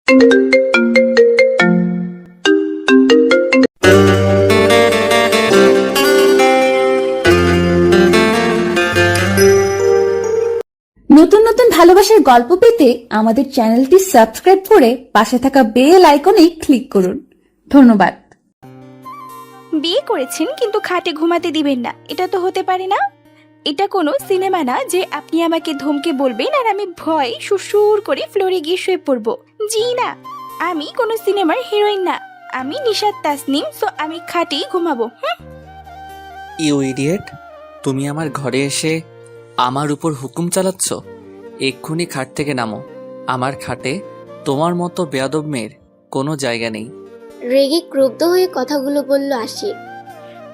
নতুন নতুন ভালোবাসার গল্প পেতে আমাদের চ্যানেলটি সাবস্ক্রাইব করে পাশে থাকা বেল আইকনে ক্লিক করুন। ধন্যবাদ। বিয়ে করেছেন কিন্তু খাটে ঘুমাতে দিবেন না, এটা তো হতে পারে না। এটা কোনো সিনেমা না যে আপনি আমাকে ধমকে বলবেন আর আমি ভয় সুসুর করে ফ্লোরে গিয়ে শুয়ে পড়বো। জি না, আমি কোনো সিনেমার হিরোইন না, আমি নিশাত তাসনিম। সো আমি খাটেই ঘুমাবো। ইউ ইডিয়েট, তুমি আমার ঘরে এসে আমার উপর হুকুম চালাচ্ছ? এক্ষুনি খাট থেকে নামো। আমার খাটে তোমার মতো বেয়াদব মেয়ের কোনো জায়গা নেই। রেগে ক্রুব্ধ হয়ে কথাগুলো বলল আশিক।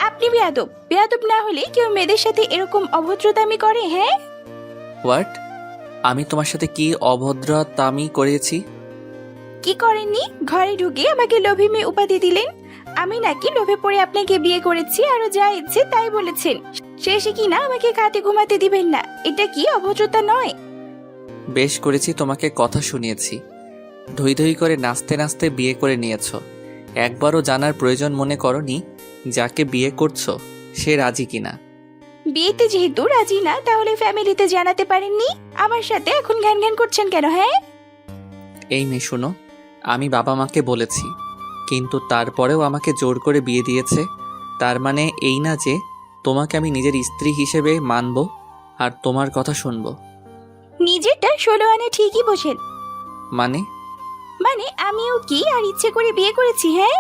আপনি বেয়াদব। বেয়াদব না হলে কেউ মেয়েদের সাথে এরকম অভদ্রতামি করে? হ্যাঁ, হোয়াট? আমি তোমার সাথে কি অভদ্রতামি করেছি? কি করেননি? ঘরে ঢুকে আমাকে লোভী মেয়ে উপাধি দিলেন। আমি নাকি লোভে পড়ে আপনাকে বিয়ে করেছি, আরো যা ইচ্ছে তাই বলেছেন। শেষে কি না আমাকে খাটে ঘুমাতে দিবেন না, এটা কি অভদ্রতা নয়? বেশ করেছি, তোমাকে কথা শুনিয়েছি। ধৈ ধৈ করে নাচতে নাচতে বিয়ে করে নিয়েছো। একবারও জানার প্রয়োজন মনে করনি যাকে বিয়ে করছো সে রাজি কিনা। বিয়েতে যেহেতু রাজি না, তাহলে ফ্যামিলিতে জানাতে পারেননি? আমার সাথে এখন ঘ্যান ঘ্যান করছেন কেন? হ্যাঁ, এই মেয়ে শোনো, আমি বাবা মাকে বলেছি, কিন্তু তারপরেও আমাকে জোর করে বিয়ে দিয়েছে। তার মানে এই না যে তোমাকে আমি নিজের স্ত্রী হিসেবে মানব আর তোমার কথা শুনবো। নিজেরটা 16 আনে ঠিকই বোঝেন। মানে মানে আমিও কি আর ইচ্ছে করে বিয়ে করেছি? হ্যাঁ,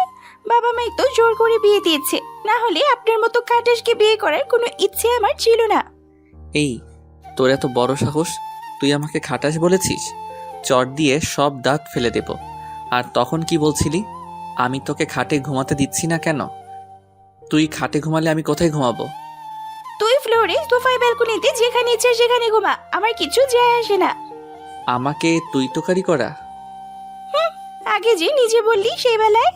বাবা মাই তো জোর করে বিয়ে দিয়েছে, না হলে আপনার মতো খাটাসকে বিয়ে করার কোনো ইচ্ছে আমার ছিল না। এই, তোর এত বড় সাহস, তুই আমাকে খাটাস বলেছিস? চট দিয়ে সব দাঁত ফেলে দেব। আর তখন কি বলছিলি আমি তোকে খাটে ঘুমাতে দিচ্ছি না কেন? তুই খাটে ঘুমালে আমি কোথায় ঘুমাবো? তুই ফ্লোরে, সোফায়, ব্যালকনিতে যেখানে ইচ্ছে সেখানে ঘুমা, আমার কিছু যায় আসে না। আমাকে তুই তোকারি করা? আগে যে নিজে বললি সেই বেলায়।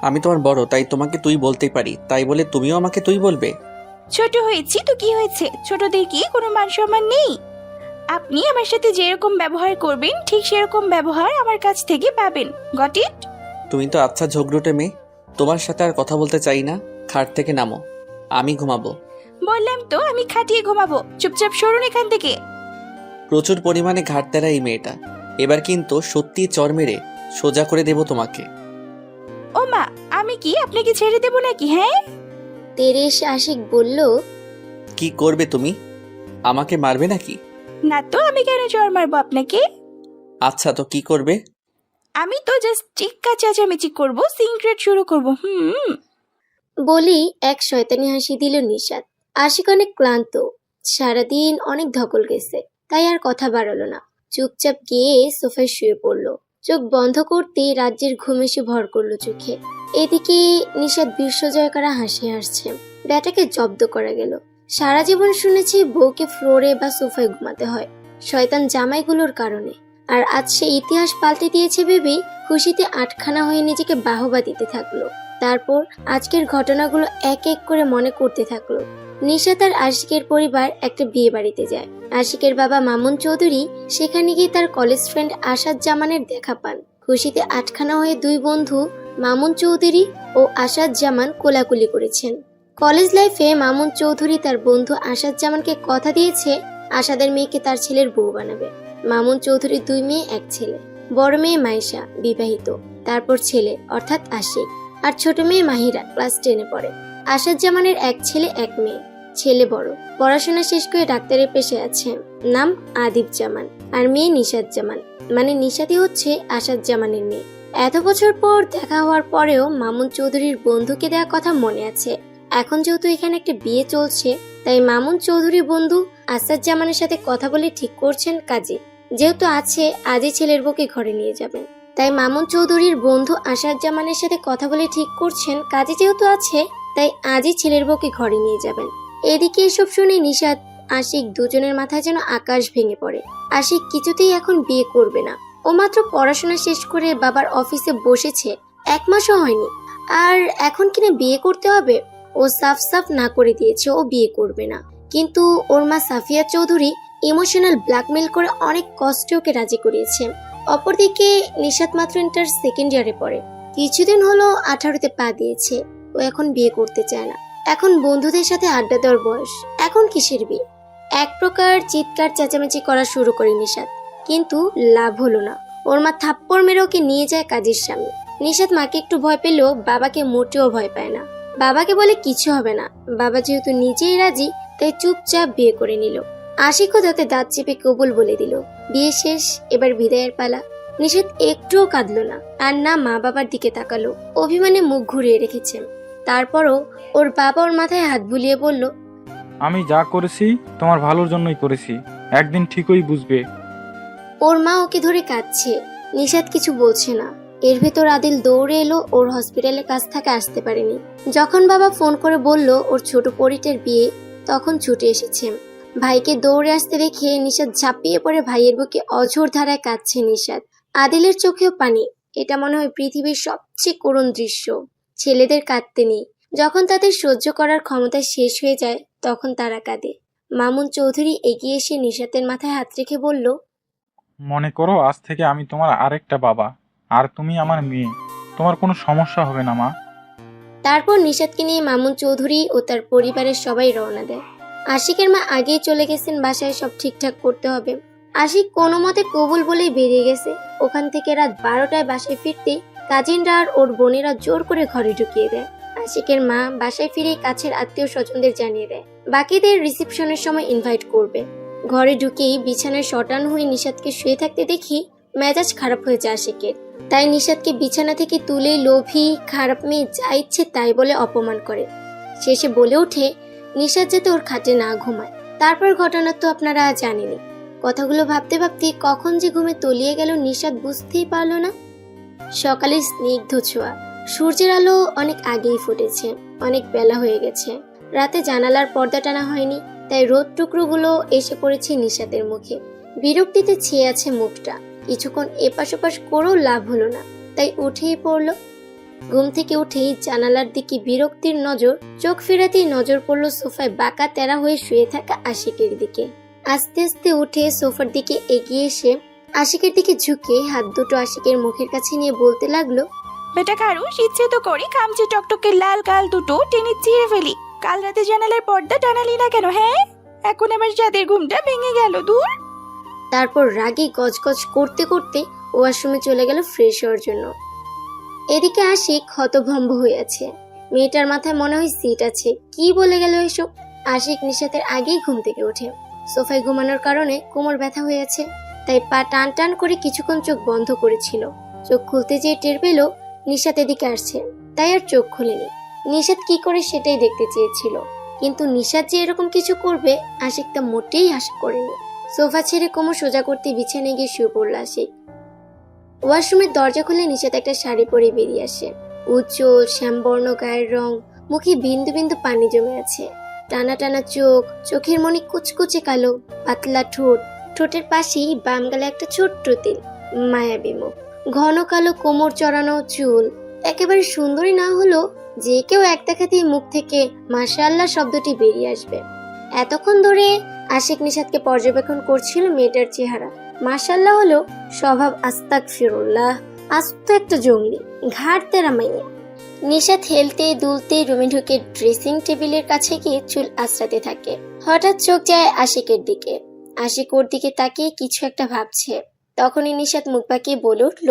আমি তোমার বড়, তাই তোমাকে তুই বলতেই পারি, তাই বলে তুমিও আমাকে তুই বলবে? ছোট হয়েছি তো কি হয়েছে? ছোটদের কি কোনো মান সম্মান নেই? আপনি আমার সাথে যেরকম ব্যবহার করবেন ঠিক সেরকম ব্যবহার আমার কাছ থেকে পাবেন। Got it? তুমি তো আচ্ছা ঝগড়ুটে মেয়ে, তোমার সাথে আর কথা বলতে চাই না। খাট থেকে নামো, আমি ঘুমাবো। বললাম তো আমি খাটিয়ে ঘুমাবো, চুপচাপ সরুন এখান থেকে। প্রচুর পরিমাণে ঘাটতেরা এই মেয়েটা, এবার কিন্তু সত্যি চর মেরে সোজা করে দেব তোমাকে। ও মা, আমি কি আপনাকে ছেড়ে দেব নাকি? হ্যাঁ, তেরে এসে আশিক বলল, কি করবে তুমি? আমাকে মারবে নাকি? না তো আমি কেন চড় মারবো আপনাকে? আচ্ছা তো কি করবে? আমি তো জাস্ট চিৎকার চেঁচামেচি করবো, সিনক্রেট শুরু করবো। বলি এক শয়তানি হাসি দিল নিশাত। আশিক অনেক ক্লান্ত, সারাদিন অনেক ধকল গেছে, তাই আর কথা বাড়ালো না। চুপচাপ গিয়ে সোফায় শুয়ে পড়লো। চোখ বন্ধ করতে রাজ্যের ঘুম এসে ভর করলো চোখে। এদিকে নিশাত বিশ্বজয় করা হাসি হাসছে। ব্যাটাকে জব্দ করা গেল। সারা জীবন শুনেছি বউকে ফ্লোরে বা সোফায় ঘুমাতে হয় শয়তান জামাইগুলোর কারণে, আর আজ সে ইতিহাস পাল্টে দিয়েছে ভেবেই খুশিতে আটখানা হয়ে নিজেকে বাহবা দিতে থাকলো। তারপর আজকের ঘটনাগুলো এক এক করে মনে করতে থাকলো। নিশাত আর আশিকের পরিবার একটা বিয়ে বাড়িতে যায়। আশিকের বাবা মামুন চৌধুরী সেখানে গিয়ে তার কলেজ ফ্রেন্ড আসাদ জামানের দেখা পান। খুশিতে আটখানা হয়ে দুই বন্ধু মামুন চৌধুরী ও আসাদ জামান কোলাকুলি করেছেন। কলেজ লাইফে মামুন চৌধুরী তার বন্ধু আসাদ জামানকে কথা দিয়েছে আসাদের মেয়েকে তার ছেলের বউ বানাবে। মামুন চৌধুরীর দুই মেয়ে এক ছেলে। বড় মেয়ে মাইশা বিবাহিত, তারপর ছেলে অর্থাৎ আশিক, আর ছোট মেয়ে মাহিরা ক্লাস 10-এ পড়ে। আসাদ জামানের এক ছেলে এক মেয়ে। ছেলে বড়, পড়াশোনা শেষ করে ডাক্তারের পেশায় আছে, নাম আদিব জামান, আর মেয়ে নিশাত জামান, মানে নিশাতই হচ্ছে আসাদ জামানের মেয়ে। এত বছর পর দেখা হওয়ার পরেও মামুন চৌধুরীর বন্ধুকে দেওয়া কথা মনে আছে। এখন যেহেতু এখানে একটা বিয়ে চলছে, তাই মামুন চৌধুরীর বন্ধু আসাদ জামানের সাথে কথা বলে ঠিক করছেন কাজী যেহেতু আছে আজই ছেলের বউকে ঘরে নিয়ে যাবেন। তাই মামুন চৌধুরীর বন্ধু আসাদ জামানের সাথে কথা বলে ঠিক করছেন কাজী যেহেতু আছে তাই আজই ছেলের বউকে ঘরে নিয়ে যাবেন। এদিকে এসব শুনে নিশাত আশিক দুজনের মাথায় যেন আকাশ ভেঙে পড়ে। আশিক কিছুতেই এখন বিয়ে করবে না। ও মাত্র পড়াশোনা শেষ করে বাবার অফিসে বসেছে, 1 মাসও হয়নি, আর এখন কিনা বিয়ে করতে হবে। ও সাফ সাফ না করে দিয়েছে ও বিয়ে করবে না। কিন্তু ওর মা সাফিয়া চৌধুরী ইমোশনাল ব্ল্যাকমেল করে অনেক কষ্টে ওকে রাজি করিয়েছে। অপরদিকে নিশাত মাত্র ইন্টার সেকেন্ড ইয়ারে পড়ে। কিছুদিন হলো 18তে পা দিয়েছে। ও এখন বিয়ে করতে চায় না। এখন বন্ধুদের সাথে আড্ডা দেওয়ার বয়স, এখন কিসের বিয়ে? এক প্রকার চিৎকার চেঁচামেচি করা শুরু করে নিশাত, কিন্তু লাভ হলো না। ওর মা থাপ্পড় মেরে ওকে নিয়ে যায় কাজের সামনে। নিশাত মাকে একটু ভয় পেলেও বাবাকে মোটেও ভয় পায় না। বাবাকে বলে কিছু হবে না, বাবা যেহেতু নিজেই রাজি তাই চুপচাপ বিয়ে করে নিল। আশিকও তাতে দাঁত চেপে কবুল বলে দিল। বিয়ে শেষ, এবার বিদায়ের পালা। নিশাত একটুও কাঁদলো না, আর না মা বাবার দিকে তাকালো। অভিমানে মুখ ঘুরিয়ে রেখেছে। তারপরও ওর বাবা ওর মাথায় হাত বুলিয়ে বলল, আমি যা করেছি তোমার ভালোর জন্যই করেছি, একদিন ঠিকই বুঝবে। ওর মা ওকে ধরে কাঁদছে। নিশাত কিছু বলছে না। এর ভেতর আদিল দৌড়ে এলো। ওর হসপিটালে কাজ থেকে আসতে পারেনি। যখন বাবা ফোন করে বলল ওর ছোট পরিটের বিয়ে, তখন ছুটে এসেছে। ভাইকে দৌড়ে আসতে দেখে নিশাত ঝাঁপিয়ে পড়ে ভাইয়ের বুকে অঝোর ধারায় কাঁদছে নিশাত। আদিলের চোখেও পানি। এটা মনে হয় পৃথিবীর সবচেয়ে করুণ দৃশ্য। ছেলেদের কাঁদতে নেই, যখন তাদের সহ্য করার ক্ষমতা শেষ হয়ে যায় তখন তারা কাঁদে। মামুন চৌধুরী এগিয়ে এসে নিশাতের মাথায় হাত রেখে বলল, মনে করো আজ থেকে আমি তোমার আরেকটা বাবা, আর তুমি আমার মেয়ে। তোমার কোনো সমস্যা হবে না মা। তারপর নিশাতকে নিয়ে মামুন চৌধুরী ও তার পরিবারের সবাই রওনা দেয়। আশিকের মা আগেই চলে গেছেন, বাসায় সব ঠিকঠাক করতে হবে। আশিক কোনো মতে কবুল বলেই বেরিয়ে গেছে। ওখান থেকে রাত 12টায় বাসায় ফিরতে কাজিনরা আর ওর বোনেরা জোর করে ঘরে ঢুকিয়ে দেয়। আশিকের মা বাসায় ফিরে কাছের আত্মীয় স্বজনদের জানিয়ে দেয় বাকিদের রিসেপশনের সময় ইনভাইট করবে। ঘরে ঢুকেই বিছানায় শটান হয়ে নিশাতকে শুয়ে থাকতে দেখি মেজাজ খারাপ হয়েছে আশিকের। তাই নিশাতকে বিছানা থেকে তুলে লোভী খারাপ মেয়ে যা ইচ্ছে তাই বলে অপমান করে। শেষে বলে ওঠে নিশাত যাতে ওর খাটে না ঘুমায়। তারপর ঘটনা তো আপনারা জানেনই। কথাগুলো ভাবতে ভাবতে কখন যে ঘুমে তলিয়ে গেল নিশাত বুঝতেই পারল না। সকালের স্নিগ্ধ ছোঁয়া, সূর্যের আলো অনেক আগেই ফুটেছে। অনেক বেলা হয়ে গেছে। রাতে জানালার পর্দা টানা হয়নি, তাই রোদ টুকরোগুলো এসে পড়েছে নিশাতের মুখে। বিরক্তিতে ছেয়ে আছে মুখটা। কিছুক্ষণ এপাশ ওপাশ করেও লাভ হলো না, তাই উঠেই পড়ল। ঘুম থেকে উঠেই জানালার দিকে বিরক্তির নজর। চোখ ফেরাতেই নজর পড়ল সোফায় বাঁকা তেরা হয়ে শুয়ে থাকা আশিকের দিকে। আস্তে আস্তে উঠে সোফার দিকে এগিয়ে এসে আশিকের দিকে ঝুঁকে হাত দুটো আশিকের মুখের কাছে নিয়ে বলতে লাগলো, বেটা কারুস, ইচ্ছে তো করে কামচে টকটকে লাল গাল দুটো টেনে চিড়ে ফেলি। কাল রাতে জানালার পর্দা টানালি না কেন? হ্যাঁ, এখন আমার যাদের ঘুমটা ভেঙে গেল। দূর। তারপর রাগে গজগজ করতে করতে ওয়াশরুমে চলে গেল ফ্রেশ হওয়ার জন্য। এদিকে আশিক হতভম্ব হয়ে আছে। মেয়েটার মাথায় মনে হয় সিট আছে, কি বলে গেল এসব। আশিক নিশাতের আগেই ঘুম থেকে ওঠে। সোফায় ঘুমানোর কারণে কোমর ব্যথা হয়ে আছে, তাই পা টান টান করে কিছুক্ষণ চোখ বন্ধ করেছিল। চোখ খুলতে যেয়ে টের পেল নিশাত এদিকে আসছে, তাই আর চোখ খুলেনি। নিশাত কি করে সেটাই দেখতে চেয়েছিল, কিন্তু নিশাত যে এরকম কিছু করবে আশিক তা মোটেই আশা করেনি। সোফা ছেড়ে কোমর সোজা করতে বিছানায় গিয়ে শুয়ে পড়ল আশিক। ওয়াশরুমের দরজা খুলে নিশাত একটা শাড়ি পরে বেরিয়ে আসে। উজ্জ্বল শ্যামবর্ণ গায়ের রং, মুখে বিন্দু বিন্দু পানি জমে আছে। টানা টানা চোখ, চোখের মনি কুচকুচে কালো, পাতলা ঠোঁট, ঠোঁটের পাশেই বাম গালে একটা ছোট্ট তিল, মায়াবী মুখ, ঘন কালো কোমর চড়ানো চুল। একেবারে সুন্দরী না হলো যে কেউ এক দেখাতেই মুখ থেকে মাশাআল্লাহ শব্দটি বেরিয়ে আসবে। এতক্ষণ ধরে আশিক নিশাতকে পর্যবেক্ষণ করছিল মেয়েটার চেহারা। মাশাআল্লাহ হলো স্বভাব আস্তাগফিরুল্লাহ, আস্ত একটা জঙ্গলি ঘাড় তেরা মাইয়া। নিশাত হেলতে দুলতে রুমে ঢুকে ড্রেসিং টেবিলের কাছে গিয়ে চুল আঁচড়াতে থাকে। হঠাৎ চোখ যায় আশিকের দিকে। আশিক ওর দিকে তাকিয়ে কিছু একটা ভাবছে। তখনই নিশাত মুখ বাঁকিয়ে বলে উঠল,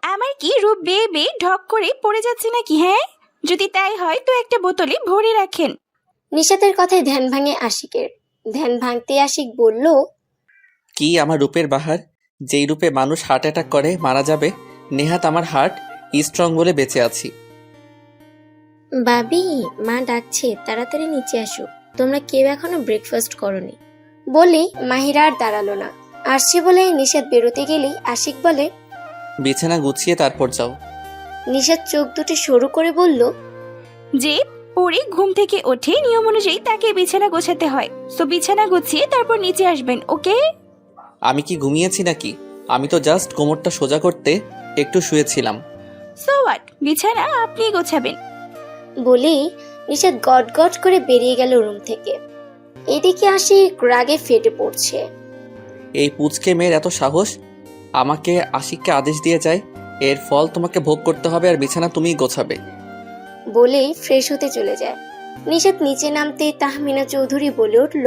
আমার কি রূপ বেয়ে বেয়ে ঢক করে পড়ে যাচ্ছে নাকি? হ্যাঁ, যদি তাই হয় তো একটা বোতলে ভরে রাখেন। নিশাতের কথায় ধ্যান ভাঙে আশিকের। ধ্যান ভাঙতে আশিক বলল, কি আমার রূপের বাহার? যেই রূপে মানুষ হার্ট অ্যাটাক করে মারা যাবে, নেহাত আমার হার্ট স্ট্রং বলে বেঁচে আছি। বাবি, মা ডাকছে, তাড়াতাড়ি নিচে আসো। তোমরা কেউ এখনো ব্রেকফাস্ট করনি। বলে মাহিরা আর দাঁড়ালো না। আসছে বলে নিশাত বেরোতে গেলেই আশিক বলে, বিছানা গুছিয়ে তারপর যাও। নিশাত চোখ দুটো সরু করে বলল, যে পরে ঘুম থেকে ওঠে নিয়ম অনুযায়ী তাকে বিছানা গোছাতে হয়। তো বিছানা গুছিয়ে তারপর নিচে আসবেন, ওকে? আমি কি ঘুমিয়েছি নাকি? আমি তো জাস্ট কোমরটা সোজা করতে একটু শুয়েছিলাম। সো হোয়াট, বিছানা আপনি গোছাবেন। বলেই নিশাত গট গট করে বেরিয়ে গেল রুম থেকে। এদিকে আশিক রাগে ফেটে পড়ছে। এই পুচকে মেয়ের এত সাহস! আমাকে আশিককে আদেশ দিয়ে যায়, এর ফল তোমাকে ভোগ করতে হবে আর বিছানা তুমিই গোছাবে। বলেই ফ্রেশ হতে চলে যায়। নিশাত নিচে নামতে তাহমিনা চৌধুরী বলে উঠল,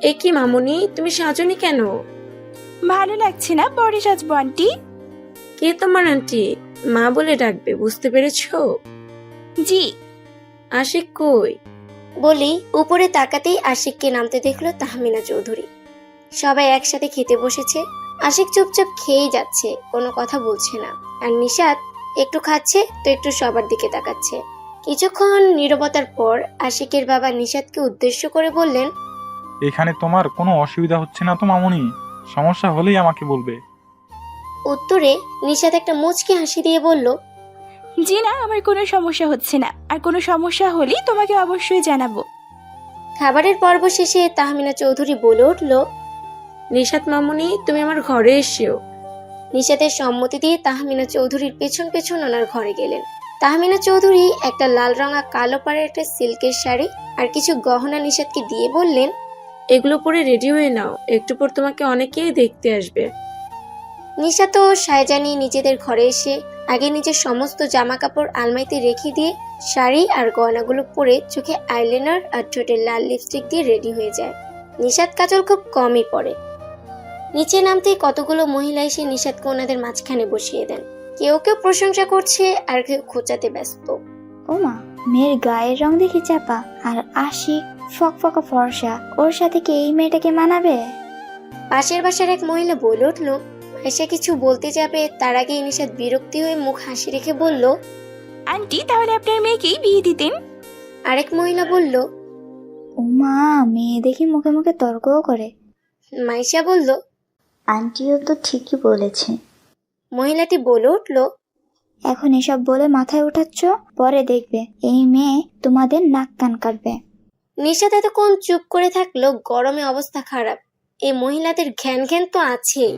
এ কি মামুনি, তুমি সাজনি কেন? ভালো লাগছে না, পরে সাজবো আন্টি। কে তোমার আন্টি? মা বলে ডাকবে, বুঝতে পেরেছো? জি। আশিক কই? বলেই উপরে তাকাতেই আশিককে নামতে দেখলো তাহমিনা চৌধুরী। সবাই একসাথে খেতে বসেছে। আশিক চুপচাপ খেয়েই যাচ্ছে, কোনো কথা বলছে না। আর নিশাত একটু খাচ্ছে তো একটু সবার দিকে তাকাচ্ছে। কিছুক্ষণ নীরবতার পর আশিকের বাবা নিশাতকে উদ্দেশ্য করে বললেন, এখানে তোমার কোনো অসুবিধা হচ্ছে না তো মামুনি? সমস্যা হলেই আমাকে বলবে। উত্তরে নিশাত একটা মুচকি হাসি দিয়ে বলল, জি না, আমার কোনো সমস্যা হচ্ছে না, আর কোনো সমস্যা হলেই তোমাকে অবশ্যই জানাবো। খাবারের পর্ব শেষে তাহমিনা চৌধুরী বলে উঠল, নিশাত মামুনি, তুমি আমার ঘরে এসেও। নিশাতের সম্মতি দিয়ে তাহমিনা চৌধুরীর পেছন পেছন ওনার ঘরে গেলেন। তাহমিনা চৌধুরী একটা লাল রঙা কালো পাড়ের একটা সিল্কের শাড়ি আর কিছু গহনা নিশাতকে দিয়ে বললেন, এগুলো পরে রেডি হয়ে নাও, একটু পর তোমাকে অনেকেই দেখতে আসবে। নিশাত ও সায়জা নিয়ে নিজেদের ঘরে এসে আগে নিজের সমস্ত জামা কাপড় আলমারিতে রেখে দিয়ে শাড়ি আর গয়নাগুলো পরে চোখে আইলাইনার আর ঠোঁটে লাল লিপস্টিক দিয়ে রেডি হয়ে যায়। নিশাত কাজল খুব কমই পরে। নিচে নামতেই কতগুলো মহিলা এসে নিশাতকে ওনাদের মাঝখানে বসিয়ে দেন। কেউ কেউ প্রশংসা করছে আর কেউ খোঁচাতে ব্যস্ত। ওমা, মেয়ের গায়ের রং দেখি চাপা, আর আশিক ফকফকা ফর্সা, ওর সাথে কি এই মেয়েটাকে মানাবে? পাশের বাসার এক মহিলা বলে উঠল। মাইশা কিছু বলতে যাবে তার আগেই নিশাত বিরক্তি হয়ে মুখ হাসি রেখে বলল, আন্টি, তাহলে আপনার মেয়েকেই বিয়ে দিতেন। আরেক মহিলা বলল। ওমা, মেয়ে দেখি মুখে মুখে তর্কও করে। মাইশা বলল, আন্টিও তো ঠিকই বলেছে। মহিলাটি বলে উঠল, এখন এসব বলে মাথায় উঠাচ্ছ, পরে দেখবে এই মেয়ে তোমাদের নাক কান কাটবে। নিশাত এতক্ষণ চুপ করে থাকলো, গরমে অবস্থা খারাপ। এই মহিলাদের ঘ্যান ঘ্যান তো আছেই।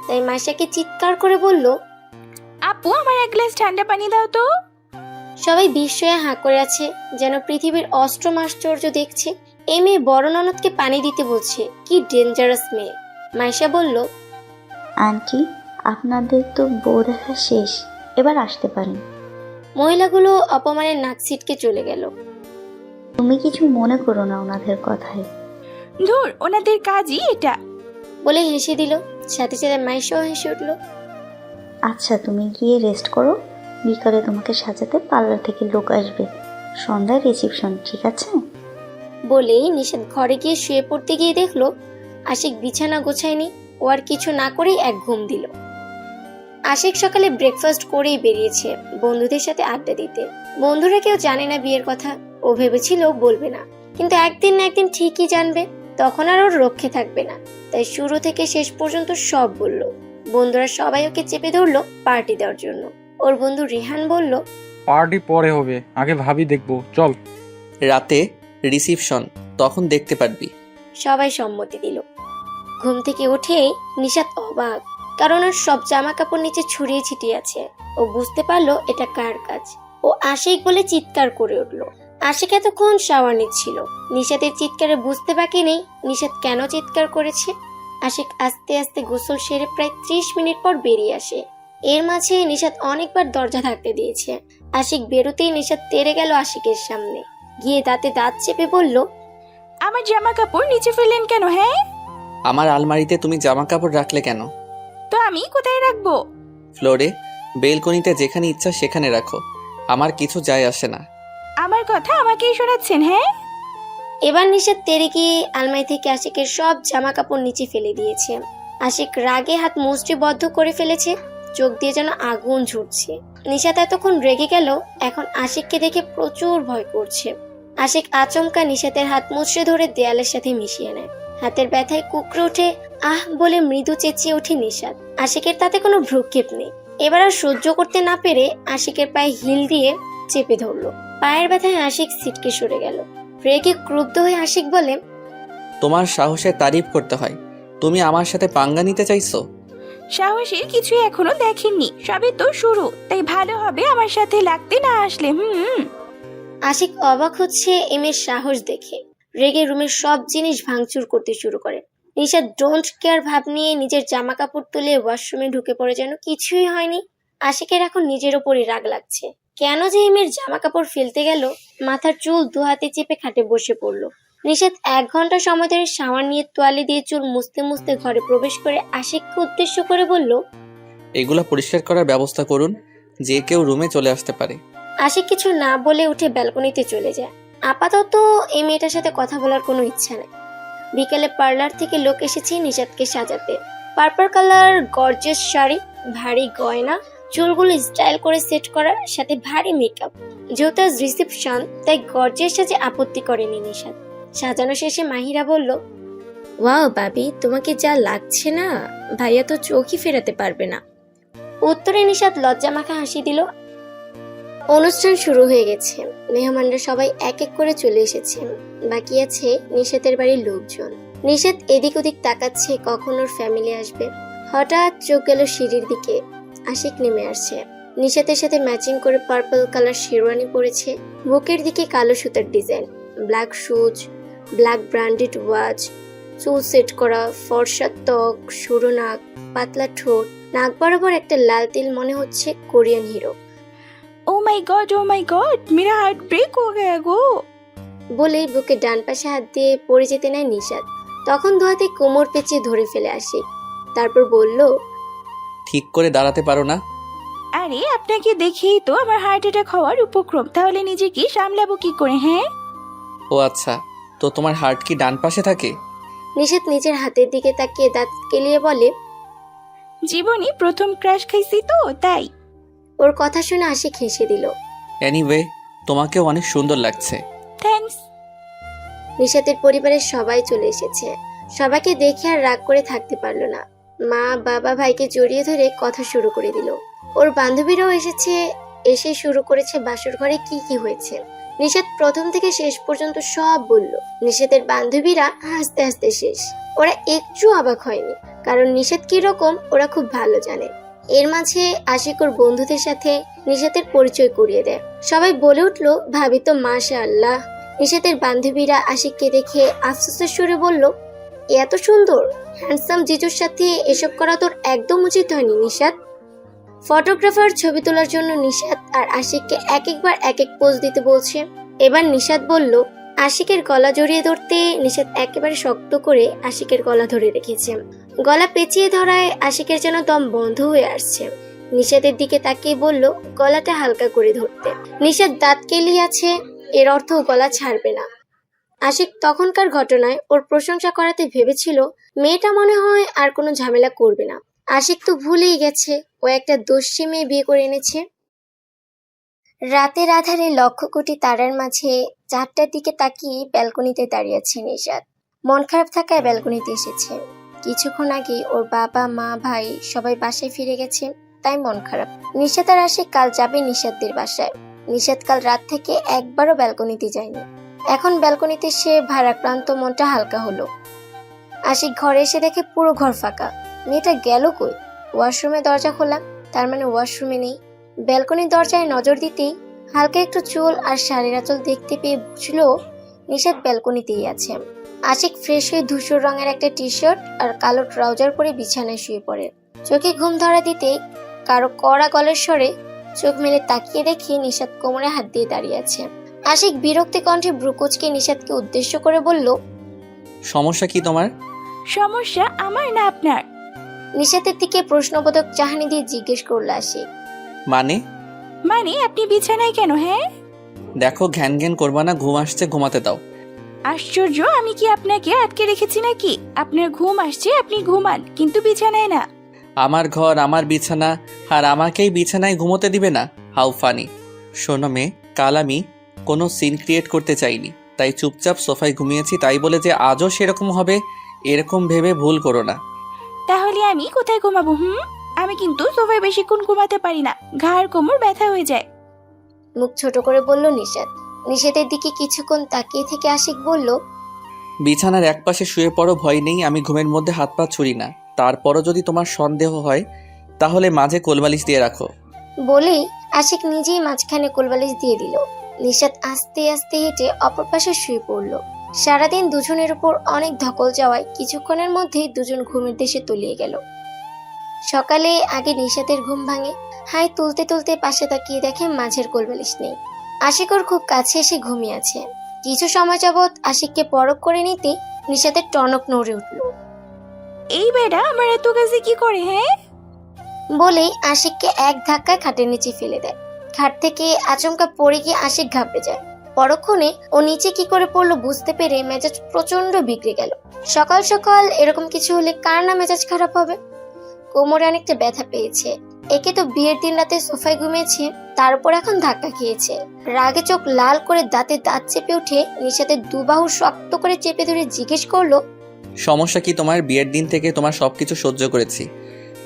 তাই মাইশাকে চিৎকার করে বলল, আপু, আমার এক গ্লাস ঠান্ডা পানি দাও তো। সবাই বিস্ময়ে হাঁ করে আছে, যেন পৃথিবীর অষ্টম আশ্চর্য দেখছে। এই মেয়ে বড় ননদকে পানি দিতে বলছে, কি ডেঞ্জারাস মেয়ে। মাইশা বলল, আন্টি, আপনাদের তো বউ দেখা শেষ, এবার আসতে পারেন। মহিলাগুলো অপমানের নাক ছিটকে চলে গেল। তুমি কিছু মনে করো না ওনাদের কথায়। ধুর, ওনাদের কাজই এটা। বলে হেসে দিল। সাথে সাথে মাইশাও হেসে উঠল। আচ্ছা, তুমি গিয়ে রেস্ট করো, বিকালে তোমাকে সাজাতে পার্লার থেকে লোক আসবে, সন্ধ্যায় রিসেপশন, ঠিক আছে? বলেই নিশাত ঘরে গিয়ে শুয়ে পড়তে গিয়ে দেখলো আশিক বিছানা গোছায়নি। ও আর কিছু না করেই এক ঘুম দিল। আশিক সকালে ব্রেকফাস্ট করেই বেরিয়েছে বন্ধুদের সাথে আড্ডা দিতে। বন্ধুরা কেউ জানে না বিয়ের কথা। ও ভেবেছিল বলবে না, কিন্তু একদিন না একদিন ঠিকই জানবে, তখন আর ওর রক্ষে থাকবে না। তাই শুরু থেকে শেষ পর্যন্ত সব বলল। বন্ধুরা সবাই ওকে চেপে ধরলো পার্টি দেওয়ার জন্য। ওর বন্ধু রিহান বলল, পার্টি পরে হবে, আগে ভাবি দেখবো, চল। রাতে রিসিপশন, তখন দেখতে পারবি। সবাই সম্মতি দিল। ঘুম থেকে উঠেই নিশাত অবাক, কারণ ওর সব জামা কাপড় নিচে ছড়িয়ে ছিটিয়ে আছে। ও বুঝতে পারলো এটা কার কাজ। ও আশিক বলে চিৎকার করে উঠল। আশিক এতক্ষণ শাওয়ার নিচ্ছিল। নিশাতের চিৎকারে বুঝতে বাকি নেই নিশাত কেন চিৎকার করেছে। আশিক আস্তে আস্তে গোসল সেরে প্রায় 30 মিনিট পর বেরিয়ে আসে। এর মাঝে নিশাত অনেকবার দরজা ধাক্কা দিয়েছে। আশিক বেরোতেই নিশাত তেড়ে গেল আশিকের সামনে, গিয়ে দাঁতে দাঁত চেপে বলল, আমার জামা কাপড় নিচে ফেললেন কেন? হ্যাঁ, আমার আলমারিতে তুমি জামা কাপড় রাখলে কেন? তো আমি কোথায় রাখবো? ফ্লোরে, বেলকনিতে, যেখানে ইচ্ছা সেখানে রাখো, আমার কিছু যায় আসে না। আমার কথা আমাকেই শোনাচ্ছেন? হ্যাঁ। এবার নিশাত তেড়ে গিয়ে আলমারি থেকে আশিকের সব জামা কাপড় নিচে ফেলে দিয়েছে। আশিক রাগে হাত মুষ্টিবদ্ধ করে ফেলেছে, চোখ দিয়ে যেন আগুন ঝরছে। নিশাত এতক্ষণ রেগে গেল, এখন আশিককে দেখে প্রচুর ভয় করছে। আশিক আচমকা নিশাতের হাত মুচড়ে ধরে দেয়ালের সাথে মিশিয়ে নেয়। হাতের ব্যথায় কুকড়ে ওঠে, আহ বলে মৃদু চেঁচিয়ে ওঠে নিশাত। আশিকের তাতে কোনো ভ্রুক্ষেপ নেই। এবার আর সহ্য করতে না পেরে আশিকের পায়ে হিল দিয়ে চেপে ধরলো। পায়ের ব্যথায় আশিক ছিটকে সরে গেল। রেগে ক্রুদ্ধ হয়ে আশিক বলে, তোমার সাহসের তারিফ করতে হয়, তুমি আমার সাথে পাঙ্গা নিতে চাইছো? সাহসের কিছুই এখনো দেখেননি, সবে তো শুরু, তাই ভালো হবে আমার সাথে লাগতে না আসলে। আশিক অবাক হচ্ছে এমের সাহস দেখে। রেগে রুমের সব জিনিস ভাঙচুর করতে শুরু করে। নিশাত ডোন্ট কেয়ার ভাব নিয়ে নিজের জামা কাপড় তুলে ওয়াশরুমে ঢুকে পড়ে যেন কিছুই হয়নি। আশিকের এখন নিজের ওপরই রাগ লাগছে। কেন যে এই মেয়ের জামা কাপড় ফেলতে গেল? মাথার চুল দু হাতে চেপে খাটে বসে পড়ল। নিশাত 1 ঘন্টা সময় ধরে শাওয়ার নিয়ে তোয়ালে দিয়ে চুল মুছতে মুছতে ঘরে প্রবেশ করে আশিককে উদ্দেশ্য করে বলল, এগুলা পরিষ্কার করার ব্যবস্থা করুন, যে কেউ রুমে চলে আসতে পারে। আশিক কিছু না বলে উঠে ব্যালকনিতে চলে যায়। আপাতত এই মেয়েটার সাথে কথা বলার কোনো ইচ্ছা নেই। বিকেলে পার্লার থেকে লোক এসেছে নিশাতকে সাজাতে। পার্পল কালার গর্জিয়াস শাড়ি, ভারী গয়না, চুলগুলো স্টাইল করে সেট করা, সাথে ভারী মেকআপ। যেহেতু আজ রিসেপশন, তাই গর্জিয়াস সাজে আপত্তি করেনি নিশাত। সাজানো শেষে মাহিরা বলল, ওয়াও বাবি, তোমাকে যা লাগছে না, ভাইয়া তো চোখই ফেরাতে পারবে না। উত্তরে নিশাত লজ্জা মাখা হাসি দিল। অনুষ্ঠান শুরু হয়ে গেছে। মেহমানরা সবাই এক এক করে চলে এসেছে। বাকি আছে নিশাতের বাড়ির লোকজন। নিশাত এদিক ওদিক তাকাচ্ছে কখন ওর ফ্যামিলি আসবে। হঠাৎ চোখ গেল সিঁড়ির দিকে। আশিক নেমে আসছে। নিশাতের সাথে ম্যাচিং করে পার্পল কালার শেরওয়ানি পরেছে। বুকের দিকে কালো সুতার design, black shoes, black branded watch, চুল সেট করা, ফর্সা ত্বক, সরু নাক, পাতলা ঠোঁট, নাক বরাবর একটা লাল তিল, মনে হচ্ছে কোরিয়ান হিরো। ও মাই গড, মেরা হার্ট ব্রেক হো গয়া গো। বলে বুকে ডান পাশে হাত দিয়ে পড়ে যেতে নেয় নিশাত। তখন দু হাতে কোমর পেঁচিয়ে ধরে ফেলে আসে। তারপর বলল, ঠিক করে দাঁড়াতে পারো না? আরে আপনাকে দেখেই তো আমার হার্ট অ্যাটাক হওয়ার উপক্রম, তাহলে নিজেকে সামলাবো কি করে? হ্যাঁ, ও আচ্ছা, তো তোমার হার্ট কি ডান পাশে থাকে? নিশাত নিজের হাতের দিকে তাকিয়ে দাঁত কেলিয়ে বলে, জীবনে প্রথম ক্রাশ খাইছি তো তাই। ওর কথা শুনে আশিক হেসে দিল। এনিওয়ে, তোমাকেও অনেক সুন্দর লাগছে। থ্যাঙ্কস। নিশাতের পরিবারের সবাই চলে এসেছে। সবাইকে দেখে আর রাগ করে থাকতে পারলো না। মা, বাবা, ভাইকে জড়িয়ে ধরে কথা শুরু করে দিল। ওর বান্ধবীরাও এসেছে। এসে শুরু করেছে বাসর ঘরে কি কি হয়েছে। নিশাত প্রথম থেকে শেষ পর্যন্ত সব বলল। নিশাতের বান্ধবীরা হাসতে হাসতে শেষ। ওরা একটু অবাক হয়নি, কারণ নিশাত কিরকম ওরা খুব ভালো জানে। এর মাঝে আশিক ওর বন্ধুদের সাথে নিশাতের পরিচয় করিয়ে দেয়। সবাই বলে উঠলো, ভাবি তো মাশাআল্লাহ। নিশাতের বান্ধবীরা আশিককে দেখে আফসোসের সুরে বলল, এত সুন্দর হ্যান্ডসাম জিজুর সাথে এসব করা তোর একদম উচিত হয়নি নিশাত। ফটোগ্রাফার ছবি তোলার জন্য নিশাত আর আশিককে এক একবার এক এক পোজ দিতে বলছে। এবার নিশাত বলল, আশিকের গলা জড়িয়ে ধরতে নিশাত একেবারে শক্ত করে আশিকের গলা ধরে রেখেছে। গলা পেঁচিয়ে ধরায় আশিকের যেন দম বন্ধ হয়ে আসছে। নিশাতের দিকে তাকিয়ে বলল, গলাটা হালকা করে ধরতে। নিশাত দাঁত কেলিয়ে আছে, এর অর্থ গলা ছাড়বে না। আশিক তখনকার ঘটনায় ওর প্রশংসা করাতে ভেবেছিল মেয়েটা মনে হয় আর কোনো ঝামেলা করবে না। আশিক তো ভুলেই গেছে ও একটা দস্যি মেয়ে বিয়ে করে এনেছে। রাতের আধারে লক্ষ কোটি তারার মাঝে 4টার দিকে তাকিয়ে ব্যালকনিতে দাঁড়িয়ে আছে নিশাত। মন খারাপ থাকায় ব্যালকনিতে এসেছে। কিছুক্ষণ আগে ওর বাবা, মা, ভাই সবাই বাসায় ফিরে গেছে, তাই মন খারাপ। নিশাত আর আশিক কাল যাবে নিশাতদের বাসায়। নিশাত কাল রাত থেকে একবারও ব্যালকনিতে যায়নি। এখন ব্যালকনিতে সে ভারাক্রান্ত মনটা হালকা হলো। আশিক ঘরে এসে দেখে পুরো ঘর ফাঁকা। মেয়েটা গেল কই? ওয়াশরুমে দরজা খোলা, তার মানে ওয়াশরুমে নেই। ব্যালকনির দরজায় নজর দিতেই হালকা একটু চুল আর শাড়ির আঁচল দেখতে পেয়ে বুঝলো নিশাত ব্যালকনিতেই আছে। আশিক ফ্রেশ হয়ে ধূসর রঙের একটা টি শার্ট আর কালো ট্রাউজার পরে বিছানায় শুয়ে পড়ে। চোখে ঘুম ধরা দিতেই কারো কড়া গলের স্বরে চোখ মেলে তাকিয়ে দেখি নিশাত কোমরে হাত দিয়ে দাঁড়িয়ে আছে। আশিক বিরক্তি কণ্ঠে ব্রুকুচকে নিশাতকে উদ্দেশ্য করে বলল, সমস্যা কি তোমার? সমস্যা আমার না আপনার। নিশাতের দিকে প্রশ্নবোধক চাহনি দিয়ে জিজ্ঞেস করলো আশিক। মানে আপনি বিছানায় কেন? হ্যাঁ, দেখো, ঘ্যান ঘ্যান করবা না, ঘুম আসছে, ঘুমাতে দাও। আশ্চর্য, আমি কি আপনাকে আটকে রেখেছি নাকি? আপনার ঘুম আসছে, আপনি ঘুমান, কিন্তু বিছানায় না। আমার ঘর, আমার বিছানা, আর আমাকেই বিছানায় ঘুমোতে দিবে না? How funny. শোনো মেয়ে, কাল আমি কোনো সিন ক্রিয়েট করতে চাইনি, তাই চুপচাপ সোফায় ঘুমিয়েছি। তাই বলে যে আজও সেরকম হবে এরকম ভেবে ভুল করো না। তাহলে আমি কোথায় ঘুমাবো? আমি কিন্তু সোফায় বেশিক্ষণ ঘুমাতে পারি না, ঘাড় কোমর ব্যথা হয়ে যায়। মুখ ছোট করে বলল নিশাত। নিশাতের দিকে কিছুক্ষণ তাকিয়ে থেকে আশিক বলল, বিছানার একপাশে শুয়ে পড়ো, ভয় নেই, আমি ঘুমের মধ্যে হাত পা ছুঁড়ি না। তারপরও যদি তোমার সন্দেহ হয় তাহলে মাঝে কোলবালিশ দিয়ে রাখো। বলেই আশিক নিজেই মাঝখানে কোলবালিশ দিয়ে দিল। নিশাত আস্তে আস্তে হেঁটে অপর পাশে শুয়ে পড়ল। সারাদিন দুজনের উপর অনেক ধকল যাওয়ায় কিছুক্ষণের মধ্যেই দুজন ঘুমের দেশে তলিয়ে গেল। সকালে আগে নিশাতের ঘুম ভাঙে। হাই তুলতে তুলতে পাশে তাকিয়ে দেখে মাঝের কোলবালিশ নেই। আশিক ওর খুব কাছে এসে ঘুমিয়ে আছে। কিছু সময় যাবৎ আশিককে পরখ করে নিতে নিশাতের টনক নড়ে উঠল। এই বেটা আমার এত কাছে কি করে? হ্যাঁ, বলেই আশিককে এক ধাক্কায় খাটের নিচে ফেলে দেয়। খাট থেকে আচমকা পড়ে গিয়ে আশিক ঘাবড়ে যায়। পরক্ষণে ও নিচে কি করে পড়লো বুঝতে পেরে মেজাজ প্রচন্ড বিগড়ে গেল। সকাল সকাল এরকম কিছু হলে কার না মেজাজ খারাপ হবে। কোমরে অনেকটা ব্যথা পেয়েছে। একে তো বিয়ের দিন রাতে সোফায় ঘুমিয়েছে, তার উপর এখন ধাক্কা খেয়েছে। রাগে চোখ লাল করে দাঁতে দাঁত চেপে উঠে নিশাতের দুবাহু শক্ত করে চেপে ধরে জিজ্ঞেস করলো, সমস্যা কি তোমার? বিয়ের দিন থেকে তোমার সবকিছু সহ্য করেছি,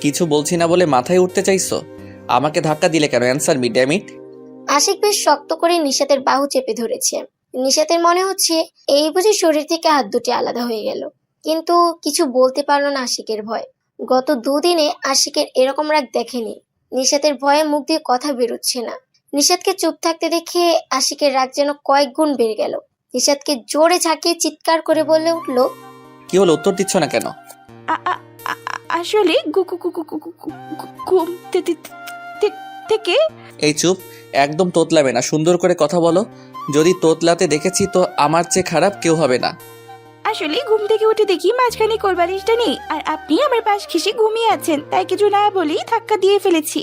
কিছু বলছি না বলে মাথায় উঠতে চাইছো? আমাকে ধাক্কা দিলে কেন? Answer me damn it. Ashik বেশ শক্ত করে নিশাতের বাহু চেপে ধরেছে। নিশাতের মনে হচ্ছে এই বুঝি শরীর থেকে হাত দুটি আলাদা হয়ে গেল, কিন্তু কিছু বলতে পারলো না আশিকের ভয়। গত দুদিনে আশিকের এরকম রাগ দেখেনি। নিশাতের ভয়ে মুখ দিয়ে কথা বেরোচ্ছে না। নিশাতকে চুপ থাকতে দেখে আশিকের রাগ যেন কয়েক গুণ বেড়ে গেল। নিশাতকে জোরে ঝাঁকিয়ে চিৎকার করে বলে উঠল, কি হলো? উত্তর দিচ্ছ না কেন? আসলে ঘুম থেকে। এই চুপ, একদম তোতলাবে না, সুন্দর করে কথা বলো। যদি তোতলাতে দেখেছি তো আমার চেয়ে খারাপ কেউ হবে না। আসলে ঘুম থেকে উঠে দেখি মাঝখানে কোলবালিশটা নেই, আর আপনি আমার পাশ ঘেঁষে ঘুমিয়ে আছেন, তাই কিছু না বলেই ধাক্কা দিয়ে ফেলেছি।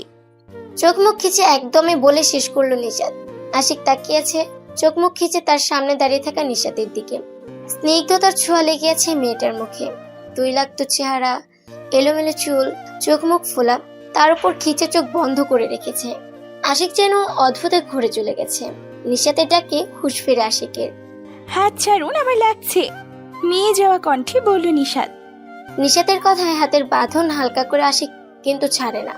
চোখ মুখ খিচে একদমই বলে শেষ করলো নিশাত। আশিক তাকিয়েছে চোখ মুখ খিচে তার সামনে দাঁড়িয়ে থাকা নিশাতের দিকে। স্নিগ্ধতার ছোঁয়া লেগে আছে মেয়েটার মুখে। তৈলাক্ত চেহারা, এলোমেলো চুল, চোখ মুখ ফোলা, তার উপর খিচে চোখ বন্ধ করে রেখেছে। আশিক যেন অদ্ভুত ঘুরে চলে গেছে। নিশাতের ডাকে হুঁশ ফিরে আশিকের। হাত ছাড়ুন, আমার লাগছে, মেয়ে যাওয়া কণ্ঠে বলল নিশাত। নিশাতের কথায় হাতের বাঁধন হালকা করে আশিক কিন্তু ছাড়ে না।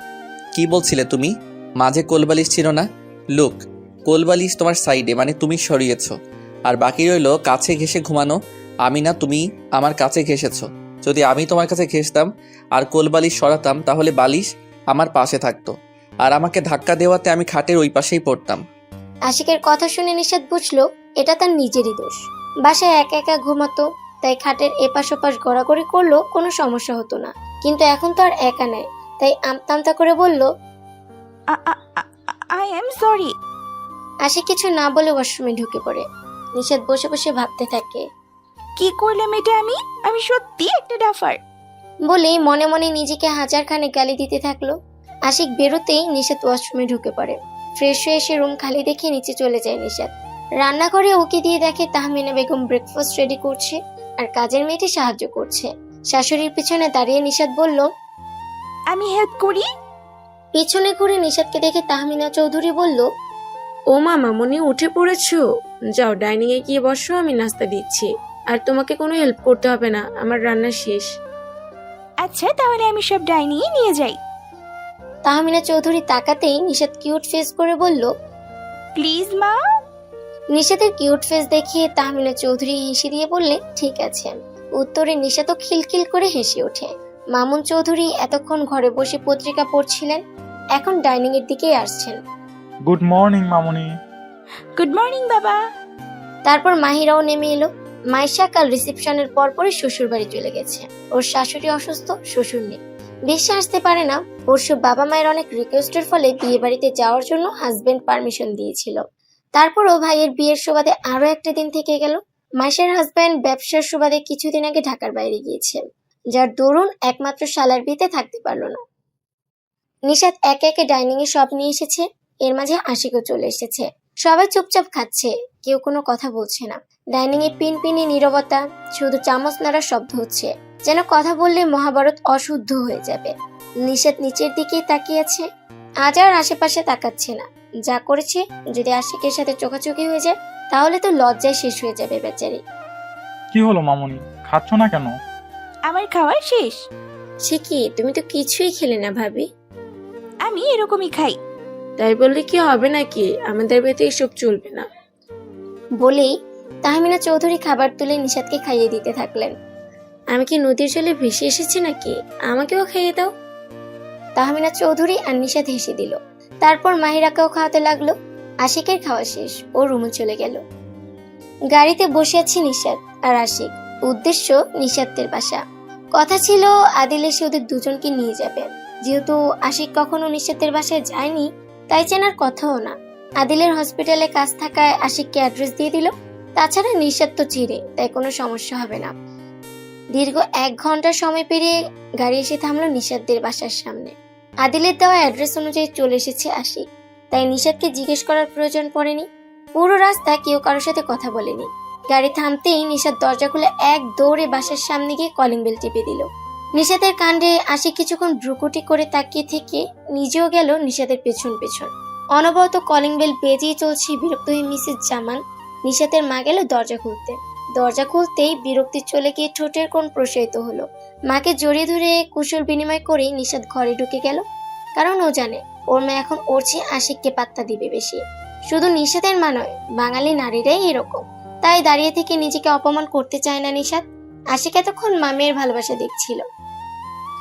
কি বলছিলে তুমি? মাঝে কোলবালিশ ছিল না? লুক, কোলবালিশ তোমার সাইডে, মানে তুমি সরিয়েছো, আর বাকি রইলো কাছে ঘেঁষে ঘুমানো। আমি না, তুমি আমার কাছে ঘেঁষেছো। যদি আমি তোমার কাছে ঘেঁষতাম আর কোলবালিশ সরাতাম তাহলে বালিশ আমার পাশে থাকতো, আর আমাকে ধাক্কা দেওয়াতে আমি খাটের ওই পাশেই পড়তাম। আশিকের কথা শুনে নিশাত বুঝলো এটা তার নিজেরই দোষ। বাসায় একা একা ঘুমাতো, তাই খাটের এপাশ ওপাশ গড়াগড়ি করলেও কোনো সমস্যা হতো না। কিন্তু এখন তো আর একা নেয়, তাই আমতা করে বলল, আই এম সরি। আশিক কিছু না বলে ওয়াশরুমে ঢুকে পড়ে। নিশাত বসে বসে ভাবতে থাকে। কি করলাম এটা আমি সত্যি একটা ডাফার। বলেই মনে মনে নিজেকে হাজারখানে গালি দিতে থাকলো। আশিক বেরোতেই নিশাত ওয়াশরুমে ঢুকে পড়ে। ফ্রেশ হয়ে এসে রুম খালি দেখে নিচে চলে যায় নিশাত। রান্নাঘরে ওকে দিয়ে দেখে তাহমিনা বেগম ব্রেকফাস্ট রেডি করছে আর কাজের মেয়েটি সাহায্য করছে। শাশুড়ির পিছনে দাঁড়িয়ে নিশাত বলল, আমি হেল্প করি। পিছনে ঘুরে নিশাতকে দেখে তাহমিনা চৌধুরী বলল, ও মা, মামনি উঠে পড়েছো? যাও ডাইনিং এ গিয়ে বসো, আমি নাস্তা দিচ্ছি। আর তোমাকে কোনো হেল্প করতে হবে না, আমার রান্না শেষ। আচ্ছা, তাহলে আমি সব ডাইনিয়ে নিয়ে যাই। তাহমিনা চৌধুরী তাকাতেই নিশাত কিউট ফেস করে বলল, প্লিজ মা। নিশাতের কিউট ফেস দেখে তাহমিনা চৌধুরী হেসে দিয়ে বললে, ঠিক আছে। উত্তরে নিশাতও খিলখিল করে হেসে ওঠে। মামুন চৌধুরী এতক্ষণ ঘরে বসে পত্রিকা পড়ছিলেন, এখন ডাইনিং এর দিকেই আসছেন। গুড মর্নিং মামুনি। গুড মর্নিং বাবা। তারপর মাহিরাও নেমে এলো। মাইশা কাল রিসেপশনের পরপরই শ্বশুর বাড়ি চলে গেছে। ওর শাশুড়ি অসুস্থ, শ্বশুর নেই। বেশি আসতে পারে না। পরশু বাবা মায়ের অনেক রিকোয়েস্টের ফলে বিয়ে বাড়িতে যাওয়ার জন্য হাজবেন্ড পারমিশন দিয়েছিল। তারপরও ভাইয়ের বিয়ের সুবাদে আরো একটা দিন থেকে গেল। মাইশার হাজবেন্ড ব্যবসার সুবাদে কিছুদিন আগে ঢাকার বাইরে গিয়েছে, যার দরুন একমাত্র শালার বিয়েতে থাকতে পারলো না। নিশাত একে একে ডাইনিং এ সব নিয়ে এসেছে। এর মাঝে আশিকও চলে এসেছে। সবাই চুপচাপ খাচ্ছে, কেউ কোনো কথা বলছে না। ডাইনিং এ পিনপিনি নীরবতা, শুধু চামচ নাড়ার শব্দ হচ্ছে, যেন কথা বললে মহাভারত অশুদ্ধ হয়ে যাবে। নিশাত নিচের দিকেই তাকিয়ে আছে, আজ আর আশেপাশে তাকাচ্ছে না। যা করেছে যদি আশিকের সাথে চোখাচোখি হয়ে যায় তাহলে তো লজ্জায় শেষ হয়ে যাবে বেচারি। কি হলো মামুনি, খাচ্ছ না কেন? আমার খাওয়া শেষ। সে কি, তুমি তো কিছুই খেলে না ভাবি? আমি এরকমই খাই। তাই বললে কি হবে নাকি? আমাদের বাড়িতে এসব চলবে না। বলেই তাহমিনা চৌধুরী খাবার তুলে নিশাতকে খাইয়ে দিতে থাকলেন। আমি কি নদীর জলে ভেসে এসেছি নাকি? আমাকেও খাইয়ে দাও। তাহমিনা চৌধুরী আর নিশাত হেসে দিল। তারপর মাহিরাকেও খাওয়াতে লাগলো। আশিকের খাওয়া শেষ, ও রুমে চলে গেল। গাড়িতে বসে আছে নিশাত আর আশিক। উদ্দেশ্য নিশাতের বাসা। কথা ছিল আদিল এসে ওদের দুজনকে নিয়ে যাবে। যেহেতু আশিক কখনো নিশাতের বাসায় যায়নি, তাই চেনার কথাও না। আদিলের হসপিটালে কাজ থাকায় আশিককে অ্যাড্রেস দিয়ে দিল। তাছাড়া নিশাত তো চিরে, তাই কোনো সমস্যা হবে না। দীর্ঘ 1 ঘন্টা সময় পেরিয়ে গাড়ি এসে থামলো নিশাতদের বাসার সামনে। আদিলের দেওয়া অ্যাড্রেস অনুযায়ী চলে এসেছে আশিক, তাই নিশাতকে জিজ্ঞেস করার প্রয়োজন পড়েনি। পুরো রাস্তা কেউ কারোর সাথে কথা বলেনি। গাড়ি থামতেই নিশাত দরজা খুলে এক দৌড়ে বাসার সামনে গিয়ে কলিং বেল টিপে দিল। নিশাতের কাণ্ডে আশিক কিছুক্ষণ ভ্রুকুটি করে তাকিয়ে থেকে নিজেও গেল নিশাতের পেছন পেছন। অনবরত কলিং বেল বেজেই চলছে। বিরক্ত হয়ে মিসেস জামান, নিশাতের মা গেল দরজা খুলতে। দরজা খুলতেই বিরক্তি চলে গিয়ে ঠোঁটের কোণ প্রসারিত হলো। মাকে জড়িয়ে ধরে কুশল বিনিময় করেই নিশাত ঘরে ঢুকে গেল। কারণ ও জানে ওর মা এখন ওর চেয়ে আশিককে পাত্তা দিবে বেশি। শুধু নিশাতের মা নয়, বাঙালি নারীরাই এরকম। তাই দাঁড়িয়ে থেকে নিজেকে অপমান করতে চায় না নিশাত। আশিক এতক্ষণ মামের ভালোবাসা দেখছিল।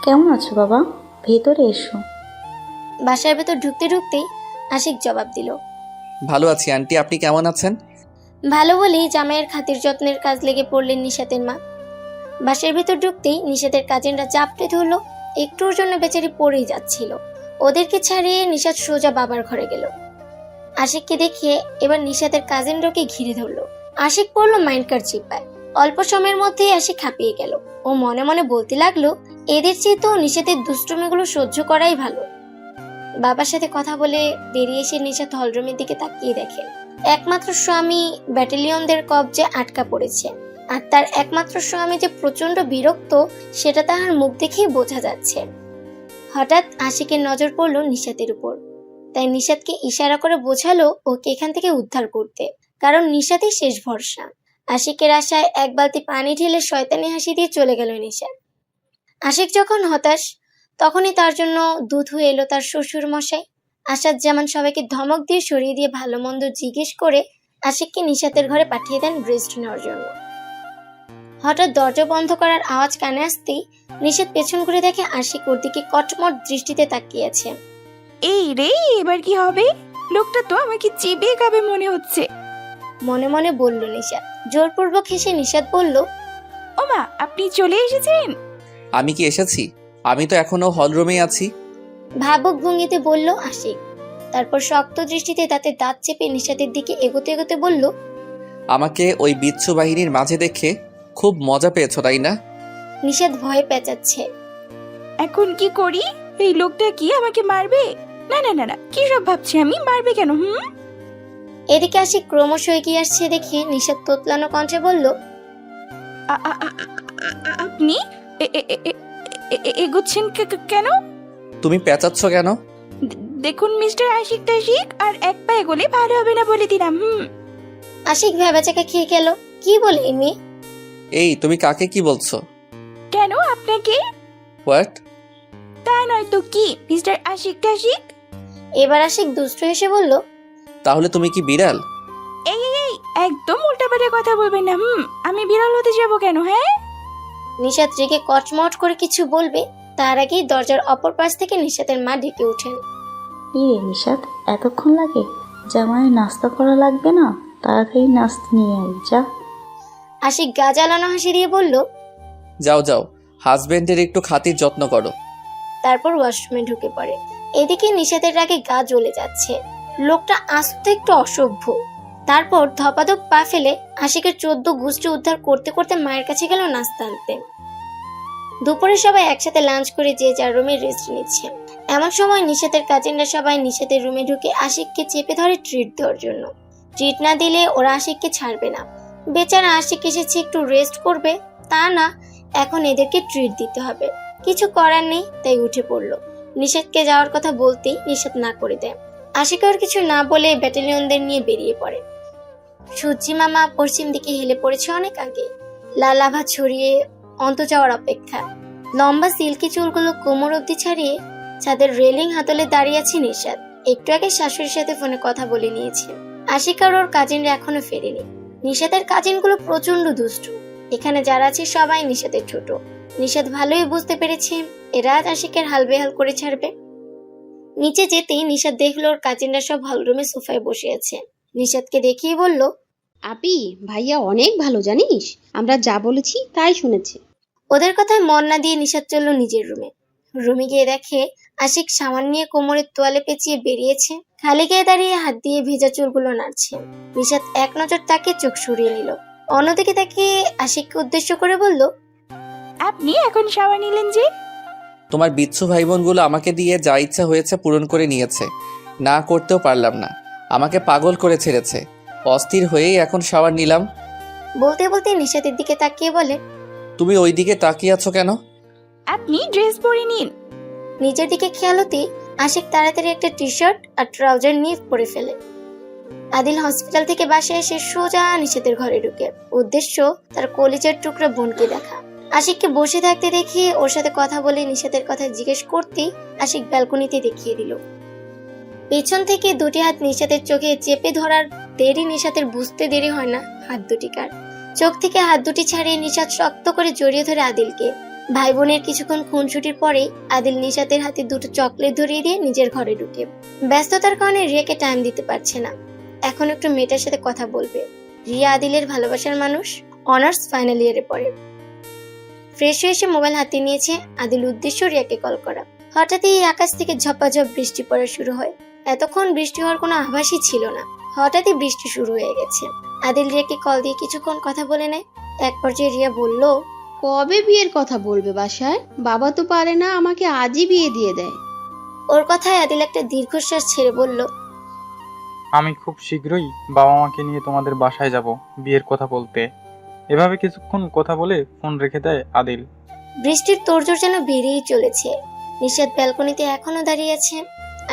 কেমন আছো বাবা? ভেতরে এসো। বাসার ভেতর ঢুকতে ঢুকতেই আশিক জবাব দিল, ভালো আছি আন্টি, আপনি কেমন আছেন? ভালো বলেই জামাইয়ের খাতির যত্নের কাজ লেগে পড়লেন নিশাতের মা। বাসার ভেতর ঢুকতেই নিশাতের কাজিনরা চাপড়ে ধরলো। একটুর জন্য বেচারি পড়েই যাচ্ছিল। ওদেরকে ছাড়িয়ে নিশাত সোজা বাবার ঘরে গেল। আশিককে দেখে এবার নিশাতের কাজিনরাকে ঘিরে ধরলো। আশিক পড়লো মাইন্ডকার চিপায়। অল্প সময়ের মধ্যেই আশিক হাঁপিয়ে গেল। ও মনে মনে বলতে লাগলো, এদের চেয়ে তো নিশাতের দুষ্টুমিগুলো সহ্য করাই ভালো। বাবার সাথে কথা বলে বেরিয়ে এসে নিশাত হলরুমের দিকে তাকিয়ে দেখে একমাত্র স্বামী ব্যাটালিয়নদের কবজে আটকা পড়েছে। আর তার একমাত্র স্বামী যে প্রচন্ড বিরক্ত, সেটা তাহার মুখ দেখেই বোঝা যাচ্ছে। হঠাৎ আশিকের নজর পড়লো নিশাতের উপর। তাই নিশাতকে ইশারা করে বোঝালো ওকে এখান থেকে উদ্ধার করতে, কারণ নিশাতই শেষ ভরসা। আশিকের আশায় 1 বালতি পানি ঢেলে শয়তানি হাসি দিয়ে চলে গেল নিশাত। আশিক যখন হতাশ, তখনই তার জন্য দুধ হয়ে এলো তার শ্বশুর মশাই। আসাদ জামান সবাইকে ধমক দিয়ে সরিয়ে দিয়ে ভালো মন্দ জিজ্ঞেস করে আশিককে নিশাতের ঘরে পাঠিয়ে দেন রেস্ট নেওয়ার জন্য। হঠাৎ দরজা বন্ধ করার আওয়াজ কানে আসতেই নিশাত পেছন ঘুরে দেখে আশিক ওর দিকে কটমট দৃষ্টিতে তাকিয়ে আছে। এই রে, এবার কি হবে? লোকটা তো আমাকে চিবিয়ে খাবে মনে হচ্ছে। মনে মনে বলল নিশাত। জোরপূর্বক হেসে নিশাত বলল, ওমা, আপনি চলে এসেছেন? আমি কি এসেছি? আমি তো এখনো হলরুমেই আছি। ভাবুক ভঙ্গিতে বলল আশিক। তারপর শক্ত দৃষ্টিতে তাতে দাঁত চেপে নিশাতের দিকে এগোতে এগোতে বলল, আমাকে ওই বিচ্ছু বাহিনীর মাঝে দেখে খুব মজা পেয়েছো তাই না? নিশাত ভয়ে পেঁচাচ্ছে। এখন কি করি? এই লোকটা কি আমাকে মারবে? না না না না, কি সব ভাবছি আমি? মারবে কেন? এদিকে আশিক ক্রমশ এগিয়ে আসছে দেখে নিশাত তোতলানো কণ্ঠে বলল, আপনি এগোচ্ছেন কেন? তুমি পেঁচাচ্ছ কেন? দেখুন মিস্টার আশিক টাশিক, আর এক পা এগোলে ভালো হবে না বলে দিলাম। আশিক ভেবাচাকা খেয়ে গেল। কি বলে এই মেয়ে? এই তুমি কাকে কি বলছো? কেন আপনাকে? হোয়াট? তা নয় তো কি মিস্টার আশিক টাশিক? এবার আশিক দুষ্ট হেসে বলল, তাহলে তুমি কি বিড়াল? এই একদম উল্টাপাল্টা কথা বলবেন না। আমি বিড়াল হতে যাবো কেন? হ্যাঁ? নিশাত রেগে কটমট করে কিছু বলবে, তার আগেই দরজার অপর পাশ থেকে নিশাতের মা ডেকে ওঠেন। রে নিশাত, এতক্ষণ লাগে? জামাইয়ের নাস্তা করা লাগবে না? তাড়াতাড়ি নাস্তা নিয়ে আই যা। আশিক গা জ্বালানো হাসি দিয়ে বলল, যাও যাও, হাজবেন্ডের একটু খাতির যত্ন করো। তারপর ওয়াশরুমে ঢুকে পড়ে। এদিকে নিশাতের রাগে গা জ্বলে যাচ্ছে। লোকটা আস্ত একটু অসভ্য। তারপর ধপাধপ পা ফেলে আশিকের 14 গোষ্ঠী উদ্ধার করতে করতে মায়ের কাছে গেল নাস্তা আনতে। দুপুরে সবাই একসাথে লাঞ্চ করে যে যার রুমে রেস্ট নিচ্ছে। এমন সময় নিশাতের কাজিনরা সবাই নিশাতের রুমে ঢুকে আশিককে চেপে ধরে ট্রিট দেওয়ার জন্য। ট্রিট না দিলে ওরা আশিককে ছাড়বে না। বেচারা আশিক এসেছে একটু রেস্ট করবে, তা না এখন এদেরকে ট্রিট দিতে হবে। কিছু করার নেই, তাই উঠে পড়লো। নিশাতকে যাওয়ার কথা বলতেই নিশাত না করে দেয়। আশিক আর কিছু না বলে ব্যাটালিয়নদের নিয়ে বেরিয়ে পড়ে। সূর্যি মামা পশ্চিম দিকে হেলে পড়েছে অনেক আগে। লাল আভা ছড়িয়ে অন্ত যাওয়ার অপেক্ষা। লম্বা সিল্কি চুলগুলো কোমর অব্দি ছাড়িয়ে ছাদের রেলিং হাতলে দাঁড়িয়ে আছে নিশাত। একটু আগে শাশুড়ির সাথে ফোনে কথা বলে নিয়েছে। আশিক আর ওর কাজিনরা এখনো ফেরেনি। নিশাতের কাজিনগুলো প্রচন্ড দুষ্টু। এখানে যারা আছে সবাই নিশাতের ছোট। নিশাত ভালোই বুঝতে পেরেছে এরা আজ আশিকের হাল বেহাল করে ছাড়বে। নিচে যেতেই নিশাত দেখলো ওর কাজিনরা সব হলরুমে সোফায় বসে আছে। নিশাতকে দেখিয়ে বলল, আপি, ভাইয়া অনেক ভালো জানিস, আমরা যা বলেছি তাই শুনেছে। ওদের কথায় মন না দিয়ে নিশাত চলল নিজের রুমে। রুমে গিয়ে দেখে আশিক সামান নিয়ে কোমরের তোয়ালে পেঁচিয়ে বেরিয়েছে, খালি গায়ে দাঁড়িয়ে হাত দিয়ে ভেজা চুলগুলো নাড়ছে। নিশাত এক নজর তাকে চোখ সরিয়ে নিল, অন্যদিকে তাকে আশিককে উদ্দেশ্য করে বলল, আপনি এখন শাওয়ার নিলেন যে? তোমার বিচ্ছু ভাই বোনগুলো আমাকে দিয়ে যা ইচ্ছা হয়েছে পূরণ করে নিয়েছে, না করতেও পারলাম না, আমাকে পাগল করে ছেড়েছে। অস্থির হয়েই এখন শাওয়ার নিলাম। বলতে বলতে নিশাতের দিকে তাকিয়ে বলে, তুমি ওই দিকে তাকিয়ে আছো কেন? আপনি ড্রেস পরে নিন। নিজের দিকে খেয়াল হতেই আশিক তাড়াতাড়ি একটা টি শার্ট আর ট্রাউজার নিয়ে পরে ফেলে। আদিল হসপিটাল থেকে বাসায় এসে সোজা নিশাতের ঘরে ঢুকে, উদ্দেশ্য তার কলিজার টুকরা বোনকে দেখা। আশিককে বসে থাকতে দেখে ওর সাথে কথা বলে নিশাতের কথা জিজ্ঞেস করতেই আশিক ব্যালকনিতে দেখিয়ে দিল। পেছন থেকে দুটি হাত নিশাতের চোখে চেপে ধরার দেরি নিশাতের বুঝতে দেরি হয় না হাত দুটি কার। চোখ থেকে হাত দুটি ছাড়িয়ে নিশাত শক্ত করে জড়িয়ে ধরে আদিলকে। ভাই বোনের কিছুক্ষণ খুনসুটির পরেই আদিল নিশাতের হাতে দুটো চকলেট ধরিয়ে দিয়ে নিজের ঘরে ঢুকে। ব্যস্ততার কারণে রিয়াকে টাইম দিতে পারছে না, এখন একটু মেয়েটার সাথে কথা বলবে। রিয়া আদিলের ভালোবাসার মানুষ, অনার্স ফাইনাল ইয়ারে পড়ে। ফ্রেশ হয়ে এসে মোবাইল হাতে নিয়েছে, আদিল উদ্দেশ্য রিয়াকে কল করা। হঠাৎই আকাশ থেকে ঝপাঝপ বৃষ্টি পড়া শুরু হয়। এতক্ষণ বৃষ্টি হওয়ার কোনো আভাসই ছিল না, হঠাৎই বৃষ্টি শুরু হয়ে গেছে। আদিল রিয়াকে কল দিয়ে কিছুক্ষণ কথা বলে নেয়। এক পর্যায়ে রিয়া বলল, কবে বিয়ের কথা বলবে বাসায়? বাবা তো পারে না, আমাকে আজই বিয়ে দিয়ে দেয়। ওর কথায় আদিল একটা দীর্ঘশ্বাস ছেড়ে বলল, আমি খুব শীঘ্রই বাবা মাকে নিয়ে তোমাদের বাসায় যাব বিয়ের কথা বলতে। এভাবে কিছুক্ষণ কথা বলে ফোন রেখে দেয় আদিল। বৃষ্টির তোড়জোড় যেন বেরিয়েই চলেছে। নিশাত ব্যালকনিতে এখনো দাঁড়িয়ে আছে,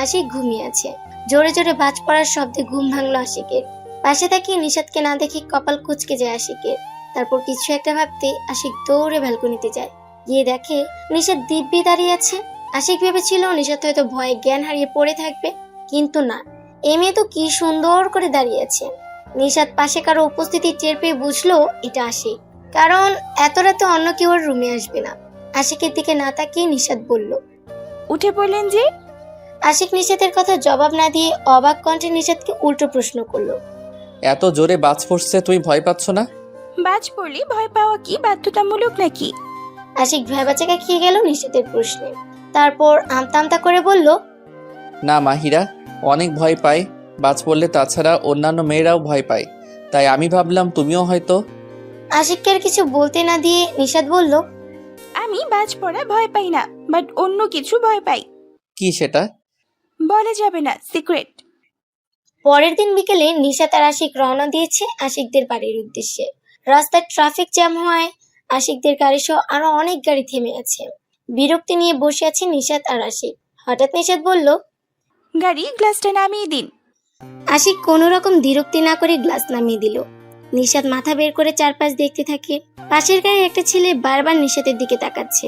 আশিক ঘুমিয়ে আছে। জোরে জোরে বাজ পড়ার শব্দে ঘুম ভাঙলো আশিকের। পাশে তাকিয়ে নিশাতকে না দেখে কপাল কুঁচকে যায় আশিকের। তারপর কিছু একটা ভাবতে আশিক দৌড়ে ব্যালকনিতে যায়। গিয়ে দেখে নিশাত দিব্যি দাঁড়িয়ে আছে। আশিক ভেবেছিল নিশাত হয়তো ভয়ে জ্ঞান হারিয়ে পড়ে থাকবে, কিন্তু না, এই মেয়ে তো কি সুন্দর করে দাঁড়িয়ে আছে। নিশাত পাশে কারো উপস্থিতি টের পেয়ে বুঝলো এটা আশিক, কারণ এত রাতে অন্য কেউ ওর রুমে আসবে না। আশিকের দিকে না তাকিয়ে নিশাত বলল, উঠে পড়লেন যে? আশিক নিশাতের কথা জবাব না দিয়ে অবাক কণ্ঠে নিশাতকে উল্টো প্রশ্ন করলো, এত জোরে বাজ পড়ছে, তুমি ভয় পাচ্ছ না? বাজ পড়লে ভয় পাওয়া কি বাধ্যতামূলক নাকি? আশিক ভেবাচাকা খেয়ে গেল নিশাতের প্রশ্নে। তারপর আমতা আমতা করে বলল, না মাহিরা, অনেক ভয় পায় বাজ পড়লে, তাছাড়া অন্যান্য মেয়েরাও ভয় পায়, তাই আমি ভাবলাম তুমিও হয়তো। আশিককে আর কিছু বলতে না দিয়ে নিশাত বলল, আমি বাজ পড়া ভয় পাই না, বাট অন্য কিছু ভয় পাই। কি সেটা? বলা যাবে না, সিক্রেট। পরের দিন বিকেলে নিশাত আর আশিক রওনা দিয়েছে আশিকদের বাড়ির উদ্দেশ্যে। রাস্তায় ট্রাফিক জ্যাম হয়, আশিকদের গাড়ি সহ আরো অনেক গাড়ি থেমে আছে। বিরক্তি নিয়ে বসে আছে নিশাত আর আশিক। হঠাৎ নিশাত বলল, গাড়ি গ্লাসটা নামিয়ে দিন। আশিক কোনো রকম বিরক্তি না করে গ্লাস নামিয়ে দিল। নিশাত মাথা বের করে চারপাশ দেখতে থাকে। পাশের গায়ে একটা ছেলে বারবার নিশাতের দিকে তাকাচ্ছে,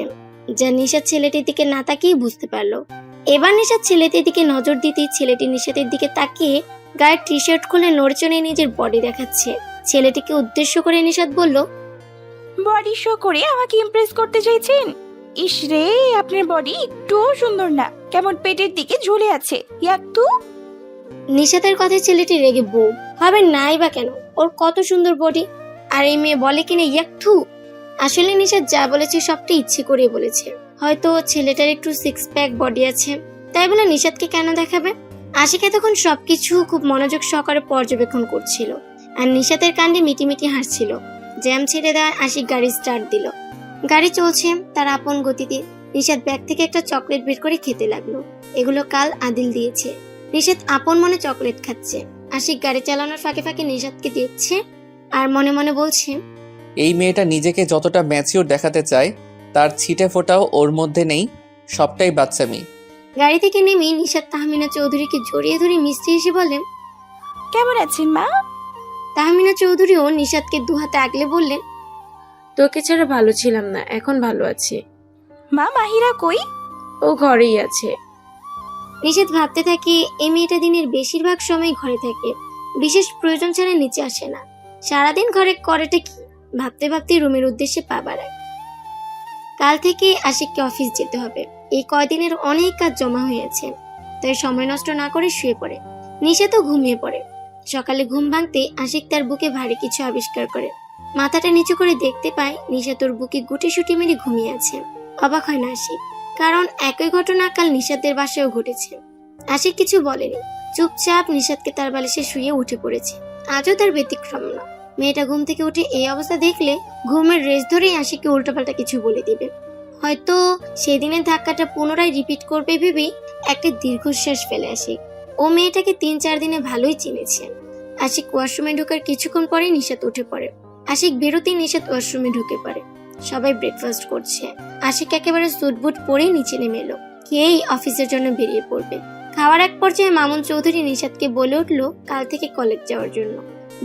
যা নিশাত ছেলেটির দিকে না তাকিয়ে বুঝতে পারলো। এবার নিশাত ছেলেটির দিকে নজর দিতেই ছেলেটি নিশাতের দিকে তাকিয়ে গায়ের টি শার্ট খুলে নড়চড়ে নিজের বডি দেখাচ্ছে। ছেলেটিকে উদ্দেশ্য করে নিশাত বলল, বডি শো করে আমাকে ইমপ্রেস করতে চাইছেন? ইস রে, আপনার বডি একটুও সুন্দর না, কেমন পেটের দিকে ঝুলে আছে। ইয়াকটু। নিশাতের কথায় ছেলেটি রেগে বউ হবে নাই বা কেন, ওর কত সুন্দর বডি, আর এই মেয়ে বলে কিনা ইয়াকটু। আসলে নিশাত যা বলেছে সবটা ইচ্ছে করে বলেছে। হয়তো ছেলেটার একটু সিক্স প্যাক বডি আছে, তাই বলে নিশাতকে কেন দেখাবে। আশিক এতক্ষণ সবকিছু খুব মনোযোগ সহকারে পর্যবেক্ষণ করছিল, আর নিশাতের কাণ্ডে মিটিমিটি হাসছিল। জ্যাম ছেড়ে দেওয়ায় আশিক গাড়ি স্টার্ট দিল। গাড়ি চলছে তার আপন গতিতে। নিশাত ব্যাগ থেকে একটা চকলেট বের করে খেতে লাগলো। এগুলো কাল আদিল দিয়েছে। নিশাত আপন মনে চকলেট খাচ্ছে। আশিক গাড়ি চালানোর ফাঁকে ফাঁকে নিশাতকে দেখছে আর মনে মনে বলছে, এই মেয়েটা নিজেকে যতটা ম্যাচিওর দেখাতে চায়, তার ছিটে ফোটাও ওর মধ্যে নেই, সবটাই বাচ্চামি। গাড়ি থেকে নেমে নিশাত তাহমিনা চৌধুরীকে জড়িয়ে ধরে মিষ্টি হেসে বলেন, কেমন আছেন মা? তাহমিনা চৌধুরীও নিশাতকে দুহাতে আগলে বললেন, তোকে ছাড়া ভালো ছিলাম না, এখন ভালো আছি। মা, মাহিরা কই? ও ঘরেই আছে। নিশাত ভাবতে থাকে এই মেয়েটা দিনের বেশিরভাগ সময় ঘরে থাকে, বিশেষ প্রয়োজন ছাড়া নিচে আসে না। সারাদিন ঘরে করেটা কি ভাবতে ভাবতে রুমের উদ্দেশ্যে পা বাড়ায়। কাল থেকে আশিককে অফিস যেতে হবে। এই কয়দিনের অনেক কাজ জমা হয়েছে, তাই সময় নষ্ট না করে শুয়ে পড়ে। নিশাতও ঘুমিয়ে পড়ে। সকালে ঘুম ভাঙতে আশিক তার বুকে ভারী কিছু আবিষ্কার করে। মাথাটা নিচু করে দেখতে পায় নিশাত ওর বুকে গুটি মেরে ঘুমিয়ে আছে। অবাক হয় না আশিক, কারণ একই ঘটনা কাল নিশাতের বাসায়ও ঘটেছে। আশিক কিছু বলেনি, চুপচাপ নিশাতকে তার বালিশে শুয়ে উঠে পড়েছে। আজও তার ব্যতিক্রম না। মেয়েটা ঘুম থেকে উঠে এই অবস্থা দেখলে ঘুমের রেস ধরেই আশিককে উল্টোপাল্টা কিছু বলে দিবে। হয়তো সেদিনের ধাক্কাটা পুনরায় রিপিট করবে ভেবেই একটা দীর্ঘশ্বাস ফেলে আশিক। ও মেয়েটাকে 3-4 দিনে ভালোই চিনেছে। আশিক ওয়াশরুমে ঢোকার কিছুক্ষণ পরে নিশাত উঠে পড়ে। আশিক বেরোতেই নিশাত ওয়াশরুমে ঢুকে পড়ে। সবাই ব্রেকফাস্ট করছে। আশিক একেবারে স্যুট বুট পরেই নিচে নেমে এলো। খেয়েই অফিসের জন্য বেরিয়ে পড়বে। খাওয়ার এক পর্যায়ে মামুন চৌধুরী নিশাতকে বলে উঠলো কাল থেকে কলেজ যাওয়ার জন্য।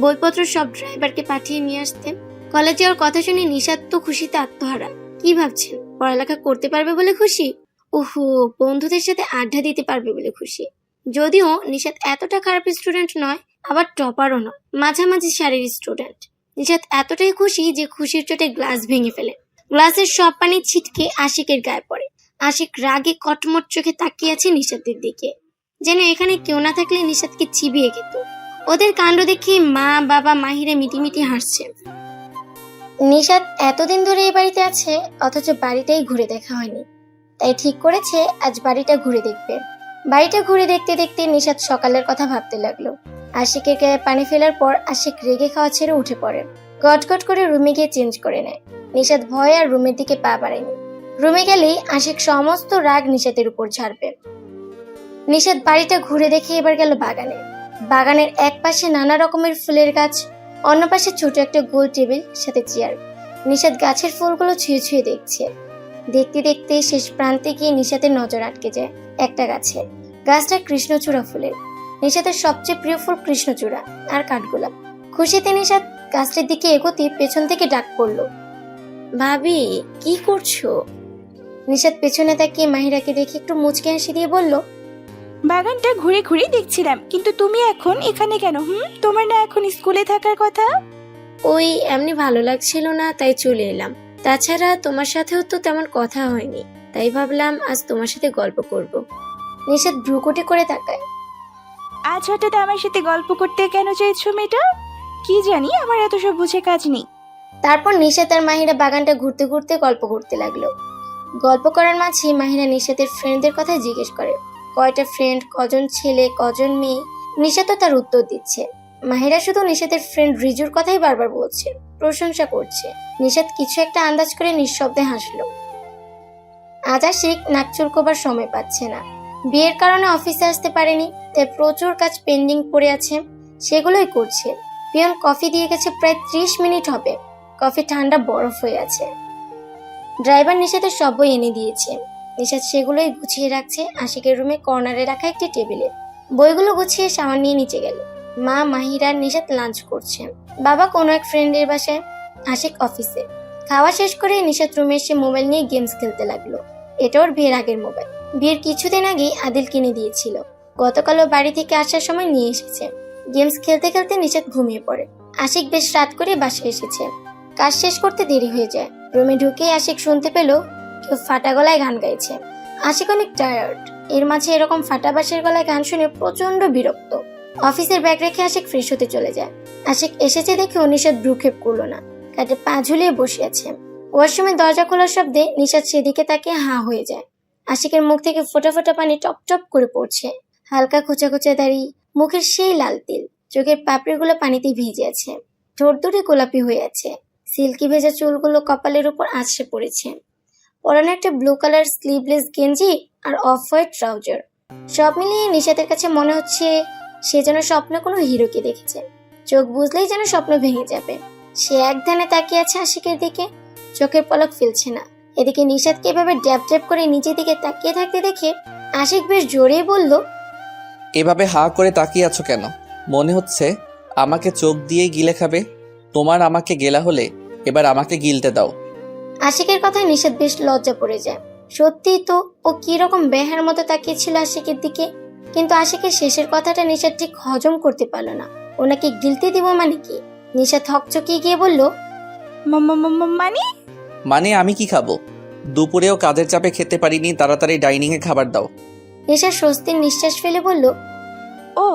বইপত্র সব ড্রাইভারকে পাঠিয়ে নিয়ে আসতেন। কলেজ যাওয়ার কথা শুনে নিশাত তো খুশিতে আত্মহারা। কি ভাবছেন, পড়ালেখা করতে পারবে বলে খুশি? ওহো, বন্ধুদের সাথে আড্ডা দিতে পারবে বলে খুশি। যদিও নিশাত এতটা খারাপ স্টুডেন্ট নয়, আবার টপারও নয়, মাঝামাঝি সারির স্টুডেন্ট। নিশাত এতটাই খুশি যে খুশির চোটে গ্লাস ভেঙে ফেলে। গ্লাসের সব পানি ছিটকে আশিকের গায়ে পড়ে। আশিক রাগে কটমট চোখে তাকিয়ে আছে নিশাতের দিকে, যেন এখানে কেউ না থাকলে নিশাতকে চিবিয়ে খেত। ওদের কাণ্ড দেখে মা বাবা মাহিরা মিটিমিটি হাসছে। নিশাত এতদিন ধরে এই বাড়িতে আছে, অথচ বাড়িটাই ঘুরে দেখা হয়নি। তাই ঠিক করেছে আজ বাড়িটা ঘুরে দেখবে। বাড়িটা ঘুরে দেখতে দেখতে নিশাত সকালের কথা ভাবতে লাগলো। আশিকের গায়ে পানি ফেলার পর আশিক রেগে খাওয়া ছেড়ে উঠে পড়ে। গটগট করে রুমে গিয়ে চেঞ্জ করে নেয়। নিশাত ভয় আর রুমের দিকে পা বাড়ায়নি। রুমে গেলেই আশিক সমস্ত রাগ নিশাতের উপর ঝাড়বে। নিশাত বাড়িটা ঘুরে দেখে এবার গেল বাগানে। বাগানের এক পাশে নানা রকমের ফুলের গাছ, অন্য পাশে ছোট একটা গোল টেবিল, সাথে চেয়ার। নিশাত গাছের ফুলগুলো ছুঁয়ে ছুঁয়ে দেখছে। দেখতে দেখতে শেষ প্রান্তে গিয়ে নিশাতের নজর আটকে যায় একটা গাছে। গাছটা কৃষ্ণচূড়া ফুলের। নিশাতের সবচেয়ে প্রিয় ফুল কৃষ্ণচূড়া আর কাঠগোলাপ। খুশিতে নিশাত গাছটির দিকে এগোতে পেছন থেকে ডাক পড়ল, ভাবি কি করছো? নিশাত পেছনে তাকিয়ে মাহিরাকে দেখে একটু মুচকি হাসি দিয়ে বলল, বাগানটা ঘুরে ঘুরে দেখছিলাম, কিন্তু তুমি এখন এখানে কেন? তোমার না এখন স্কুলে থাকার কথা? ওই এমনি ভালো লাগছিল না, তাই চলে এলাম। তাছাড়া তোমার সাথেও তো তেমন কথা হয়নি, তাই ভাবলাম আজ তোমার সাথে গল্প করব। নিশাত ভ্রুকুটি করে তাকায়। আজ হঠাৎ আমার সাথে গল্প করতে কেন চাইছো মেয়েটা? কি জানি, আমার এত সব বুঝে কাজ নেই। তারপর নিশাত আর মাহিরা বাগানটা ঘুরতে ঘুরতে গল্প করতে লাগলো। গল্প করার মাঝে মাহিরা নিশাতের ফ্রেন্ডদের কথা জিজ্ঞেস করে, কয়টা ফ্রেন্ড, কজন ছেলে, কজন মেয়ে। নিশাতও তার উত্তর দিচ্ছে। মাহিরা শুধু নিশাতের ফ্রেন্ড রিজুর কথাই বারবার বলছে, প্রশংসা করছে। নিশাত কিছু একটা আন্দাজ করে নিঃশব্দে হাসলো। আজ আশিক নাক চুলকোবার সময় পাচ্ছে না। বিয়ের কারণে অফিসে আসতে পারেনি, তাই প্রচুর কাজ পেন্ডিং পড়ে আছে, সেগুলোই করছে। পিয়ন কফি দিয়ে গেছে, প্রায় 30 মিনিট হবে। কফি ঠান্ডা বরফ হয়ে আছে। ড্রাইভার নিশাতের সব বই এনে দিয়েছে। নিশাত সেগুলোই গুছিয়ে রাখছে আশিকের রুমে কর্নারে রাখা একটি টেবিলে। বইগুলো গুছিয়ে সামান নিয়ে নিচে গেল। মা, মাহিরা আর নিশাত লাঞ্চ করছে। বাবা কোনো এক ফ্রেন্ডের বাসায়, আশিক অফিসে। খাওয়া শেষ করে নিশাত রুমে এসে মোবাইল নিয়ে গেমস খেলতে লাগলো। এটা ওর বিয়ের আগের মোবাইল। বিয়ের কিছুদিন আগেই আদিল কিনে দিয়েছিল। গতকালও বাড়ি থেকে আসার সময় নিয়ে এসেছে। গেমস খেলতে খেলতে নিশাত ঘুমিয়ে পড়ে। আশিক বেশ রাত করে বাসায় এসেছে। কাজ শেষ করতে দেরি হয়ে যায়। রুমে ঢুকেই আশিক শুনতে পেল কেউ ফাটা গলায় গান গাইছে। আশিক অনেক টায়ার্ড। এর মাঝে এরকম ফাটা বাঁশের গলায় গান শুনে প্রচন্ড বিরক্ত। অফিসের ব্যাগ রেখে আশিক ফ্রেশ হতে চলে যায়। আশিক এসেছে দেখে নিশাত ভ্রুক্ষেপ করলো না, কাটে পা ঝুলিয়ে বসে আছে। ওয়াশরুমের দরজা খোলার শব্দে নিশাত সেদিকে তাকিয়ে হাঁ হয়ে যায়। আশিকের মুখ থেকে ফোঁটা ফোঁটা পানি টপ টপ করে পড়ছে। হালকা খোঁচা খোঁচা দাড়ি, মুখের সেই লাল তিল, চোখের পাপড়িগুলো পানিতে ভিজে আছে, ঠোঁট দুটি গোলাপি হয়ে আছে। সিল্কি ভেজা চুলগুলো কপালের উপর আছড়ে পড়েছে। পরনে একটা ব্লু কালার স্লিভলেস গেঞ্জি আর অফ হোয়াইট ট্রাউজার। সব মিলিয়ে নিশাতের কাছে মনে হচ্ছে সে যেন স্বপ্নে কোনো হিরোকে দেখেছে। চোখ বুঝলেই যেন স্বপ্ন ভেঙে যাবে। সে এক ধ্যানে তাকিয়ে আছে আশিকের দিকে, চোখের পলক ফেলছে না। এদিকে নিশাতকে এভাবে ড্যাব ড্যাব করে নিচের দিকে তাকিয়ে থাকতে দেখে আশিক বেশ জোরেই বলল, এভাবে হা করে তাকিয়ে আছো কেন? মনে হচ্ছে আমাকে চোখ দিয়েই গিলে খাবে। তোমার আমাকে গেলা হলে এবার আমাকে গিলতে দাও। আশিকের কথায় নিশাত বেশ লজ্জা পড়ে যায়। সত্যিই তো, ও কি রকম বেহার মতো তাকিয়েছিল আশিকের দিকে। কিন্তু আশিকের শেষের কথাটা নিশাত ঠিক হজম করতে পারল না। ওনাকে গিলতে দিব মানে কি? নিশাত হকচকিয়ে গিয়ে বলল, মানে? মানে আমি কি খাবো? দুপুরেও কাজের চাপে খেতে পারিনি, তাড়াতাড়ি ডাইনিং এ খাবার দাও। নিশাত স্বস্তির নিঃশ্বাস ফেলে বলল, ও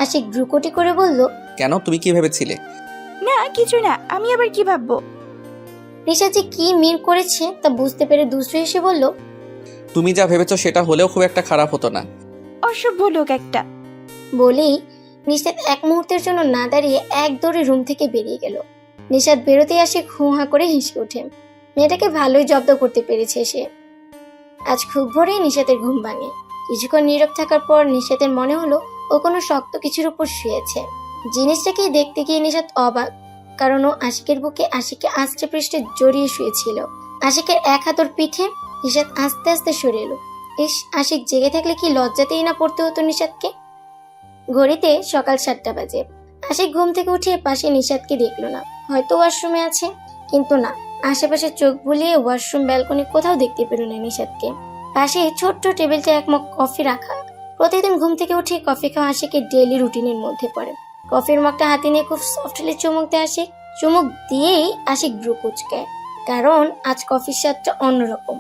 আশিক ভ্রুকুটি করে বলল, কেন, তুমি কি ভেবেছিলে? না কিছু না, আমি আবার কি ভাববো? নিশাত যে কি মিন করেছে তা বুঝতে পেরে দুসরে এসে বলল, তুমি যা ভেবেছো সেটা হলেও খুব একটা খারাপ হতো না। অসভ্য লোক একটা। বলেই নিশাত এক মুহূর্তের জন্য না দাঁড়িয়ে এক দৌড়ে রুম থেকে বেরিয়ে গেল। নিশাত বেরোতে আসে হু-হা করে হেসে ওঠে। মেয়েটাকে ভালোই জব্দ করতে পেরেছে সে। আজ খুব ভোরেই নিশাতের ঘুম ভাঙে। কিছুক্ষণ নীরব থাকার পর নিশাতের মনে হলো ও কোনো শক্ত কিছুর উপর শুয়েছে। জিনিসটাকে দেখতে গিয়ে নিশাত অবাক, কারণ ও আশিকের বুকে আশিককে আষ্টে পৃষ্ঠে জড়িয়ে শুয়েছিল। আশিকের এক হাত ওর পিঠে। নিশাত আস্তে আস্তে সরে এলো। ইস, আশিক জেগে থাকলে কি লজ্জাতেই না পড়তে হতো নিশাতকে। ঘড়িতে সকাল 7টা বাজে। আশিক ঘুম থেকে উঠে পাশে নিশাতকে দেখলো না, হয়তো ওয়াশরুমে আছে। কিন্তু না, আশেপাশে চোখ বুলিয়ে ওয়াশরুম ব্যালকনি কোথাও দেখতে পেল না নিশাতকে। পাশে ছোট্ট টেবিলটা এক মগ কফি রাখা। প্রতিদিন ঘুম থেকে উঠে কফি খাওয়া আশিকের ডেইলি রুটিনের মধ্যে পড়ে। কফির মগটা হাতে নিয়ে খুব সফটলি চুমুক দেয় আশিক। চুমুক দিয়েই আশিক ভ্রু কুঁচকায়, কারণ আজ কফির স্বাদটা অন্যরকম।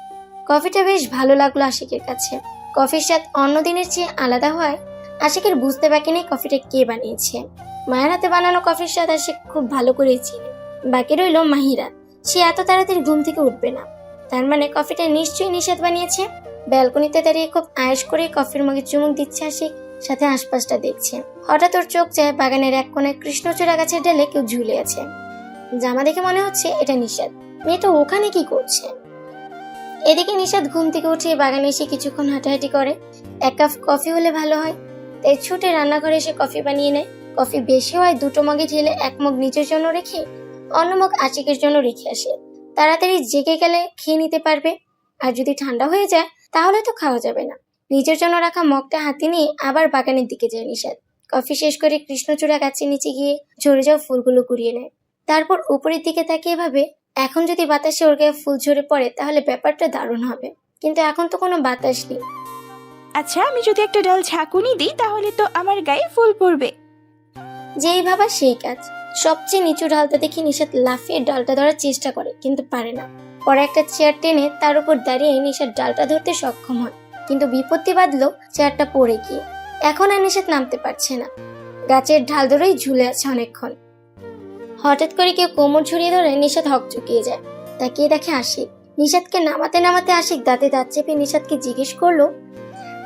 কফিটা বেশ ভালো লাগলো আশিকের কাছে। কফির স্বাদ অন্য দিনের চেয়ে আলাদা হয় আশিকের বুঝতে বাকি নেই কফিটা কে বানিয়েছে। মায়ের হাতে বানানো কফির স্বাদ আশিক খুব ভালো করেই চিনে। বাকি রইল মাহিরা, সে এত তাড়াতাড়ি ঘুম থেকে উঠবে না। তার মানে কফিটা নিশ্চয়ই নিশাত বানিয়েছে। ব্যালকনিতে দাঁড়িয়ে খুব আয়েশ করে কফির মগে চুমুক দিচ্ছে আশিক, সাথে আশপাশটা দেখছে। হঠাৎ ওর চোখ যায় বাগানের এক কোণায় কৃষ্ণচূড়া গাছের ডালে কেউ ঝুলে আছে। জামা দেখে মনে হচ্ছে এটা নিশাত। মেয়েটা ওখানে কি করছে? এদিকে নিশাত ঘুম থেকে উঠে বাগানে এসে কিছুক্ষণ হাঁটাহাঁটি করে। এক কাপ কফি হলে ভালো হয়, তাই ছুটে রান্নাঘরে এসে কফি বানিয়ে নেয়। কফি বেশি হয় দুটো মগে ঢেলে এক মগ নিজের জন্য রেখে অন্য মগ আশিকের জন্য রেখে আসে। তাড়াতাড়ি জেগে গেলে খেয়ে নিতে পারবে, আর যদি ঠান্ডা হয়ে যায় তাহলে তো খাওয়া যাবে না। নিজের জন্য রাখা মগটা হাতে নিয়ে আবার বাগানের দিকে যায় নিশাত। কফি শেষ করে কৃষ্ণচূড়া গাছের নিচে গিয়ে ঝরে যাওয়া ফুলগুলো কুড়িয়ে নেয়। তারপর উপরের দিকে তাকিয়ে ভাবে, এখন যদি বাতাসে ওর গায়ে ফুল ঝরে পড়ে তাহলে ব্যাপারটা দারুণ হবে, কিন্তু এখন তো কোনো বাতাস নেই। আচ্ছা, আমি যদি একটা ডাল ঝাঁকুনি দিই তাহলে তো আমার গায়ে ফুল পড়বে। যেই ভাবা সেই কাজ। সবচেয়ে নিচু ডালটা দেখে নিশাত লাফিয়ে ডালটা ধরার চেষ্টা করে, কিন্তু পারে না। পরে একটা চেয়ার টেনে তার উপর দাঁড়িয়ে নিশাত ডালটা ধরতে সক্ষম হয়, কিন্তু বিপত্তি বাঁধলো চেয়ারটা পড়ে গিয়ে। এখন আর নিশাত নামতে পারছে না, গাছের ঢাল ধরেই ঝুলে আছে অনেকক্ষণ। হঠাৎ করে কেউ কোমর ঝরিয়ে ধরে নিশাত হকচকিয়ে যায়। তাকিয়ে দেখে আশিক। নিশাতকে নামাতে নামাতে আশিক দাঁতে দাঁত চেপে নিশাতকে জিজ্ঞেস করলো,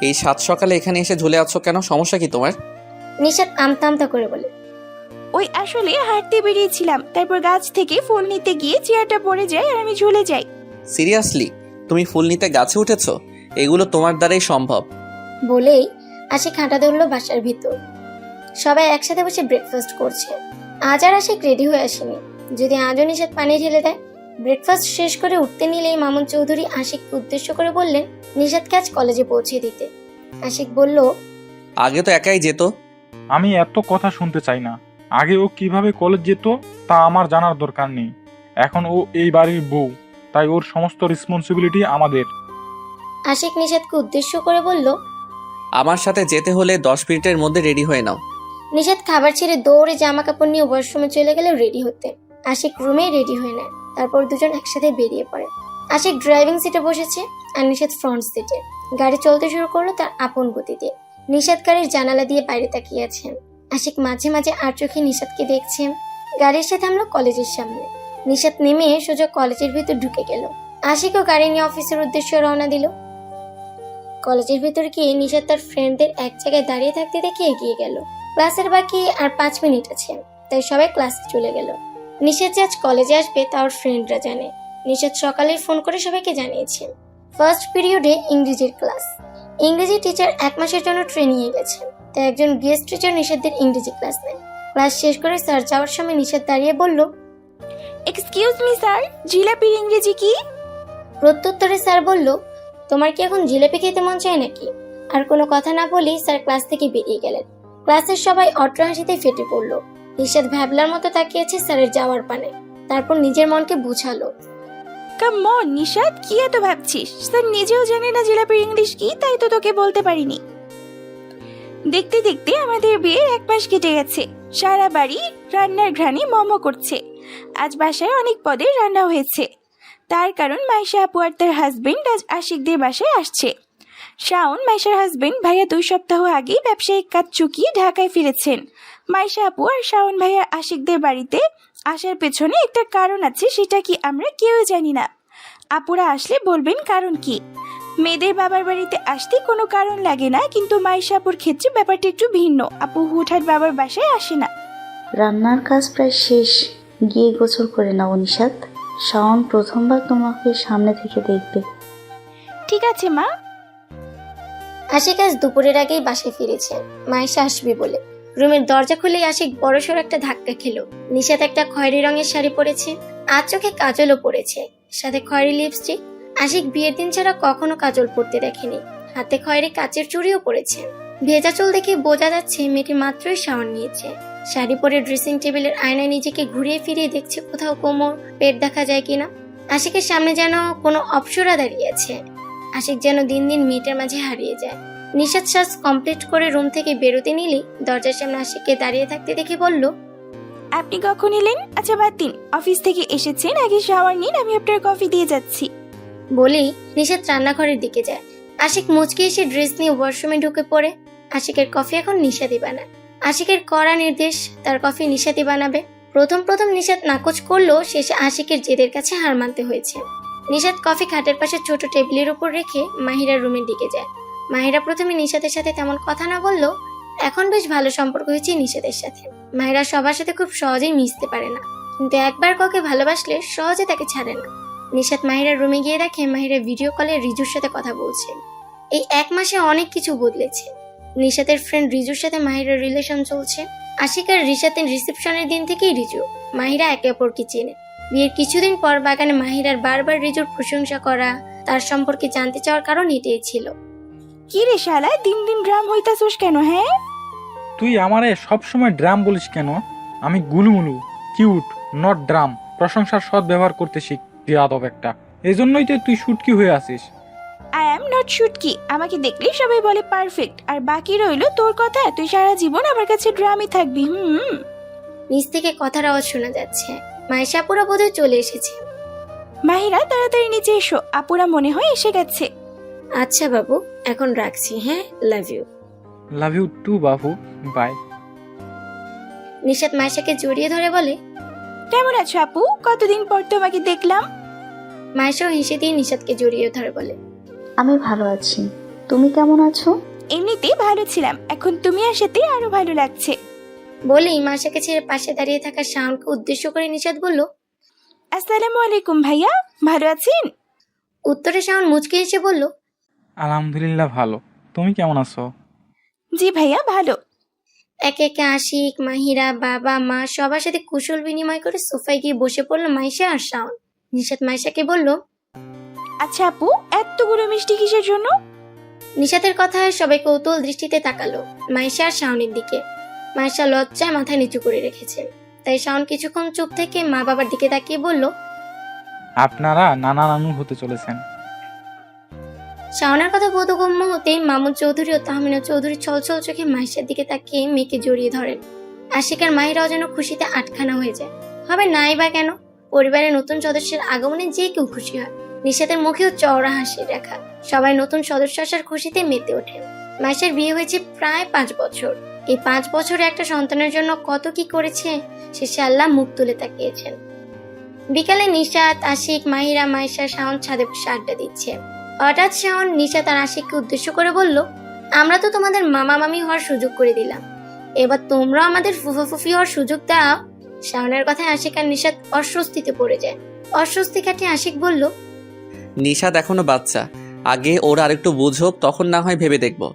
এই সাত সকালে এখানে এসে ঝুলে আছো কেন? সমস্যা কি তোমার? নিশাত আমতা আমতা করে বলে, ওই আসলে হাঁটতে বেরিয়েছিলাম, তারপর গাছ থেকে ফুল নিতে গিয়ে চেয়ারটা পড়ে যায় আর আমি ঝুলে যাই। সিরিয়াসলি? তুমি ফুল নিতে গাছে উঠেছো? এগুলো তোমার দ্বারাই সম্ভব। বলেই আশিক হাঁটা ধরলো বাসার ভিতর। সবাই একসাথে বসে ব্রেকফাস্ট করছে। আজ আর আশিক রেডি হয়ে আসেনি, যদি আজও নিশাত পানি ঢেলে দেয়। ব্রেকফাস্ট শেষ করে উঠতে নিলেই মামুন চৌধুরী আশিককে উদ্দেশ্য করে বললেন নিশাতকে আজ কলেজে পৌঁছে দিতে। আশিক বলল, আগে তো একাই যেত। আমি এত কথা শুনতে চাই না। আগে ও কিভাবে কলেজ যেত তা আমার জানার দরকার নেই। এখন ও এই বাড়ির বউ, তাই ওর সমস্ত রেসপন্সিবিলিটি আমাদের। আশিক নিশাতকে উদ্দেশ্য করে বলল, আমার সাথে যেতে হলে 10 মিনিটের মধ্যে রেডি হয়ে নাও। নিশাত খাবার ছেড়ে দৌড়ে জামা কাপড় নিয়ে ওয়াশরুমে চলে গেল রেডি হতে। আশিক রুমেই রেডি হয়ে নেয়। তারপর দুজন একসাথে বেরিয়ে পড়ে। আশিক ড্রাইভিং সিটে বসেছে আর নিশাত ফ্রন্ট সিটে। গাড়ি চলতে শুরু করলো তার আপন গতিতে। নিশাত গাড়ির জানালা দিয়ে বাইরে তাকিয়ে আছেন। আশিক মাঝে মাঝে আর চোখে নিশাতকে দেখছেন। গাড়ি এসে থামলো কলেজের সামনে। নিশাত নেমে সোজা কলেজের ভিতর ঢুকে গেল। আশিকও গাড়ি নিয়ে অফিসের উদ্দেশ্যে রওনা দিল। কলেজের ভিতর গিয়ে নিশাত তার ফ্রেন্ডদের এক জায়গায় দাঁড়িয়ে থাকতে দেখে এগিয়ে গেল। ক্লাসের বাকি আর 5 মিনিট আছে, তাই সবাই ক্লাসে চলে গেল। নিশাত যে আজ কলেজে আসবে তা ওর ফ্রেন্ডরা জানে। নিশাত সকালে ফোন করে সবাইকে জানিয়েছে। ফার্স্ট পিরিয়ডে ইংরেজির ক্লাস। ইংরেজি টিচার 1 মাসের জন্য ট্রেনিংয়ে গেছেন, তাই একজন গেস্ট টিচার নিশাতদের ইংরেজি ক্লাস নেয়। ক্লাস শেষ করে স্যার যাওয়ার সময় নিশাত দাঁড়িয়ে বলল, এক্সকিউজ মি স্যার, জিলাপির ইংরেজি কি? প্রত্যুত্তরে স্যার বলল, তোমার কি এখন জিলাপি খেতে মন চায় নাকি? আর কোনো কথা না বলেই স্যার ক্লাস থেকে বেরিয়ে গেলেন। ক্লাসের সবাই অট্র হাসিতে ফেটে পড়ল। নিশাত ভ্যাবলার মতো তাকিয়েছে স্যারের যাওয়ার পানে। তারপর নিজের মনকে বুঝালো, কাম অন নিশাত, কি এত ভাবছিস? স্যার নিজেও জানে না জিলাপির ইংলিশ কি, তাই তো তোকে বলতে পারিনি। দেখতে দেখতে আমাদের বিয়ের 1 মাস কেটে গেছে। সারা বাড়ি রান্নার ঘ্রাণে মম করছে। আজ বাসায় অনেক পদের রান্না হয়েছে, তার কারণ মাইশা আপু আর তার হাজবেন্ড আজ আশিকদের বাসায় আসছে। শাওন মাইশার হাজবেন্ড ভাইয়া 2 সপ্তাহ আগেই ব্যবসায়িক কাজ চুকিয়ে ঢাকায় ফিরেছেন। মাইশা আপু আর শাওন ভাইয়ার আশিকদের বাড়িতে আসার পেছনে একটা কারণ আছে, সেটা কি আমরা কেউ জানি না। আপুরা আসলে বলবেন কারণ কি। মেয়েদের বাবার বাড়িতে আসতে কোনো কারণ লাগে না, কিন্তু মাইশা আপুর ক্ষেত্রে ব্যাপারটা একটু ভিন্ন। আপু হুটহাট বাবার বাসায় আসে না। রান্নার কাজ প্রায় শেষ, গিয়ে গোসল করে নাও নিশাত। শাওন প্রথমবার তোমাকে সামনে থেকে দেখবে। ঠিক আছে মা। আশিক আজ দুপুরের আগেই বাসায় ফিরেছে মাইশা আসবে বলে। রুমের দরজা খুলেই আশিক বড়সড় একটা ধাক্কা খেলো। নিশাত একটা খয়েরি রঙের শাড়ি পরেছে, আর চোখে কাজলও পরেছে, সাথে খয়েরি লিপস্টিক। আশিক বিয়ের দিন ছাড়া কখনো কাজল পরতে দেখেনি। হাতে খয়েরি কাচের চুড়িও পরেছে। ভেজা চুল দেখে বোঝা যাচ্ছে মেয়েটি মাত্রই শাওয়ার নিয়েছে। শাড়ি পরে ড্রেসিং টেবিলের আয়নায় নিজেকে ঘুরিয়ে ফিরিয়ে দেখছে কোথাও কোমর পেট দেখা যায় কিনা। আশিকের সামনে যেন কোনো অপ্সরা দাঁড়িয়ে আছে। আশিক যেন দিন দিন মেয়েটার মাঝে হারিয়ে যায়। নিশাত শ্বাস কমপ্লিট করে রুম থেকে বেরোতে নিলেই দরজার সামনে আশিককে দাঁড়িয়ে থাকতে দেখে বলল, আপনি কখন এলেন? আচ্ছা বাদ দিন, অফিস থেকে এসেছেন, আগে শাওয়ার নিন, আমি আপনার কফি দিয়ে যাচ্ছি। বলেই নিশাত রান্নাঘরের দিকে যায়। আশিক মুচকে এসে ড্রেস নিয়ে ওয়াশরুমে ঢুকে পড়ে। আশিকের কফি এখন নিশাতই বানায়। আশিকের কড়া নির্দেশ, তার কফি নিশাতই বানাবে। প্রথম নিশাত নাকচ করলেও শেষে আশিকের জেদের কাছে হার মানতে হয়েছে। নিশাত কফি খাটের পাশে ছোট টেবিলের উপর রেখে মাহিরার রুমের দিকে যায়। মাহিরা প্রথমে নিশাতের সাথে তেমন কথা না বললেও এখন বেশ ভালো সম্পর্ক হয়েছে নিশাতের সাথে। মাহিরা সবার সাথে খুব সহজেই মিশতে পারে না, কিন্তু একবার কাউকে ভালোবাসলে সহজে তাকে ছাড়ে না। নিশাত মাহিরার রুমে গিয়ে দেখে মাহিরা ভিডিও কলে রিজুর সাথে কথা বলছে। এই 1 মাসে অনেক কিছু বদলেছে। নিশাতের ফ্রেন্ড রিজুর সাথে মাহিরার রিলেশন চলছে। আশিক আর রিশাতের রিসেপশনের দিন থেকেই রিজু মাহিরা একে অপরকে চেনে। বিয়ের কিছুদিন পর বাগানে মাহিরার বারবার রিজুর প্রশংসা করা, তার সম্পর্কে জানতে চাওয়ার কারণ এটাই ছিল। কি রে শালা, দিন দিন ড্রাম হইতাছস কেন? হ্যাঁ, তুই আমারে সবসময় ড্রাম বলিস কেন? আমি গুলুমুলু, কিউট, নট ড্রাম। প্রশংসার সৎ ব্যবহার করতে শিখ, আদব একটা। এজন্যই তো তুই শুটকি হয়ে আসিস। আই অ্যাম নট শুটকি। আমাকে দেখলেই সবাই বলে পারফেক্ট, আর বাকি রইলো তোর কথা। তুই সারা জীবন আমার কাছে ড্রামই থাকবি। নিচ থেকে কথার আওয়াজ শোনা যাচ্ছে। মাইশা আপুরা বোধহয় চলে এসেছে। মাহিরা তাড়াতাড়ি নিচে এসো, আপুরা মনে হয় এসে গেছে। আচ্ছা বাবু, এখন রাখছি। হ্যাঁ, love you. Love you too বাবু, বাই। নিশাত মাইশাকে জড়িয়ে ধরে বলে, কেমন আছো আপু? কতদিন পর তোমাকে দেখলাম। মাইশাও হেসে দিয়ে নিশাতকে জড়িয়ে ধরে বলে, আমি ভালো আছি, তুমি কেমন আছো? এমনিতেই ভালো ছিলাম, এখন তুমি আসাতে আরো ভালো লাগছে। বলেই মাইশাকে ছেড়ে পাশে দাঁড়িয়ে থাকা শাওনকে উদ্দেশ্য করে নিশাত বলল, আসসালামু আলাইকুম ভাইয়া, ভালো আছেন? উত্তরে শাওন মুচকে এসে বলল, আলহামদুলিল্লাহ ভালো, তুমি কেমন আছো? জি ভাইয়া ভালো। একে একে আশিক, মাহিরা, বাবা, মা সবার সাথে কুশল বিনিময় করে সোফায় গিয়ে বসে পড়লো মাইশা আর শাওন। নিশাত মাইশাকে বলল, আচ্ছা আপু, এতগুলো মিষ্টি কিসের জন্য? নিশাতের কথায় সবাই কৌতূহল দৃষ্টিতে তাকালো মাইশা আর শাওনের দিকে। মাইশা লজ্জায় মাথা নিচু করে রেখেছে, তাই শাওন কিছুক্ষণ চুপ থেকে মা বাবার দিকে তাকিয়ে বলল, আপনারা নানা নানু হতে চলেছেন। শাওনের কথা বোধগম্য হতেই মামুন চৌধুরী ও তাহমিনা চৌধুরী ছলছল চোখে মাইশার দিকে তাকিয়ে মেয়েকে জড়িয়ে ধরেন। আশিক আর মাহিরাও যেন খুশিতে আটখানা হয়ে যায়। হবে নাই বা কেন, পরিবারের নতুন সদস্যের আগমনে যে কেউ খুশি হয়। নিশাতের মুখেও চওড়া হাসি দেখা। সবাই নতুন সদস্য আসার খুশিতে মেতে ওঠে। মাইশার বিয়ে হয়েছে প্রায় 5 বছর। এই 5 বছরে একটা সন্তানের জন্য কত কি করেছে, শেষে আল্লাহ মুখ তুলে তাকিয়েছেন। বিকালে নিশাত, আশিক, মাহিরা, মাইশা, শাওন ছাদে বসে আড্ডা দিচ্ছে। হঠাৎ শাওন নিশাত আর আশিককে উদ্দেশ্য করে বলল, আমরা তো তোমাদের মামা মামি হওয়ার সুযোগ করে দিলাম, এবার তোমরা আমাদের ফুফা ফুফি হওয়ার সুযোগ দাও। শাওনের কথায় আশিক আর নিশাত অস্বস্তিতে পড়ে যায়। অস্বস্তি কাটিয়ে আশিক বলল, নিশাদ এখনো বাচ্চা, আগে ওর আরেকটু বুঝুক, তখন না হয় ভেবে দেখবো।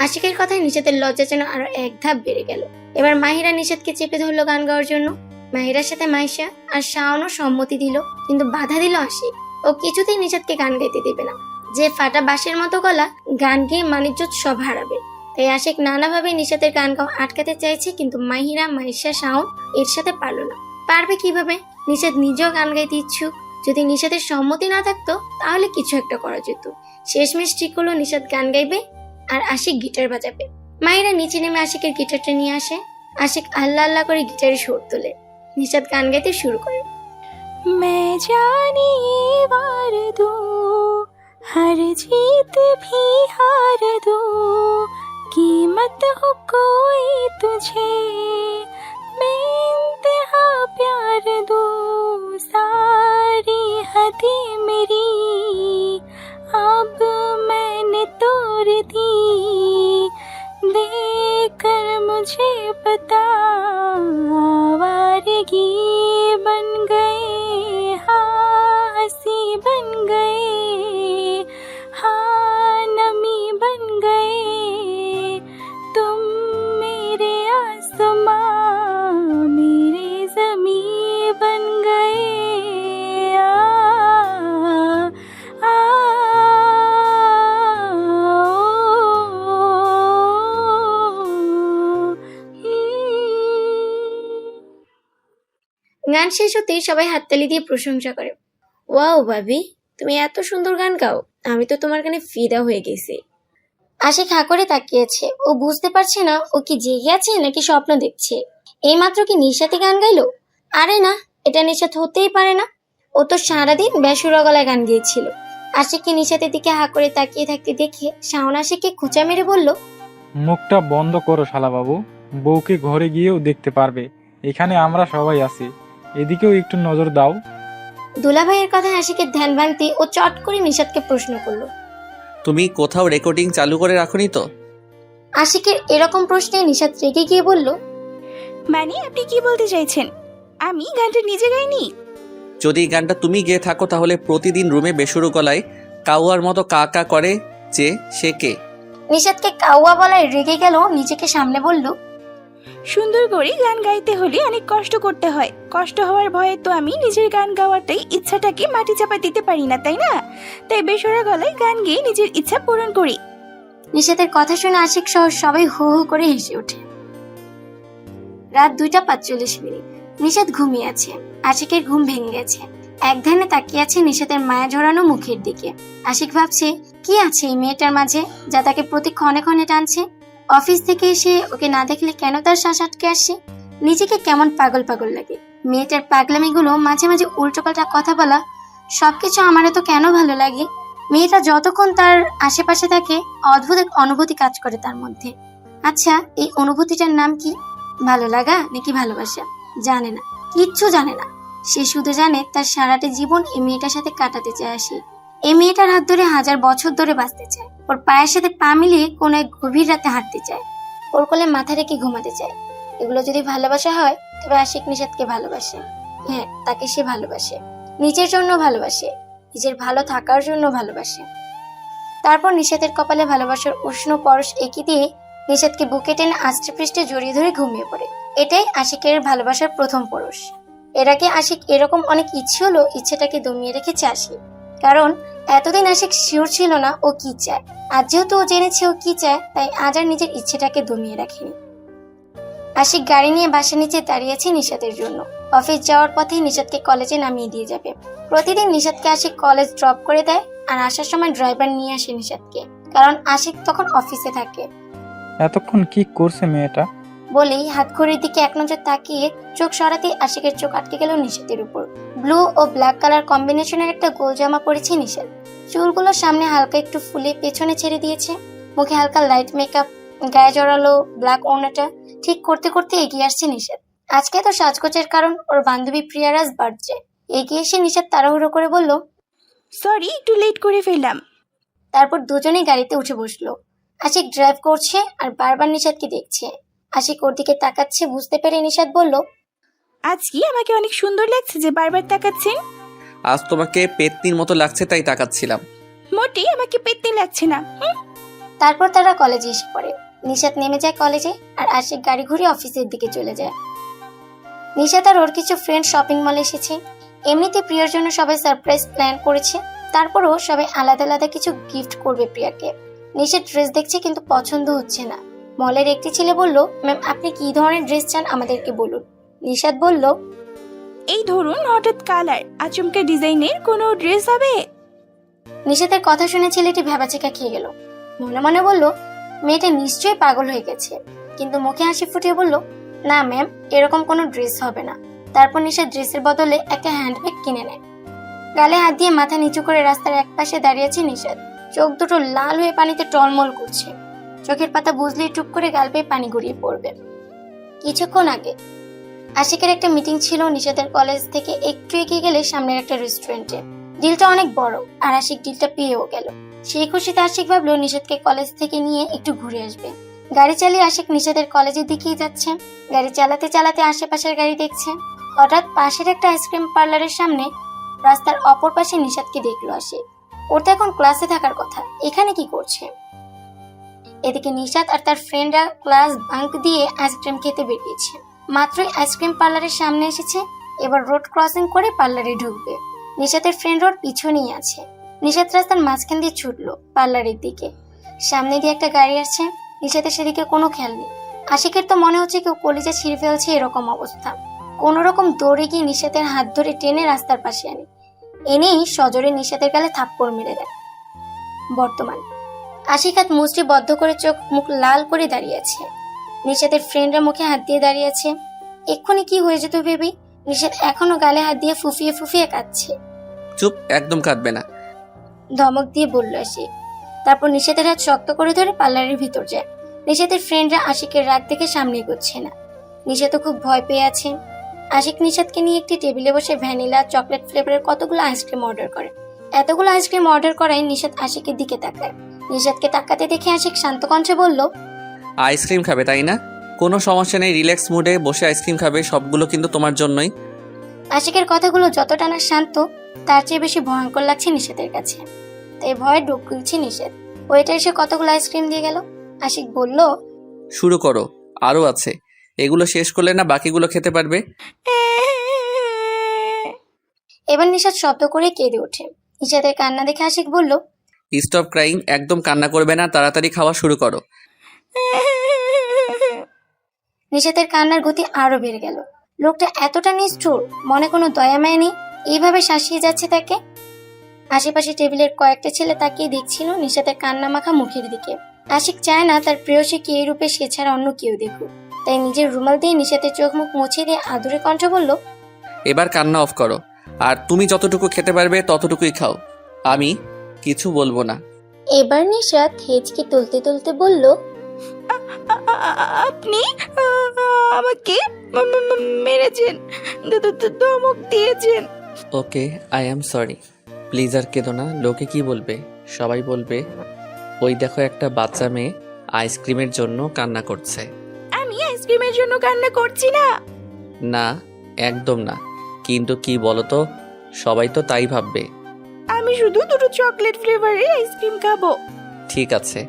আশিকের কথায় নিশাতের লজ্জা যেন আরো 1 ধাপ বেড়ে গেল। এবার মাহিরা নিশাতকে চেপে ধরলো গান গাওয়ার জন্য। মাহিরার সাথে মাইশা আর শাওনও সম্মতি দিল, কিন্তু বাধা দিল আশিক। ও কিছুতেই নিশাতকে গান গাইতে দেবে না। যে ফাটা বাঁশের মতো গলা, গান গেয়ে মানিজ্জত সব হারাবে। তাই আশিক নানাভাবে নিশাতের গান গাওয়া আটকাতে চাইছে, কিন্তু মাহিরা, মাইশা, শাওন এর সাথে পারলো না। পারবে কিভাবে? নিশাত নিজেও গান গাইতে ইচ্ছুক। যদি নিশাতের সম্মতি না থাকতো তাহলে কিছু একটা করা যেত। শেষমেশ ঠিক হলো নিশাত গান গাইবে আর আশিক গিটার বাজাবে। মাহিরা নিচে নেমে আশিকের গিটারটা নিয়ে আসে। আশিক আল্লাহ আল্লাহ করে গিটারে সুর তোলে। নিশাত গান গাইতে শুরু করে, मैं जाने ये वार दूं हर जीत भी हार दो, कीमत हो कोई तुझे, बेइंतहा प्यार दो, सारी हदें मेरी अब मैंने तोड़ दी, देकर मुझे पता आवारगी बन गए, हाँ हंसी बन गए, हाँ नमी बन गए, तुम मेरे आसमां मेरे ज़मीं बन गए। आ, গান শেষ হতেই সবাই হাততালি দিয়ে প্রশংসা করে। ওয়াও ভাবি, তুমি এত সুন্দর গান গাও, আমি তো তোমার গানে ফিদা হয়ে গেছি। আশিক হাঁ করে তাকিয়েছে, ও বুঝতে পারছে না ও কি জেগে আছে নাকি স্বপ্ন দেখছে। এইমাত্র কি নিশাতে গান গাইলো? আরে না, এটা নিশাত হতেই পারে না, ও তো সারাদিন বেসুরা গলায় গান গেয়েছিল। আশিককে নিশাতের দিকে হাঁ করে তাকিয়ে থাকতে দেখে শাওন আশিককে খোঁচা মেরে বলল, মুখটা বন্ধ করো শালাবাবু, বউকে ঘরে গিয়েও দেখতে পারবে, এখানে আমরা সবাই আছি, এদিকেও একটু নজর দাও। দুলাভাইয়ের কথায় আশিকের ধ্যান ভাঙতে ও চট করে নিশাতকে প্রশ্ন করলো। তুমি কোথাও রেকর্ডিং চালু করে রাখোনি তো? আশিকের এরকম প্রশ্নে নিশাত রেগে গিয়ে বলল, মানে আপনি কি বলতে চাইছেন? আমি গানটা নিজে গাইনি? যদি গানটা তুমি গেয়ে থাকো তাহলে প্রতিদিন রুমে বেসুরো গলায় কাউয়ার মতো কা কা করে যে সে কে? নিশাতকে কাউয়া বলায় রেগে গেল, নিজেকে সামনে বলল, সুন্দর করে গান গাইতে হলে অনেক কষ্ট করতে হয়, কষ্ট হওয়ার ভয়ে তো আমি নিজের গান গাওয়াটাই ইচ্ছাটাকে মাটি চাপা দিতে পারি না, তাই না? তাই বেসুরা গলায় গান গেয়ে নিজের ইচ্ছা পূরণ করি। নিশাতের কথা শুনে আশিক সহ সবাই হো হো করে হেসে ওঠে। রাত 2:45। নিশাত ঘুমিয়ে আছে। আশিকের ঘুম ভেঙে গেছে। এক ধ্যানে তাকিয়ে আছে নিশাতের মায়া ঝরানো মুখের দিকে। আশিক ভাবছে কি আছে এই মেয়েটার মাঝে যা তাকে প্রতি ক্ষণে ক্ষণে টানছে। অফিস থেকে এসে ওকে না দেখলে কেন তার শ্বাস আটকে আসে, নিজেকে কেমন পাগল পাগল লাগে। মেয়েটার পাগলামিগুলো, মাঝে মাঝে উল্টোপাল্টা কথা বলা, সবকিছু আমার তো কেন ভালো লাগে। মেয়েটা যতক্ষণ তার আশেপাশে থাকে অদ্ভুত এক অনুভূতি কাজ করে তার মধ্যে। আচ্ছা, এই অনুভূতিটার নাম কি? ভালো লাগা নাকি ভালোবাসা? জানে না, কিচ্ছু জানে না। সে শুধু জানে তার সারাটা জীবন এই মেয়েটার সাথে কাটাতে চায়। সে এই মেয়েটার হাত ধরে 1000 বছর ধরে বাঁচতে চায়, ওর পায়ের সাথে পা মিলিয়ে কোনো এক গভীর রাতে হাঁটতে চায়, ওর কোলে মাথা রেখে ঘুমাতে চায়। এগুলো যদি ভালোবাসা হয় তবে আশিক নিশাতকে ভালোবাসে। হ্যাঁ, তাকে সে ভালোবাসে, নিজের জন্য ভালোবাসে, নিজের ভালো থাকার জন্য ভালোবাসে। তারপর নিশাতের কপালে ভালোবাসার উষ্ণ পরশ এঁকে দিয়ে নিশাতকে বুকে টেনে আষ্টে পৃষ্ঠে জড়িয়ে ধরে ঘুমিয়ে পড়ে। এটাই আশিকের ভালোবাসার প্রথম পরশ। এর আগে আশিক এরকম অনেক ইচ্ছে হলো, ইচ্ছেটাকে দমিয়ে রেখেছে আশিক, কারণ এতদিন আশিক শিওর ছিল না ও কি চায়। আজ যেহেতু ও জেনেছে ও কি চায়, তাই আজ আর নিজের ইচ্ছেটাকে দমিয়ে রাখেনি। আশিক গাড়ি নিয়ে বাসা নিচে দাঁড়িয়েছে নিশাতের জন্য। অফিস যাওয়ার পথে নিশাতকে কলেজে নামিয়ে দিয়ে যাবে। প্রতিদিন নিশাতকে আশিক কলেজ ড্রপ করে দেয়, আর আসার সময় ড্রাইভার নিয়ে আসে নিশাতকে, কারণ আশিক তখন অফিসে থাকে। এতক্ষণ কি করছে মেয়েটা? বলেই হাত ঘড়ির দিকে এক নজর তাকিয়ে চোখ সরাতেই আশিকের চোখ আটকে গেল নিশাতের উপর। ব্লু ও ব্ল্যাক কালার কম্বিনেশনের একটা গোল জামা পরেছে নিশাত। চুলগুলো সামনে হালকা একটু ফুলে পেছনে ছেড়ে দিয়েছে, মুখে হালকা লাইট মেকআপ, গায়ে জড়ালো ব্ল্যাক ওড়নাটা ঠিক করতে করতে এগিয়ে আসছে নিশাত। আজকে তো সাজগোজের কারণ ওর বান্ধবী প্রিয়ারাজ বার্থডে। এগিয়ে এসে নিশাত তাড়াহুড়ো করে বলল, সরি, একটু লেট করে ফেললাম। তারপর দুজনেই গাড়িতে উঠে বসলো। আশিক ড্রাইভ করছে আর বারবার নিশাতকে দেখছে। আশিক ওর দিকে তাকাচ্ছে বুঝতে পেরে নিশাত বলল, আজ কি আমাকে অনেক সুন্দর লাগছে যে বারবার তাকাচ্ছেন? আজ তোমাকে পেতনির মতো লাগছে তাই তাকাচ্ছিলাম। মোটেই আমাকে পেতে লাগছে না। তারপর তারা কলেজে এসে পড়ে। নিশাত নেমে যায় কলেজে, আর আশিক গাড়ি ঘুরে অফিসের দিকে চলে যায়। নিশাত আর ওর কিছু ফ্রেন্ড শপিং মলে এসেছে। এমনিতে প্রিয়ার জন্য সবাই সারপ্রাইজ প্ল্যান করেছে, তারপরও সবাই আলাদা আলাদা কিছু গিফট করবে প্রিয়াকে। নিশাত ড্রেস দেখছে কিন্তু পছন্দ হচ্ছে না। মলের একটি ছেলে বলল, ম্যাম আপনি কি ধরনের ড্রেস চান আমাদেরকে বলুন। নিশাত বলল, এই ধরুন হঠাৎ কালার আচমকা ডিজাইনের কোনো ড্রেস হবে? নিশাতের কথা শুনে ছেলেটি ভ্যাবাচেকা খেয়ে গেল। মনে মনে বলল, মেয়েটা নিশ্চয়ই পাগল হয়ে গেছে, কিন্তু মুখে হাসি ফুটিয়ে বলল, না ম্যাম, এরকম কোনো ড্রেস হবে না। তারপর নিশাত ড্রেসের বদলে একটা হ্যান্ডব্যাগ কিনে নেয়। গালে হাত দিয়ে মাথা নিচু করে রাস্তার একপাশে দাঁড়িয়েছে নিশাত। চোখ দুটো লাল হয়ে পানিতে টলমল করছে। চোখের পাতা বুঝলেই টুপ করে গাল বেয়ে পানি গড়িয়ে পড়বে। কিছুক্ষণ আগে আশিকের একটা মিটিং ছিল নিশাতের কলেজ থেকে একটু এগিয়ে গেলে সামনের একটা রেস্টুরেন্টে। ডিলটা অনেক বড় আর আশিক ডিলটা পেয়েও গেল। সেই খুশিতে আশিক ভাবলো নিশাতকে কলেজ থেকে নিয়ে একটু ঘুরে আসবে। গাড়ি চালিয়ে আশিক নিশাতের কলেজের দিকেই যাচ্ছে। গাড়ি চালাতে চালাতে আশেপাশের গাড়ি দেখছে। হঠাৎ পাশের একটা আইসক্রিম পার্লারের সামনে রাস্তার অপর পাশে নিশাতকে দেখলো আশিক। ওর তো এখন ক্লাসে থাকার কথা, এখানে কি করছে? এদিকে নিশাত আর তার ফ্রেন্ডরা ক্লাস বাঙ্ক দিয়ে আইসক্রিম খেতে বেরিয়েছে। মাত্রই আইসক্রিম পার্লারের সামনে এসেছে, এবার রোড ক্রসিং করে পার্লারে ঢুকবে। নিশাতের ফ্রেন্ড ওর পিছনেই আছে। নিশাত রাস্তার মাঝখান দিয়ে ছুটলো পার্লারের দিকে। সামনে দিয়ে একটা গাড়ি আসছে, নিশাতের সেদিকে কোনো খেয়াল নেই। আশিকের তো মনে হচ্ছে কেউ কলিজা ছিঁড়ে ফেলছে এরকম অবস্থা। কোন রকম দৌড়ে গিয়ে নিশাতের হাত ধরে টেনে রাস্তার পাশে আনে, এনেই সজোরে নিশাতের গালে থাপ্পড় মেরে দেয়। বর্তমান আশিক হাত মুষ্টি বদ্ধ করে চোখ মুখ লাল করে দাঁড়িয়ে আছে। নিশাতের ফ্রেন্ডরা মুখে হাত দিয়ে দাঁড়িয়ে আছে। এক্ষুনি কি হয়ে যেত ভেবে নিশাত এখনো গালে হাত দিয়ে ফুফিয়ে ফুফিয়ে কাঁদছে। চুপ, একদম কাঁদবে না। ধমক দিয়ে বলল আশিক। তারপর নিশাতের হাত শক্ত করে ধরে পার্লারের ভিতর যায়। নিশাতের ফ্রেন্ডরা আশিকের রাগ দেখে সামনে এগোচ্ছে না। নিশাতও খুব ভয় পেয়ে আছে। আশিক নিশাতকে নিয়ে একটি টেবিলে বসে ভ্যানিলা চকলেট ফ্লেভারের কতগুলো আইসক্রিম অর্ডার করে। এতগুলো আইসক্রিম অর্ডার করায় নিশাত আশিকের দিকে তাকায়। নিশাতকে তাকাতে দেখে আশিক শান্ত কণ্ঠে বলল, আইসক্রিম খাবে তাই না? কোনো সমস্যা নেই, রিল্যাক্স মুডে বসে আইসক্রিম খাবে, সবগুলো কিন্তু তোমার জন্যই। আশিকের কথাগুলো যতটা না শান্ত তার চেয়ে বেশি ভয়ঙ্কর লাগছে নিশাতের কাছে। তাই ভয়ে ডুব গিলছে নিশাত। ওয়েটার এসে কতগুলো আইসক্রিম দিয়ে গেল। আশিক বলল, শুরু করো, আরও আছে, এগুলো শেষ করলে না বাকিগুলো খেতে পারবে। এবার নিশাত শব্দ করে কেঁদে ওঠে। নিশাতের কান্না দেখে আশিক বলল, স্টপ ক্রাইং, একদম কান্না করবে না, তাড়াতাড়ি খাওয়া শুরু করো। নিশাতের কান্নার গতি আরো বেড়ে গেল। লোকটা এতটা নিষ্ঠুর, মনে কোনো দয়া মায়া নেই, এইভাবে শাসিয়ে যাচ্ছে তাকে। আশেপাশে টেবিলের কয়েকটা ছেলে তাকিয়ে দেখছিল নিশাতের কান্না মাখা মুখের দিকে। আশিক চায় না তার প্রেয়সীকে এই রূপে সে ছাড়া অন্য কেউ দেখুক। তাই নিজের রুমাল দিয়ে নিশাতের চোখ মুখ মুছে দিয়ে আদুরে কণ্ঠ বলল, এবার কান্না অফ করো, আর তুমি যতটুকু খেতে পারবে ততটুকুই খাও, আমি কিছু বলবো না। এবার নিশাত হেঁচকি তুলতে তুলতে বলল, আপনি আমাকে মেরেছেন, ধমক দিয়েছেন। ওকে, আই অ্যাম সরি, প্লিজ আর কেঁদো না। লোকে কি বলবে? সবাই বলবে ওই দেখো একটা বাচ্চা মেয়ে আইসক্রিমের জন্য কান্না করছে। আমি আইসক্রিমের জন্য কান্না করছি না। না, একদম না। কিন্তু কি বলো তো, সবাই তো তাই ভাববে। আমি শুধু দুটো চকলেট ফ্লেভারের আইসক্রিম খাবো। ঠিক আছে।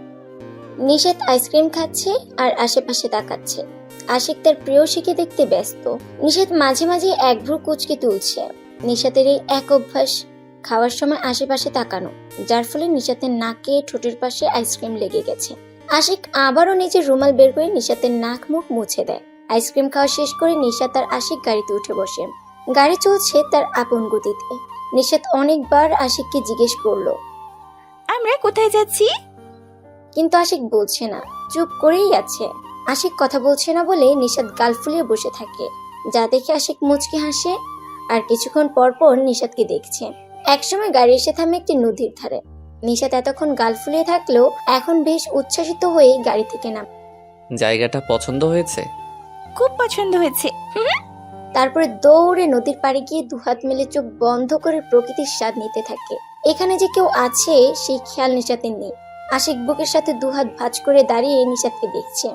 নিশাত আইসক্রিম খাচ্ছে আর আশেপাশে তাকাচ্ছে। আশিক তার প্রেয়সীকে দেখতে ব্যস্ত। নিশাত মাঝে মাঝে এক ভ্রু কুঁচকে তুলছে। নিশাতের এই এক অভ্যাস, খাওয়ার সময় আশেপাশে তাকানো, যার ফলে নিশাতের নাকে ঠোঁটের পাশে আইসক্রিম লেগে গেছে। আশিক আবারও নিজের রুমাল বের করে নিশাতের নাক মুখ মুছে দেয়। আইসক্রিম খাওয়া শেষ করে নিশাত আর আশিক গাড়িতে উঠে বসে। গাড়ি চলছে তার আপন গতিতে। নিশাত অনেকবার আশিককে জিজ্ঞেস করলো, আমরা কোথায় যাচ্ছি? কিন্তু আশিক বলছে না, চুপ করেই আছে। আশিক কথা বলছে না বলে নিশাত গাল ফুলিয়ে বসে থাকে, যা দেখে আশিক মুচকি হাসে। আর কিছুক্ষণ পর পর নিশাতকে দেখছে। একসময় গাড়ি এসে থামে একটি নদীর ধারে। নিশাত এতক্ষণ গাল ফুলিয়ে থাকলেও এখন বেশ উচ্ছ্বাসিত হয়ে গাড়ি থেকে নামে। জায়গাটা পছন্দ হয়েছে? খুব পছন্দ হয়েছে। তারপরে দৌড়ে নদীর পাড়ে গিয়ে দুহাত মেলে চোখ বন্ধ করে প্রকৃতির স্বাদ নিতে থাকে। এখানে যে কেউ আছে সেই খেয়াল নিশাতের নেই। আশিক বুকের সাথে দুহাত ভাঁজ করে দাঁড়িয়ে নিশাতকে দেখছে।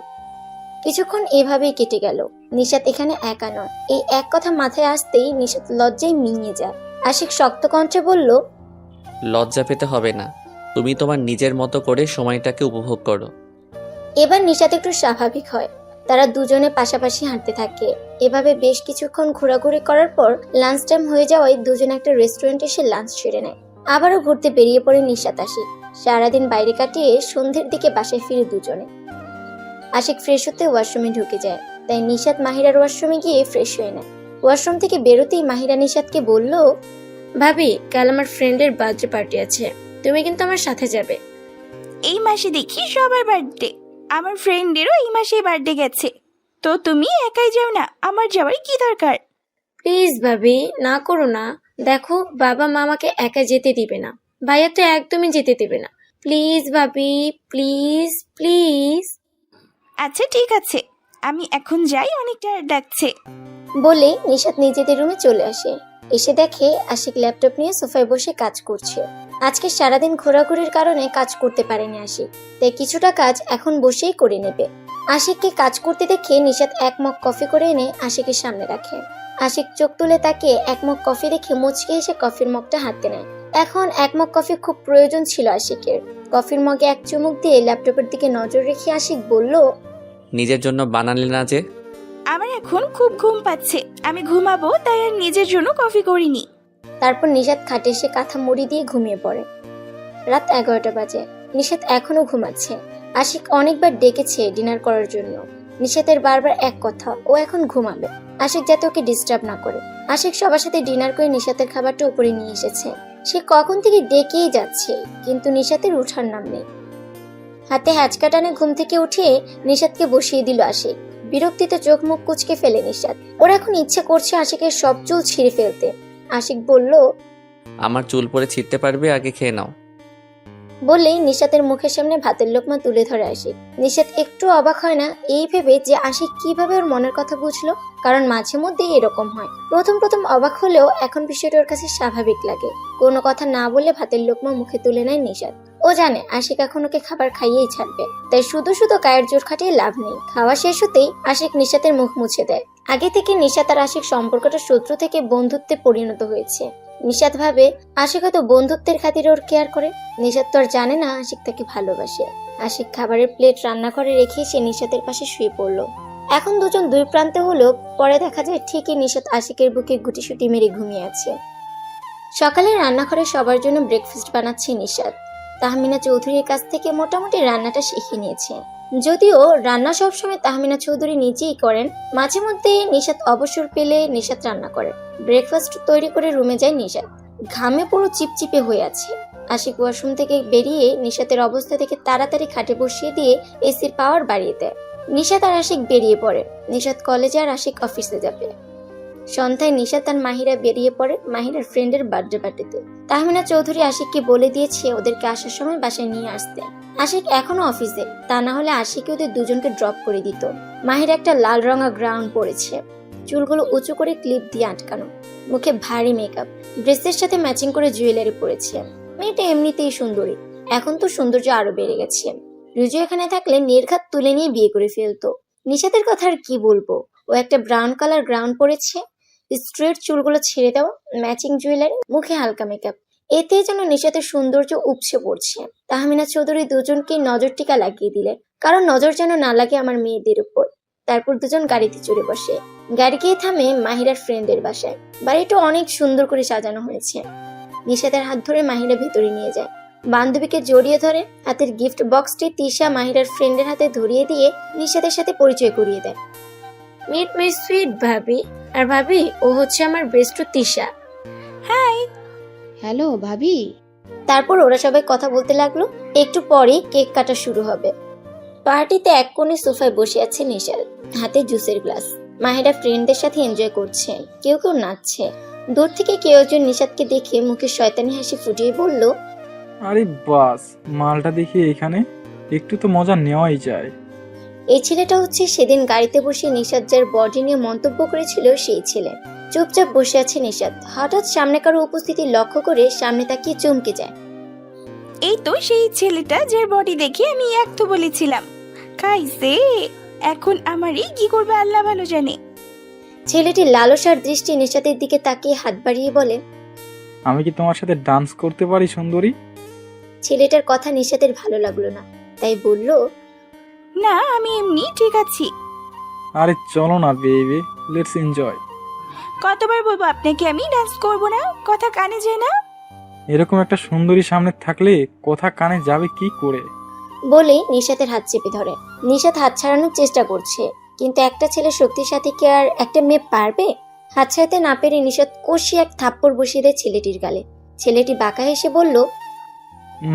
কিছুক্ষণ এভাবেই কেটে গেল। নিশাত এখানে একা নয়, এই এক কথা মাথায় আসতেই নিশাত লজ্জায় মিঙে যায়। আশিক শক্ত কণ্ঠে বলল, লজ্জা পেতে হবে না, তুমি তোমার নিজের মতো করে সময়টাকে উপভোগ করো। এবার নিশাত একটু স্বাভাবিক হয়। তারা দুজনে পাশাপাশি হাঁটতে থাকে। এভাবে বেশ কিছুক্ষণ ঘোরাঘুরি করার পর লাঞ্চ টাইম হয়ে যাওয়ায় দুজনে একটা রেস্টুরেন্টে এসে লাঞ্চ সেরে নেয়। আবারও ঘুরতে বেরিয়ে পড়ে নিশাত আশিক। সারাদিন বাইরে কাটিয়ে সন্ধ্যের দিকে বাসায় ফিরে দুজনে। আশিক ফ্রেশ হতে ওয়াশরুমে ঢুকে যায়, তাই নিশাত মাহিরার ওয়াশরুমে গিয়ে ফ্রেশ হয়ে নেয়। ওয়াশরুম থেকে বেরোতেই মাহিরা নিশাতকে বলল, ভাবি, কাল আমার ফ্রেন্ডের বার্থডে পার্টি আছে, তুমি কিন্তু আমার সাথে যাবে। এই মাসে দেখি সবার বার্থডে, আমার ফ্রেন্ডেরও এই মাসেই বার্থডে গেছে, তো তুমি একাই যাও না, আমার যাওয়ার কি দরকার? প্লিজ ভাবি, না করো না, দেখো বাবা মা আমাকে একা যেতে দিবে না, ভাইয়া তো একদমই যেতে দেবে না। প্লিজ ভাবি, প্লিজ প্লিজ। আচ্ছা ঠিক আছে, আমি এখন যাই, অনেক টায়ার্ড লাগছে। বলে নিশাত নিজেদের রুমে চলে আসে। এসে দেখে আশিক ল্যাপটপ নিয়ে সোফায় বসে কাজ করছে। আজকে সারাদিন ঘোরাঘুরির কারণে কাজ করতে পারেনি আশিক, তাই কিছুটা কাজ এখন বসেই করে নেবে। আশিককে কাজ করতে দেখে নিশাত এক মগ কফি করে এনে আশিকের সামনে রাখে। আশিক চোখ তুলে তাকিয়ে এক মগ কফি দেখে মুচকে এসে কফির মগটা হাতে নেয়। এখন এক মগ কফি খুব প্রয়োজন ছিল আশিকের। কফির মগে এক চুমুক দিয়ে ল্যাপটপের দিকে নজর রেখে আশিক বলল, নিজের জন্য বানালে না যে? আমার এখন খুব ঘুম পাচ্ছে, আমি ঘুমাবো, তাই আর নিজের জন্য কফি করিনি। তারপর নিশাত খাটে এসে কাঁথা মুড়ি দিয়ে ঘুমিয়ে পড়ে। রাত 11টা বাজে। নিশাত এখনো ঘুমাচ্ছে। আশিক অনেকবার ডেকেছে ডিনার করার জন্য। নিশাতের বারবার এক কথা, ও এখন ঘুমাবে, আশিক যাতে ওকে ডিস্টার্ব না করে। আশিক সবার সাথে ডিনার করে নিশাতের খাবারটা উপরে নিয়ে এসেছে। সে কখন থেকে ডেকেই যাচ্ছে, কিন্তু নিশাতের ওঠার নাম নেই। হাতে হ্যাচকা টানে ঘুম থেকে উঠে নিশাতকে বসিয়ে দিল আশিক। বিরক্তিতে চোখ মুখ কুচকে ফেলে নিশাত। ওর এখন ইচ্ছে করছে আশিকের সব চুল ছিঁড়ে ফেলতে। আশিক বলল, আমার চুল পরে ছিঁড়তে পারবে, আগে খেয়ে নাও। বলেই নিশাতের মুখের সামনে ভাতের লোকমা তুলে ধরে আশিক। নিশাত একটু অবাক হয় না এই ভেবে যে আশিক কিভাবে ওর মনের কথা বুঝলো, কারণ মাঝে মধ্যেই এরকম হয়। প্রথম প্রথম অবাক হলেও এখন বিষয়টা ওর কাছে স্বাভাবিক লাগে। কোনো কথা না বলে ভাতের লোকমা মুখে তুলে নেয় নিশাত। ও জানে আশিক এখন ওকে খাবার খাইয়েই ছাড়বে, তাই শুধু শুধু গায়ের জোর খাটিয়ে লাভ নেই। খাওয়া শেষ হতেই আশিক নিশাতের মুখ মুছে দেয়। আগে থেকে নিশাত আর আশিক সম্পর্কটা শত্রু থেকে বন্ধুত্বে পরিণত হয়েছে। নিশাত ভাবে আশিক হয়তো বন্ধুত্বের খাতিরে ওর কেয়ার করে। নিশাত তো আর জানে না আশিক তাকে ভালোবাসে। আশিক খাবারের প্লেট রান্নাঘরে রেখে সে নিশাতের পাশে শুয়ে পড়লো। এখন দুজন দুই প্রান্তে হলেও পরে দেখা যায় ঠিকই নিশাত আশিকের বুকে গুটিসুটি মেরে ঘুমিয়ে আছে। সকালে রান্নাঘরে সবার জন্য ব্রেকফাস্ট বানাচ্ছে নিশাত। তাহমিনা চৌধুরীর কাছ থেকে মোটামুটি রান্নাটা শিখে নিয়েছে। যদিও রান্না সবসময় তাহমিনা চৌধুরী নিজেই করেন, মাঝে মধ্যে নিশাত অবসর পেলে নিশাত রান্না করে। ব্রেকফাস্ট তৈরি করে রুমে যায় নিশাত। ঘামে পুরো চিপচিপে হয়ে আছে। আশিক ওয়াশরুম থেকে বেরিয়ে নিশাতের অবস্থা থেকে তাড়াতাড়ি খাটে বসিয়ে দিয়ে এসির পাওয়ার বাড়িয়ে দেয়। নিশাত আর আশিক বেরিয়ে পড়ে। নিশাত কলেজে আর আশিক অফিসে যাবে। সন্ধ্যায় নিশাত আর মাহিরা বেরিয়ে পড়ে মাহিরার ফ্রেন্ডের বার্থডে পার্টিতে। তাহমিনা চৌধুরী আশিককে বলে দিয়েছে ওদেরকে আসার সময় বাসায় নিয়ে আসতে। আশিক এখনো অফিসে, তা না হলে আশিকই ওদের দুজনকে ড্রপ করে দিত। মাহিরা একটা লাল রঙা গ্রাউন পরেছে, চুলগুলো উঁচু করে ক্লিপ দিয়ে আটকানো, মুখে ভারী মেকআপ, ড্রেসের সাথে ম্যাচিং করে জুয়েলারি পরেছে। মেয়েটা এমনিতেই সুন্দরী, এখন তো সৌন্দর্য আরো বেড়ে গেছে। রুজু এখানে থাকলে নির্ঘাত তুলে নিয়ে বিয়ে করে ফেলতো। নিশাতের কথা আর কি বলবো, ও একটা ব্রাউন কালার গ্রাউন পরেছে, স্ট্রেট চুলগুলো ছেড়ে দাও, ম্যাচিং জুয়েলারি, মুখে হালকা মেকআপ, এতে যেন নিশাতের সৌন্দর্য উপচে পড়ছে। তাহমিনা চৌধুরী দুজনকে নজর টিকা লাগিয়ে দিলে, কারণ নজর যেন না লাগে আমার মেয়েদের উপর। তারপর দুজন গাড়িতে চড়ে বসে। গাড়ি গিয়ে থামে মাহিরার ফ্রেন্ডের বাসায়। বাড়িটা অনেক সুন্দর করে সাজানো হয়েছে। নিশাতের হাত ধরে মাহিরা ভেতরে নিয়ে যায়। বান্ধবীকে জড়িয়ে ধরে হাতের গিফট বক্সটি তিশা মাহিরার ফ্রেন্ডের হাতে ধরিয়ে দিয়ে নিশাতের সাথে পরিচয় করিয়ে দেয়। মিট মাই সুইট ভাবি। আর ভাবি, ও হচ্ছে আমার বেস্ট তিশা। হাই। হ্যালো ভাবি। তারপর ওরা সবাই কথা বলতে লাগলো। একটু পরেই কেক কাটা শুরু হবে। পার্টিতে এক কোণে সোফায় বসে আছে নিশাত, হাতে জুসের গ্লাস। মাহিরা ফ্রেন্ডদের সাথে এনজয় করছে, কেউ কেউ নাচছে। দূর থেকে কেউ একজন নিশাতকে দেখে মুখে শয়তানি হাসি ফুটিয়ে বলল, আরে বাস, মালটা দেখি এখানে, একটু তো মজা নেওয়াই যায়। এই ছেলেটা হচ্ছে সেদিন গাড়িতে বসে নিশাত যার বডি নিয়ে মন্তব্য করেছিল সেই ছেলে। চুপচাপ বসে আছে নিশাত। হঠাৎ সামনে কারো উপস্থিতি লক্ষ্য করে সামনে তাকিয়ে চমকে যায়। এই তো সেই ছেলেটা যার বডি দেখে আমি এক তো বলেছিলাম। খাইছে, এখন আমারই কি করবে আল্লাহ ভালো জানে। ছেলেটি লালসার দৃষ্টি নিশাতের দিকে তাকিয়ে হাত বাড়িয়ে বলে, আমি কি তোমার সাথে ডান্স করতে পারি সুন্দরী? ছেলেটার কথা নিশাতের ভালো লাগলো না, তাই বলল, না, আমি এমনি ঠিক আছি। আরে চলো না বেবি, লেটস এনজয়। কতবার বলবো আপনাকে আমি ডান্স করব না, কথা কানে যায় না। এরকম একটা সুন্দরী সামনে থাকলে কথা কানে যাবে কি করে? বলে নিশাতের হাত চেপে ধরে। নিশাত হাত ছাড়ানোর চেষ্টা করছে, কিন্তু একটা ছেলে শক্তির সাথে কি আর একটা মেয়ে পারবে? হাত ছাড়তে না পেরে নিশাত কষি এক থাপ্পড় বসিয়ে দেয় ছেলেটির গালে। ছেলেটি বাঁকা হেসে বলল,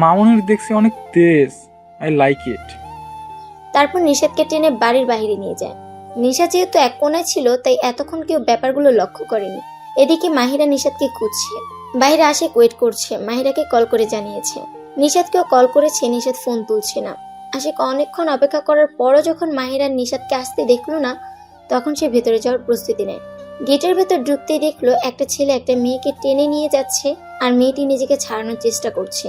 মামুনির দেখছি অনেক তেজ, আই লাইক ইট। তারপর নিশাতকে টেনে বাড়ির বাইরে নিয়ে যায়। নিশা যেহেতু এক কোণায় ছিল, তাই এতক্ষণ কেউ ব্যাপারগুলো লক্ষ্য করেনি। এদিকে মাহিরা নিশাদকে খুঁজছে। বাইরে আশিক ওয়েট করছে, মাহিরাকে কল করে জানিয়েছে। নিশাদকেও কল করেছে, নিশাদ ফোন তুলছে না। আশিক অনেকক্ষণ অপেক্ষা করার পরও যখন মাহিরা নিশাদকে আসতে দেখলো না, তখন সে ভেতরে যাওয়ার প্রস্তুতি নেয়। গেটের ভেতর ঢুকতেই দেখলো একটা ছেলে একটা মেয়েকে টেনে নিয়ে যাচ্ছে, আর মেয়েটি নিজেকে ছাড়ানোর চেষ্টা করছে।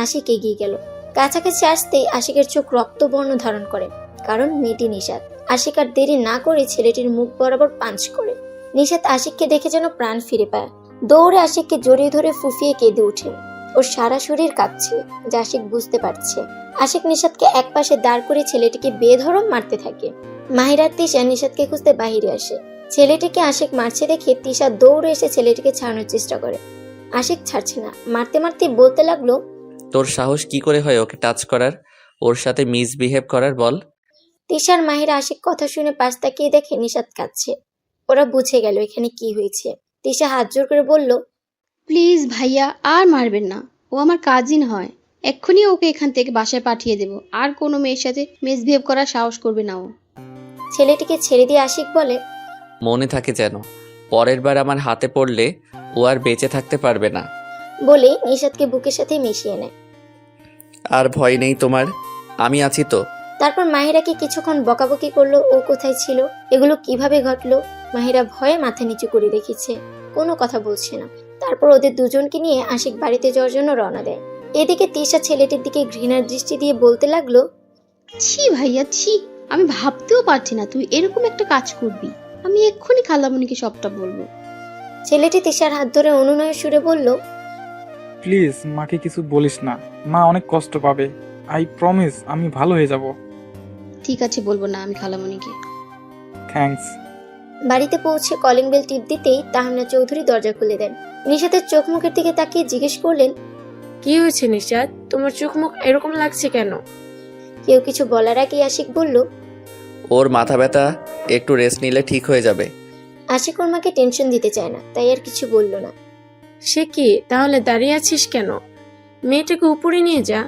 আশিক এগিয়ে গেল। কাছাকাছি আসতেই আশিকের চোখ রক্তবর্ণ ধারণ করে, কারণ মেয়েটি নিশাদ। আশিক আর দেরি না করে ছেলেটির মুখ বরাবর পাঞ্চ করে। নিশাদ আশিককে দেখে যেন প্রাণ ফিরে পায়। দৌড়ে আশিককে জড়িয়ে ধরে ফুফিয়ে কেঁদে ওঠে। ওর সারা শরীর কাঁপছে, যা আশিক বুঝতে পারছে। আশিক নিশাদকে একপাশে দাঁড় করে ছেলেটিকে বেধড়ক মারতে থাকে। মাহিরার তিশা নিশাদকে খুঁজতে বাহিরে আসে। ছেলেটিকে আশিক মারছে দেখে তিশা দৌড়ে এসে ছেলেটিকে ছাড়ানোর চেষ্টা করে। আশিক ছাড়ছে না, মারতে মারতে বলতে লাগলো, তোর সাহস কি করে হয় ওকে টাচ করার, ওর সাথে মিসবিহেভ করার বল? তিশার মাহিরা আশিক কথা শুনে পাশ তাকিয়ে দেখে নিশাদ কাঁদছে। ওরা বুঝে গেল এখানে কি হয়েছে। তিশা হাত জোর করে বলল, প্লিজ ভাইয়া, আর মারবেন না। ও আমার কাজিন হয়। এক্ষুনি ওকে এখান থেকে বাসায় পাঠিয়ে দেব। আর কোনো মেয়ের সাথে মিসবিহেভ করার সাহস করবে না ও। ছেলেটিকে ছেড়ে দিয়ে আশিক বলে, মনে থাকে যেন, পরের বার আমার হাতে পড়লে ও আর বেঁচে থাকতে পারবে না। বলে নিশাদকে বুকের সাথে মিশিয়ে নেয়। আর ভয় নেই তোমার, আমি আছি তো। তারপর মাহিরাকে কিছুক্ষণ বকাবকি করলো, ও কোথায় ছিল, এগুলো কিভাবে ঘটলো। মাহিরা ভয়ে মাথা নিচু করে রেখেছে, কোনো কথা বলছে না। তারপর ওদের দুজনকে নিয়ে আশিক বাড়িতে যাওয়ার জন্য রওনা দেয়। এদিকে তিশা ছেলেটির দিকে ঘৃণার দৃষ্টি দিয়ে বলতে লাগলো, ছি ভাইয়া ছি, আমি ভাবতেও পারছি না তুই এরকম একটা কাজ করবি। আমি এক্ষুনি খালামণিকে সবটা বলবো। ছেলেটি তিশার হাত ধরে অনুনয়ের সুরে বলল, প্লিজ মাকে কিছু বলিস না, মা অনেক কষ্ট পাবে। আই প্রমিস আমি ভালো হয়ে যাব। ঠিক আছে, বলবো না আমি খালামণিকে। থ্যাঙ্কস। বাড়িতে পৌঁছে কলিং বেল টিপ দিতেই তাহমিনা চৌধুরী দরজা খুলে দেন। নিশাতের চোখ মুখের দিকে তাকিয়ে জিজ্ঞেস করলেন, কি হয়েছে নিশাদ, তোমার চোখ মুখ এরকম লাগছে কেন? কেউ কিছু বলার আগেই আশিক বলল, ওর মাথা ব্যথা, একটু রেস্ট নিলে ঠিক হয়ে যাবে। আশিক ওর মাকে টেনশন দিতে চায় না, তাই আর কিছু বলল না। সে কি, তাহলে দাঁড়িয়ে আছিস কেন? মেয়েটাকে উপরে নিয়ে যা।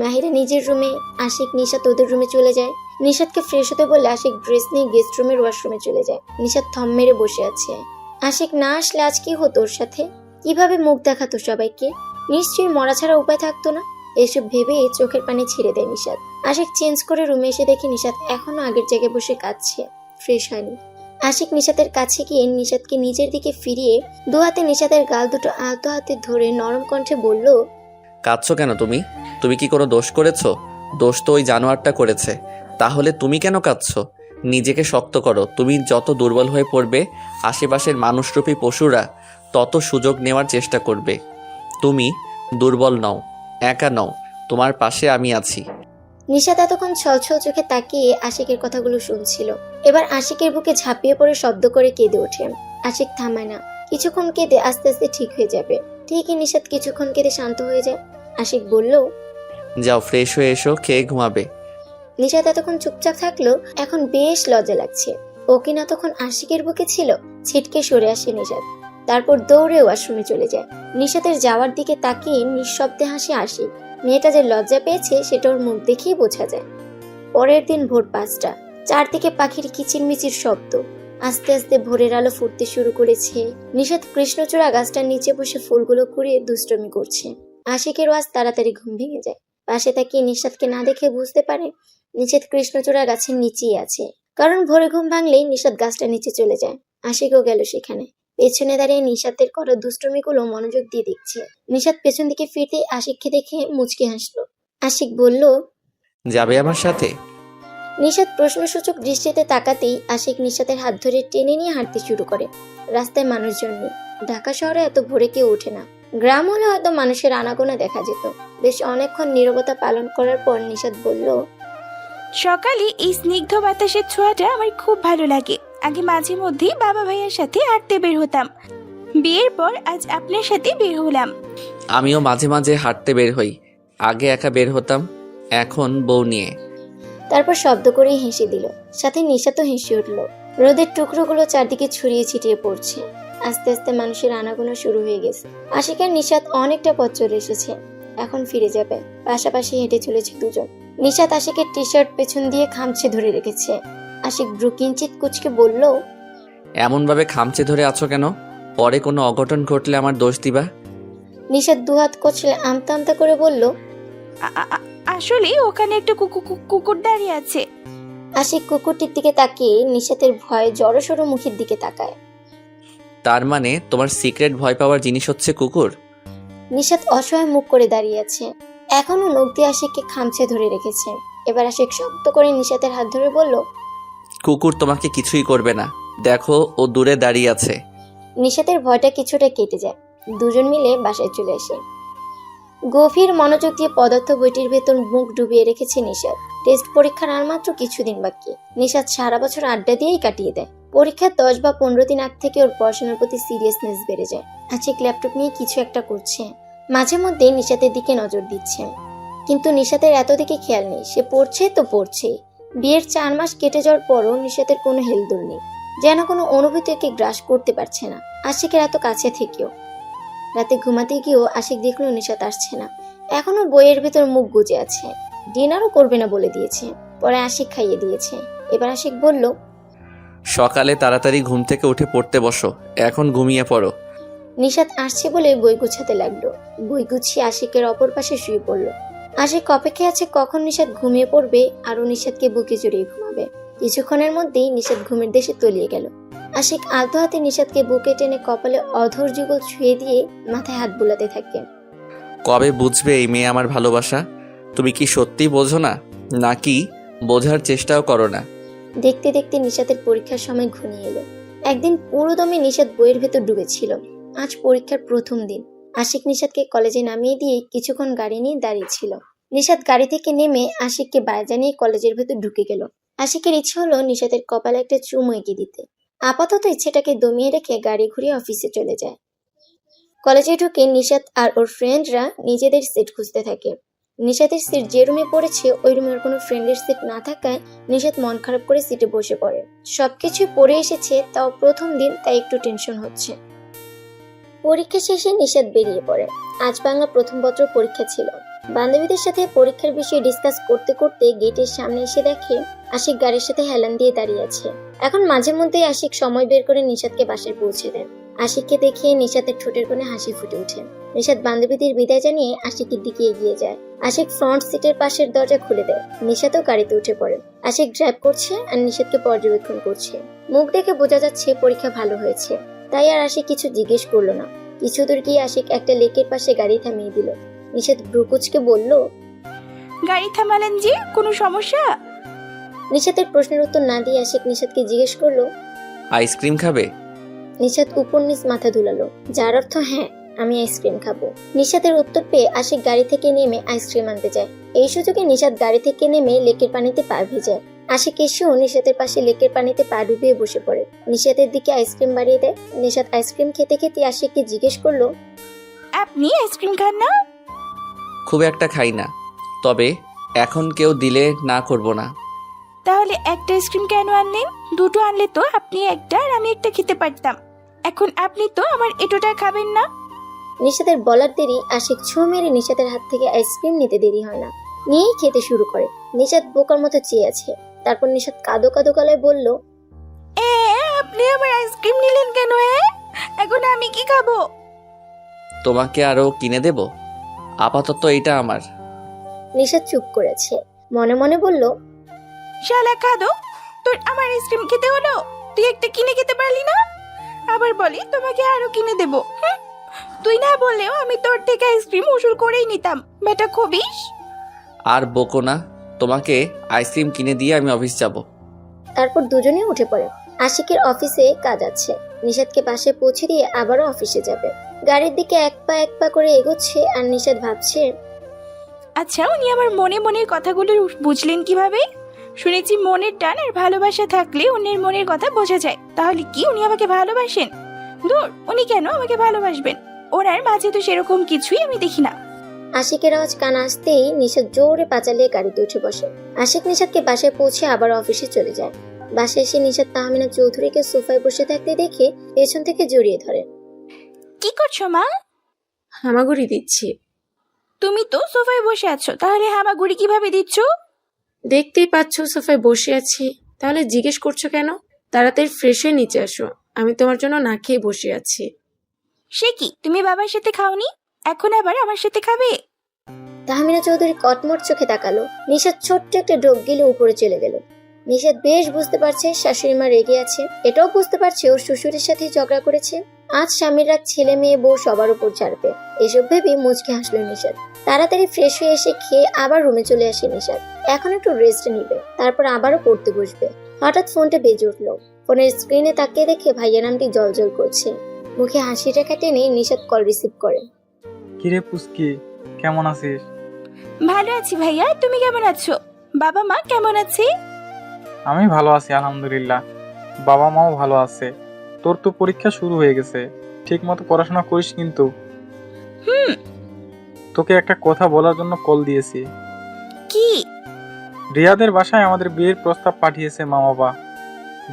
মাহিরা নিজের রুমে, আশিক নিশাত ওদের রুমে চলে যায়। নিশাতকে ফ্রেশ হতে বলে আশিক ড্রেস নিয়ে গেস্ট রুমের ওয়াশরুমে চলে যায়। নিশাত থম মেরে বসে আছে। আশিক না আসলে আজ কি হতো ওর সাথে, কিভাবে মুখ দেখাতো সবাইকে? নিশ্চয়ই মরা ছাড়া উপায় থাকতো না। এসব ভেবে চোখের পানি ছেড়ে দেয় নিশাত। আশিক চেঞ্জ করে রুমে এসে দেখে নিশাত এখনো আগের জায়গায় বসে কাঁদছে, ফ্রেশ হয়নি। আশিক নিশাতের কাছে গিয়ে নিশাতকে নিজের দিকে ফিরিয়ে দু হাতে নিশাতের গাল দুটো আলতো হাতে ধরে নরম কণ্ঠে বলল, কাঁদছো কেন তুমি? তুমি কি কোনো দোষ করেছো? দোষ তো ওই জানোয়ারটা করেছে, তাহলে তুমি কেন কাঁদছো? নিজেকে শক্ত করো। তুমি যত দুর্বল হয়ে পড়বে, আশেপাশের মানুষরূপী পশুরা তত সুযোগ নেওয়ার চেষ্টা করবে। তুমি দুর্বল নও, একা নও, তোমার পাশে আমি আছি। নিশাত এতক্ষণ ছলছল চোখে তাকিয়ে আশিকের কথাগুলো শুনছিল। এবার আশিকের বুকে ঝাঁপিয়ে পড়ে শব্দ করে কেঁদে ওঠে। আশিক থামায় না, কিছুক্ষণ কেঁদে আস্তে আস্তে ঠিক হয়ে যাবে। ঠিকই নিশাত কিছুক্ষণ কেঁদে শান্ত হয়ে যায়। আশিক বলল, যাও ফ্রেশ হয়ে এসো, খেয়ে ঘুমাবে। নিশাত এতক্ষণ চুপচাপ থাকলো, এখন বেশ লজ্জা লাগছে। ও কিনা তখন আশিকের বুকে ছিল। ছিটকে সরে আসে নিশাত, তারপর দৌড়ে ওয়াশরুমে চলে যায়। নিশাতের যাওয়ার দিকে তাকিয়ে নিঃশব্দে হাসে আশিক। মেয়েটা যে লজ্জা পেয়েছে সেটা ওর মুখ দেখেই বোঝা যায়। পরের দিন ভোর 5টা, চারদিকে পাখির কিচিরমিচির শব্দ। আস্তে আস্তে ভোরের আলো ফুটতে শুরু করেছে। নিশাত কৃষ্ণচূড়া গাছটার নিচে বসে ফুলগুলো কুড়িয়ে দুষ্টমি করছে। আশিকের আজ তাড়াতাড়ি ঘুম ভেঙে যায়। পাশে তাকিয়ে নিশাতকে না দেখে বুঝতে পারে নিশাত কৃষ্ণচূড়া গাছের নিচেই আছে, কারণ ভোরে ঘুম ভাঙলেই নিশাত গাছটার নিচে চলে যায়। আশিকও গেল সেখানে। পেছনে দাঁড়িয়ে নিশাতের করা দুষ্টমিগুলো মনোযোগ দিয়ে দেখছে। নিশাত পেছন দিকে ফিরতে আশিককে দেখে মুচকি হাসলো। আশিক বলল, যাবে আমার সাথে? নিশাত প্রশ্নসূচক দৃষ্টিতে তাকাতেই আশিক নিশাতের হাত ধরে টেনে নিয়ে হাঁটতে শুরু করে। রাস্তায় মানুষজন নেই। ঢাকা শহরে এত ভোরে কেউ ওঠে না। গ্রাম হলে হয়তো মানুষের আনাগোনা দেখা যেত। বেশ অনেকক্ষণ নীরবতা পালন করার পর নিশাত বলল, সকালে এই স্নিগ্ধ বাতাসের ছোঁয়াটা আমার খুব ভালো লাগে। আগে মাঝে মধ্যেই বাবা ভাইয়ের সাথে হাঁটতে বের হতাম, বিয়ের পর আজ আপনার সাথে বের হলাম। আমিও মাঝে মাঝে হাঁটতে বের হই। আগে একা বের হতাম, এখন বউ নিয়ে। তারপর শব্দ করেই হেসে দিল। সাথে নিশাতও হেসে উঠল। রোদের টুকরোগুলো চারদিকে ছড়িয়ে ছিটিয়ে পড়ছে। আস্তে আস্তে মানুষের আনাগোনা শুরু হয়ে গেছে। আশিক আর নিশাত অনেকটা পথ চলে এসেছে, এখন ফিরে যাবে। পাশাপাশি হেঁটে চলেছে দুজন। নিশাত আশিকের টি শার্ট পেছন দিয়ে খামচে ধরে রেখেছে। আশিক ভ্রু কিঞ্চিত কুচকে বলল, এমনভাবে খামচে ধরে আছো কেন? পরে কোনো অঘটন ঘটলে আমার দোষ দিবা? নিশাত দুহাত কচলে আমতা আমতা করে বলল। আসলে ওখানে একটা কুকুর দাঁড়িয়ে আছে। আশিক কুকুরটির দিকে তাকিয়ে নিশাতের ভয়ে জড়সড় মুখের দিকে তাকায়। তার মানে তোমার সিক্রেট ভয় পাওয়ার জিনিস হচ্ছে কুকুর? নিশাত অসহায় মুখ করে দাঁড়িয়ে আছে। এখনো নখ দিয়ে আশিককে খামচে ধরে রেখেছে। এবার আশিক শক্ত করে নিশাতের হাত ধরে বলল। কুকুর তোমাকে কিছুই করবে না, দেখো ও দূরে দাঁড়িয়ে আছে। নিশাতের ভয়টা কিছুটা কেটে যায়। দুজন মিলে বাসায় চলে আসে। গভীর মনোযোগ দিয়ে পদার্থ বইটির ভেতর মুখ ডুবিয়ে রেখেছে নিশাত। টেস্ট পরীক্ষার আর মাত্র কিছুদিন বাকি। নিশাত সারা বছর আড্ডা দিয়েই কাটিয়ে দেয়। পরীক্ষার 10 বা 15 দিন আগ থেকে ওর পড়াশোনার প্রতি সিরিয়াসনেস বেড়ে যায়। আশিক ল্যাপটপ নিয়ে কিছু একটা করছে, মাঝে মধ্যে নিশাতের দিকে নজর দিচ্ছে, কিন্তু নিশাতের এত দিকে খেয়াল নেই। সে পড়ছে তো পড়ছে। বিয়ের 4 মাস কেটে যাওয়ার পরও নিশাতের কোনো হেলদোল নেই, যেন কোনো অনুভূতিকে গ্রাস করতে পারছে না আশিকের এত কাছে থেকেও। রাতে ঘুমাতে গিয়েও আশিক দেখলো নিশাত আসছে না। এখনো বইয়ের ভেতর মুখ গুজে আছে। ডিনারও করবে না বলে দিয়েছে। পরে আশিক খাইয়ে দিয়েছে। এবার আশিক বলল। সকালে তাড়াতাড়ি ঘুম থেকে উঠে পড়তে বসো, এখন ঘুমিয়ে পড়ো। নিশাত আসছে বলে বই গুছাতে লাগলো। বই গুছিয়ে আশিকের অপর পাশে শুয়ে পড়লো। আশিক অপেক্ষায় আছে কখন নিশাত ঘুমিয়ে পড়বে আর ও নিশাতকে বুকে জড়িয়ে ঘুমাবে। কিছুক্ষণের মধ্যেই নিশাত ঘুমের দেশে তলিয়ে গেল। আশিক আলতো হাতে নিশাতকে বুকে টেনে কপালে অধর যুগল ছুঁয়ে দিয়ে মাথায় হাত বুলাতে থাকে। কবে বুঝবে এই মেয়ে আমার ভালোবাসা? তুমি কি সত্যি বোঝো না, নাকি বোঝার চেষ্টাও করো না? দেখতে দেখতে নিশাতের পরীক্ষার সময় ঘনিয়ে এলো। একদিন পুরো দমে নিশাত বইয়ের ভেতর ডুবেছিল। আজ পরীক্ষার প্রথম দিন। আশিক নিশাতকে কলেজে নামিয়ে দিয়ে কিছুক্ষণ গাড়ি নিয়ে দাঁড়িয়েছিল। নিশাত গাড়ি থেকে নেমে আশিককে বাই জানিয়ে কলেজের ভেতর ঢুকে গেল। আশিকের ইচ্ছে হলো নিশাতের কপালে একটা চুমু এঁকে দিতে। আপাতত ইচ্ছেটাকে দমিয়ে রেখে গাড়ি ঘুরিয়ে অফিসে চলে যায়। কলেজে ঢুকে নিশাত আর ওর ফ্রেন্ডরা নিজেদের সিট খুঁজতে থাকে। নিশাতের সিট যে রুমে পড়েছে ওই রুমে ওর কোনো ফ্রেন্ডের সিট না থাকায় নিশাত মন খারাপ করে সিটে বসে পড়ে। সবকিছু পড়ে এসেছে, তাও প্রথম দিন, তাই একটু টেনশন হচ্ছে। পরীক্ষা শেষে নিশাত বেরিয়ে পড়ে। আজ বাংলা প্রথম পত্র পরীক্ষা ছিল। বান্ধবীদের সাথে পরীক্ষার বিষয়ে ডিসকাস করতে করতে গেটের সামনে এসে দেখে আশিক গাড়ির সাথে হেলান দিয়ে দাঁড়িয়ে আছে। এখন মাঝে মধ্যেই আশিক সময় বের করে নিশাতকে বাসায় পৌঁছে দেন। আশিককে দেখে নিশাতের ঠোঁটের কোণে হাসি ফুটে ওঠে। নিশাত বান্ধবীদের বিদায় জানিয়ে আশিকের দিকে এগিয়ে যায়। আশিক ফ্রন্ট সিটের পাশের দরজা খুলে দেয়। নিশাতও গাড়িতে উঠে পড়ে। আশিক ড্রাইভ করছে আর নিশাতকে পর্যবেক্ষণ করছে। মুখ দেখে বোঝা যাচ্ছে পরীক্ষা ভালো হয়েছে, তাই আর আশিক কিছু জিজ্ঞেস করলো না। কিছু দূর গিয়ে আশিক একটা লেকের পাশে গাড়ি থামিয়ে দিল। নিশাত ব্রুকুচকে বলল। গাড়ি থামালেন যে, কোনো সমস্যা? নিশাতের প্রশ্নের উত্তর না দিয়ে আশিক নিশাতকে জিজ্ঞেস করলো, আইসক্রিম খাবে? নিশাত উপর নিচ মাথা দুলালো, যার অর্থ হ্যাঁ, আমি আইসক্রিম খাবো। নিশাতের উত্তর পেয়ে আশিক গাড়ি থেকে নেমে আইসক্রিম আনতে যায়। এই সুযোগে নিশাত গাড়ি থেকে নেমে লেকের পানিতে পা ভিজায়। আশিক এসেও নিশাতের পাশে লেকের পানিতে পা ডুবিয়ে বসে পড়ে। নিশাতের দিকে আইসক্রিম বাড়িয়ে দেয়। নিশাত আইসক্রিম খেতে খেতে আশিককে জিজ্ঞেস করলো, আপনি আইসক্রিম খান না? খুব একটা খাই না, তবে এখন কেউ দিলে না করব না। তাহলে একটা আইসক্রিম কেন আনলেন? দুটো আনলে তো আপনি একটা আর আমি একটা খেতে পারতাম। এখন আপনি তো আমার এটোটা খাবেন না। নিশাতের বলার দেরি আশিক ছোঁ মেরে নিশাতের হাত থেকে আইসক্রিম নিতে দেরি হয় না, নিয়েই খেতে শুরু করে। নিশাত বোকার মতো চেয়ে আছে। তারপর নিশাত কাঁদো কাঁদো গলায় বলল, আপনি আমার আইসক্রিম নিলেন কেন? এখন আমি কি খাবো? তোমাকে আরো কিনে দেব, আপাতত এটা আমার। নিশাত চুপ করেছে। মনে মনে বলল, শালা খাদো, তোর আমার আইসক্রিম খেতে হলো? তুই একটা কিনে খেতে পারলি না? আবার বলি তোমাকে আরো কিনে দেব। তুই না বললেও আমি তোর থেকে আইসক্রিম উসুল করেই নিতাম, বেটা খবিস। আর বকো না, তোমাকে আইসক্রিম কিনে দিয়ে আমি অফিস যাব। তারপর দুজনে উঠে পড়ে। আশিকের অফিসে কাজ আছে। নিশাতকে পাশে পৌঁছে দিয়ে আবারও অফিসে যাবে। গাড়ির দিকে এক পা করে এগোচ্ছে আর নিশাত ভাবছে, আচ্ছা, উনি আমার মনে মনের কথাগুলো বুঝলেন কিভাবে? শুনেছি মনের টান আর ভালোবাসা থাকলে অন্যের মনের কথা বোঝা যায়। তাহলে কি উনি আমাকে ভালোবাসেন? দূর, উনি কেন আমাকে ভালোবাসবেন? ওনার মাঝে তো সেরকম কিছুই আমি দেখি না। আশিকের আওয়াজ কান আসতেই নিশাত জোরে পা চালিয়ে গাড়িতে উঠে বসে। আশিক নিশাতকে বাসায় পৌঁছে আবার অফিসে চলে যায়। বাসায় এসে নিশাত তাহমিনা চৌধুরীকে সোফায় বসে থাকতে দেখে পেছন থেকে জড়িয়ে ধরে। কি করছো মা? হামাগুড়ি দিচ্ছি। তুমি তো সোফায় বসে আছো, তাহলে হামাগুড়ি কিভাবে দিচ্ছ? দেখতেই পাচ্ছ সোফায় বসে আছি, তাহলে জিজ্ঞেস করছো কেন? তাড়াতাড়ি ফ্রেশ হয়ে নিচে আসো, আমি তোমার জন্য না খেয়ে বসে আছি। সে কি, তুমি বাবার সাথে খাওনি, এখন আবার আমার সাথে খাবে? তাহমিনা চৌধুরী কটমট চোখে তাকালো। নিশাত ছোট্ট একটা ঢোক গিলে উপরে চলে গেল। নিশাত বেশ বুঝতে পারছে শাশুড়ি মা রেগে আছে, এটাও বুঝতে পারছে ওর শ্বশুরের সাথে ঝগড়া করেছে। আজ স্বামীর রাগ ছেলে মেয়ে বউ সবার উপর ছাড়বে, এসব ভেবে মুচকে হাসলো নিশাত। তাড়াতাড়ি ফ্রেশ হয়ে এসে খেয়ে আবার রুমে চলে আসে নিশাত। এখন একটু রেস্ট নিবে, তারপর আবারও পড়তে বসবে। হঠাৎ ফোনটা বেজে উঠলো। ফোনের স্ক্রিনে তাকিয়ে দেখে ভাইয়া নামটি জলজল করছে। মুখে হাসি রেখা টেনে নিশাত কল রিসিভ করে। কিরে পুচকি, কেমন আছিস? ভালো আছি ভাইয়া, তুমি কেমন আছো? বাবা মা কেমন আছে? আমি ভালো আছি আলহামদুলিল্লাহ, বাবা মাও ভালো আছে। তোর তো পরীক্ষা শুরু হয়ে গেছে, ঠিক মতো পড়াশোনা করিস কিন্তু। তোকে একটা কথা বলার জন্য কল দিয়েছি। কি? রিয়াদের বাসায় আমাদের বিয়ের প্রস্তাব পাঠিয়েছে মা বাবা।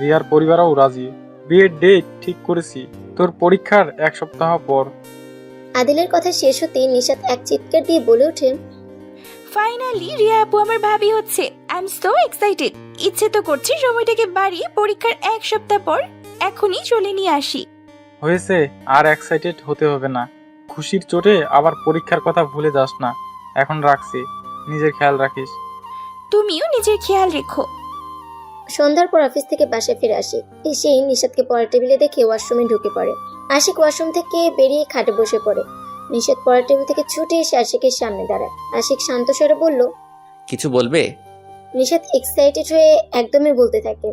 রিয়ার পরিবারও রাজি। বিয়ের ডেট ঠিক করেছি তোর পরীক্ষার 1 সপ্তাহ পর। আদিলের কথা শেষ হতেই নিশাত এক চিৎকার দিয়ে বলে ওঠে, ফাইনালি রিয়া আপু আমার ভাবি হচ্ছে। I am so excited. ইচ্ছে তো করছে সময়টাকে বাড়িয়ে পরীক্ষার 1 সপ্তাহ পর এখনই চলে নিয়ে আসি। হয়েছে, আর এক্সাইটেড হতে হবে না। খুশির চোটে আবার পরীক্ষার কথা ভুলে যাস না। এখন রাখছি, নিজের খেয়াল রাখিস। তুমিও নিজের খেয়াল রেখো। সন্ধ্যার পর অফিস থেকে বাসায় ফিরে আসে। এসেই নিশাতকে পড়ার টেবিলে দেখে ওয়াশরুমে ঢুকে পড়ে। আশিক ওয়াশরুম থেকে বেরিয়ে খাটে বসে পড়ে। নিশাত পড়ার টেবিল থেকে ছুটে এসে আশিকের সামনে দাঁড়ায়। আশিক শান্ত স্বরে বলল। কিছু বলবে? নিশাত এক্সাইটেড হয়ে একদমই বলতে থাকে,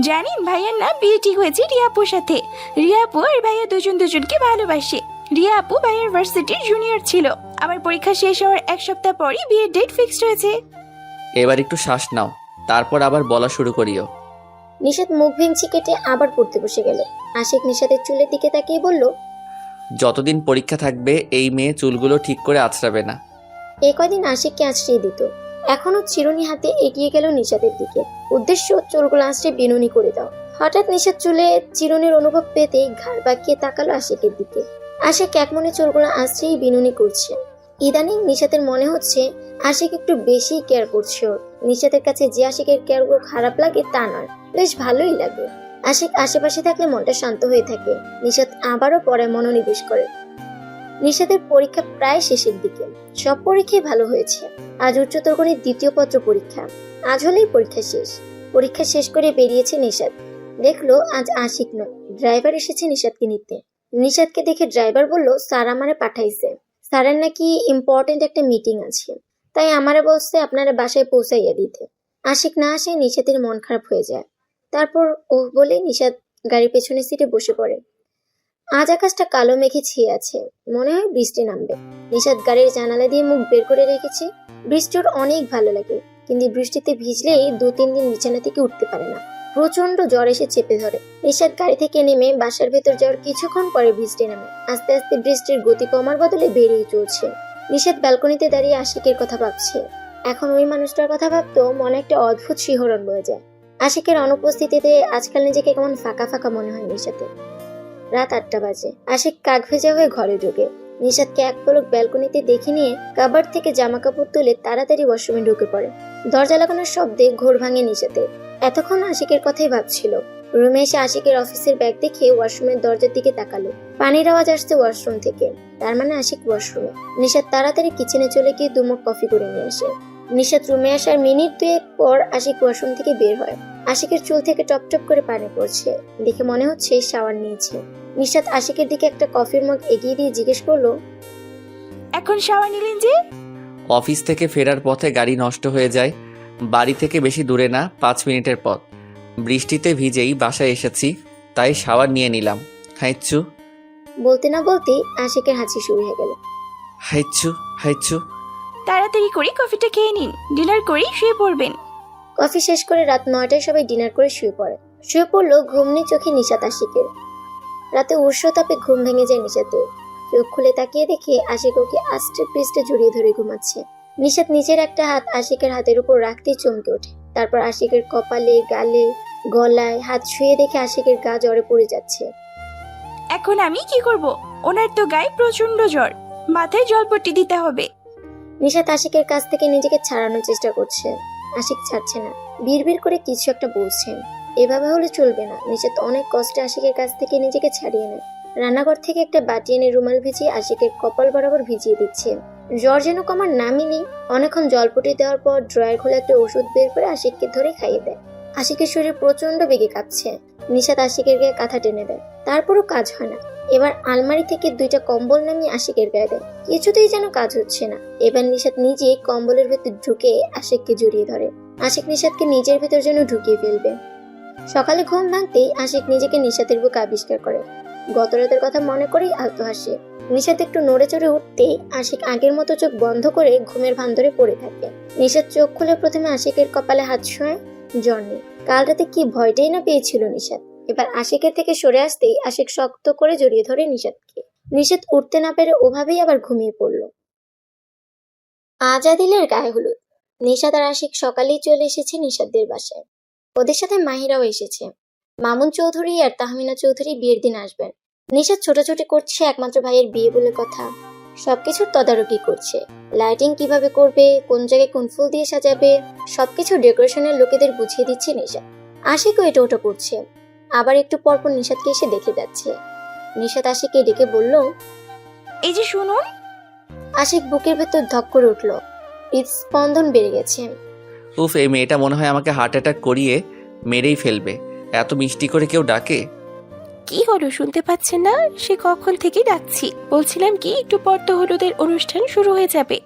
জানেন ভাইয়ার না বিয়ে ঠিক হয়েছে রিয়া আপুর সাথে। রিয়া আপু আর ভাইয়া দুজনকে ভালোবাসে। রিয়া আপু ভাইয়ার ভার্সিটির জুনিয়র ছিল। আমার পরীক্ষা শেষ হওয়ার 1 সপ্তাহ পরই বিয়ের ডেট ফিক্সড হয়েছে। এবার একটু শ্বাস নাও, তারপর আবার বলা শুরু করিও। নিশাত মুখ ভেঙচি কেটে আবার পড়তে বসে গেল। আশিক নিশাতের চুলের দিকে তাকিয়ে বলল, যতদিন পরীক্ষা থাকবে এই মেয়ে চুলগুলো ঠিক করে আঁচড়াবে না। এই কদিন আশিককে আশ্রয় দিত। এখনো চিরুনি হাতে এগিয়ে গেল নিশাতের দিকে। উদ্দেশ্য চুলগুলো আশ্রয় বিনুনি করে দাও। হঠাৎ নিশাত চুলে চিরুনির অনুভব পেতেই ঘাড় বাঁকিয়ে তাকালো আশিকের দিকে। আশিক এক মনে চুলগুলো আশ্রয়ই বিনুনি করছে। ইদানিং নিশাতের মনে হচ্ছে আশিক একটু বেশি কেয়ার করছে ওর। নিশাতের কাছে যে আশিকের কেয়ারগুলো খারাপ লাগে তা নয়, বেশ ভালোই লাগে। আশিক আশেপাশে থাকলে মনটা শান্ত হয়ে থাকে। নিশাত আবারও পড়ায় মনোনিবেশ করে। নিশাতের পরীক্ষা প্রায় শেষের দিকে। সব পরীক্ষাই ভালো হয়েছে। আজ উচ্চতর গণিত 2য় পত্র পরীক্ষা। আজ হলেই পরীক্ষা শেষ। পরীক্ষা শেষ করে বেরিয়েছে নিশাত। দেখলো আজ আশিক নয়, ড্রাইভার এসেছে নিশাতকে নিতে। নিশাতকে দেখে ড্রাইভার বলল, স্যার আমারে পাঠাইছে। স্যারের নাকি ইম্পর্টেন্ট একটা মিটিং আছে, তাই আমারে বলছে আপনারা বাসায় পৌঁছাইয়া দিতে। আশিক না আসে নিশাতের মন খারাপ হয়ে যায়। তারপর ও বলে নিশাত গাড়ির পেছনের সিটে বসে পড়ে। আজ আকাশটা কালো মেঘে ছেয়ে আছে, মনে হয় বৃষ্টি নামবে। নিশাত গাড়ির জানালা দিয়ে মুখ বের করে রেখেছে। বৃষ্টি ওর অনেক ভালো লাগে, কিন্তু বৃষ্টিতে ভিজলেই 2-3 দিন বিছানা থেকে উঠতে পারে না। প্রচন্ড জ্বর এসে চেপে ধরে। নিশাত গাড়ি থেকে নেমে বাসার ভেতর যাওয়ার কিছুক্ষণ পরে বৃষ্টি নামে। আস্তে আস্তে বৃষ্টির গতি কমার বদলে বেড়েই চলছে। নিশাত ব্যালকনিতে দাঁড়িয়ে আশিকের কথা ভাবছে। এখন ওই মানুষটার কথা ভাবতো মনে একটা অদ্ভুত শিহরণ বয়ে যায়। আশিকের অনুপস্থিতিতে আজকাল নিজেকে কেমন ফাঁকা ফাঁকা মনে হয় নিশাতের। রাত 8টা বাজে। আশিক কাক ভেজা হয়ে ঘরে ঢোকে। নিশাতকে এক পলক ব্যালকনিতে দেখে নিয়ে কাবার্ড থেকে জামা কাপড় তুলে তাড়াতাড়ি ওয়াশরুমে ঢুকে পড়ে। দরজা লাগানোর শব্দে ঘোর ভাঙে নিশাতের। এতক্ষণ আশিকের কথাই ভাবছিল। রুমে এসে আশিকের অফিসের ব্যাগ দেখে ওয়াশরুমের দরজার দিকে তাকালো। পানির আওয়াজ আসছে ওয়াশরুম থেকে, তার মানে আশিক ওয়াশরুমে। নিশাত তাড়াতাড়ি কিচেনে চলে গিয়ে 2 মগ কফি করে নিয়ে আসে। নিশাত রুমে আসার মিনিট 2 পর আশিক ওয়াশরুম থেকে বের হয়। আশিকের চুল থেকে টপ টপ করে পানি পড়ছে, দেখে মনে হচ্ছে শাওয়ার নিয়েছে। নিশাত আশিকের দিকে একটা কফির মগ এগিয়ে দিয়ে জিজ্ঞেস করলো, এখন শাওয়ার নিলেন যে? অফিস থেকে ফেরার পথে গাড়ি নষ্ট হয়ে যায়। বাড়ি থেকে বেশি দূরে না, 5 মিনিটের পথ। বৃষ্টিতে ভিজেই বাসায় এসেছি, তাই শাওয়ার নিয়ে নিলাম। হাইচ্ছু। বলতে না বলতেই আশিকের হাঁচি শুরু হয়ে গেল। হাইচ্ছু হাইচ্ছু। তাড়াতাড়ি করে কফিটা খেয়ে নিন, ডিনার করে শুয়ে পড়বেন। কফি শেষ করে রাত 9টায় সবাই ডিনার করে শুয়ে পড়ে। শুয়ে পড়লো ঘুমনি চোখে নিশাত আশিকের। রাতে উষ্ণতাপে ঘুম ভেঙে যায় নিশাতের। চোখ খুলে তাকিয়ে দেখে আশিক ওকে আস্তে পৃষ্ঠে জড়িয়ে ধরে ঘুমাচ্ছে। নিশাত নিজের একটা হাত আশিকের হাতের উপর রাখতেই চমকে ওঠে। তারপর আশিকের কপালে, গালে, গলায় হাত ছুঁয়ে দেখে আশিকের গা জ্বরে পড়ে যাচ্ছে। এখন আমি কি করব? ওনার তো গায়ে প্রচন্ড জ্বর, মাথায় জলপট্টি দিতে হবে। নিশাত আশিকের কাছ থেকে নিজেকে ছাড়ানোর চেষ্টা করছে। আশিক ছাড়ছে না, বিড়বিড় করে কিছু একটা বলছে। এভাবে হলে চলবে না। নিশাত অনেক কষ্টে আশিকের কাছ থেকে নিজেকে ছাড়িয়ে নেয়। রান্নাঘর থেকে একটা বাটি এনে রুমাল ভিজিয়ে আশিকের কপাল বরাবর ভিজিয়ে দিচ্ছে। জ্বর যেন কমার নামই নেই। অনেকক্ষণ জলপটি দেওয়ার পর ড্রয়ার খুলে একটা ওষুধ বের করে আশিককে ধরে খাইয়ে দেয়। আশিকের শরীর প্রচন্ড বেগে কাঁপছে। নিশাত আশিকের গায়ে কাঁথা টেনে দেয়, তারপরও কাজ হয় না। এবার আলমারি থেকে 2টা কম্বল নামিয়ে আশিকের গায়ে দেয়, কিছুতেই যেন কাজ হচ্ছে না। এবার নিশাত নিজে কম্বলের ভেতর ঢুকে আশিককে জড়িয়ে ধরে। আশিক নিশাতকে নিজের ভেতর যেন ঢুকিয়ে ফেলবে। সকালে ঘুম ভাঙতেই আশিক নিজেকে নিশাতের বুকে আবিষ্কার করে। গত রাতের কথা মনে করেই আলতো হাসে। নিশাত একটু নড়ে চড়ে উঠতেই আশিক আগের মতো চোখ বন্ধ করে ঘুমের ভান ধরে পড়ে থাকে। নিশাত চোখ খুলে প্রথমে আশিকের কপালে হাত ছোঁয়। জ্বর নেই। কাল রাতে কি ভয়টাই না পেয়েছিল নিশাত। এবার আশিকের থেকে সরে আসতেই আশিক শক্ত করে জড়িয়ে ধরে নিশাতকে। নিশাত উঠতে না পেরে ওভাবেই আবার ঘুমিয়ে পড়ল। আজ আদিলের গায়ে হলুদ। নিশাত আর আশিক সকালেই চলে এসেছে নিশাতদের বাসায়। ওদের সাথে মাহিরাও এসেছে। মামুন চৌধুরী আর তাহমিনা চৌধুরী বিয়ের দিন আসবেন। নিশাত ছোটাছুটি করছে একমাত্র ভাইয়ের বিয়ে বলে কথা। সবকিছুর তদারকি করছে। লাইটিং কিভাবে করবে, কোন জায়গায় কোন ফুল দিয়ে সাজাবে, সবকিছু ডেকোরেশনের লোকেদের বুঝিয়ে দিচ্ছে নিশাত। আশিকও এটা ওটা করছে। আবার একটু পরপর নিশাতকে এসে দেখে যাচ্ছে। নিশাত আশিককে ডেকে বলল, এই যে শুনুন। আশিক বুকের ভেতর ধক করে উঠল। হৃদস্পন্দন বেড়ে গেছে। উফ, এই মেয়েটা মনে হয় আমাকে হার্ট অ্যাটাক করিয়ে মেরেই ফেলবে। এত মিষ্টি করে কেউ ডাকে? কি হলো, শুনতে পাচ্ছেন না? সে কখন থেকে ডাকছি। বলছিলাম কি, একটু পর তো হলুদের অনুষ্ঠান শুরু হয়ে যাবে।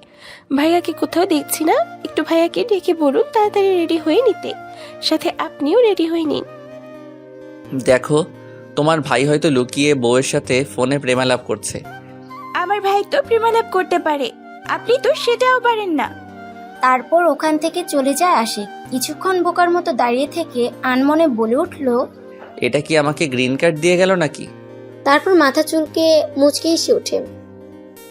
ভাইয়াকে কোথাও দেখছি না। একটু ভাইয়াকে ডেকে বলুন তাড়াতাড়ি রেডি হয়ে নিতে। সাথে আপনিও রেডি হয়ে নিন। দেখো, তোমার ভাই হয়তো লুকিয়ে বউয়ের সাথে ফোনে প্রেমালাপ করছে। আমার ভাই তো প্রেমালাপ করতে পারে, আপনি তো সেটাও পারেন না। তারপর ওখান থেকে চলে যায় আশিক। কিছুক্ষণ বোকার মতো দাঁড়িয়ে থেকে আনমনে বলে উঠল, এটা কি আমাকে গ্রিন কার্ড দিয়ে গেল নাকি? তারপর মাথা চুলকে মুচকে এসে ওঠে।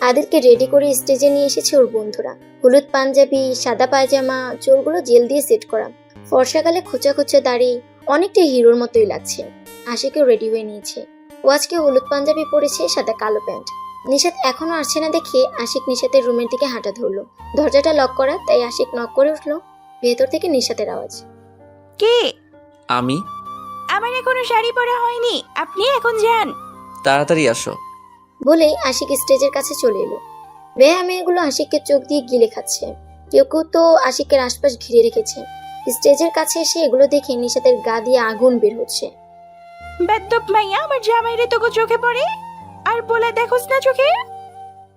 আদিলকে রেডি করে স্টেজে নিয়ে এসেছে ওর বন্ধুরা। হলুদ পাঞ্জাবি, সাদা পায়জামা, চুলগুলো জেল দিয়ে সেট করা, ফর্সা গালে খোঁচা খোঁচা দাড়ি, অনেকটা হিরোর মতোই লাগছে। আশিকেও রেডি হয়ে নিয়েছে। ও আজকে হলুদ পাঞ্জাবি পরেছে, সাদা কালো প্যান্ট। নিশাত এখনো আসছে না দেখে আশিক নিশাতের রুমের দিকে হাঁটা ধরলো। দরজাটা লক করা, তাই আশিক নক করে উঠলো। ভেতর থেকে নিশাতের আওয়াজ, কে? আমি। আমার এখনো শাড়ি পরা হয়নি, আপনি এখন যান। তাড়াতাড়ি আসো। বলেই আশিক স্টেজের কাছে চলে এলো। বেয়া মেয়েগুলো আশিককে চোখ দিয়ে গিলে খাচ্ছে। কেউ কেউ তো আশিকের আশপাশ ঘিরে রেখেছে। স্টেজের কাছে এসে এগুলো দেখে নিশাতের গা দিয়ে আগুন বের হচ্ছে। বেদ্যপ মাইয়া, আমার জামাইরে তোকে চোখে পড়ে আর বলে দেখোস না চোখে।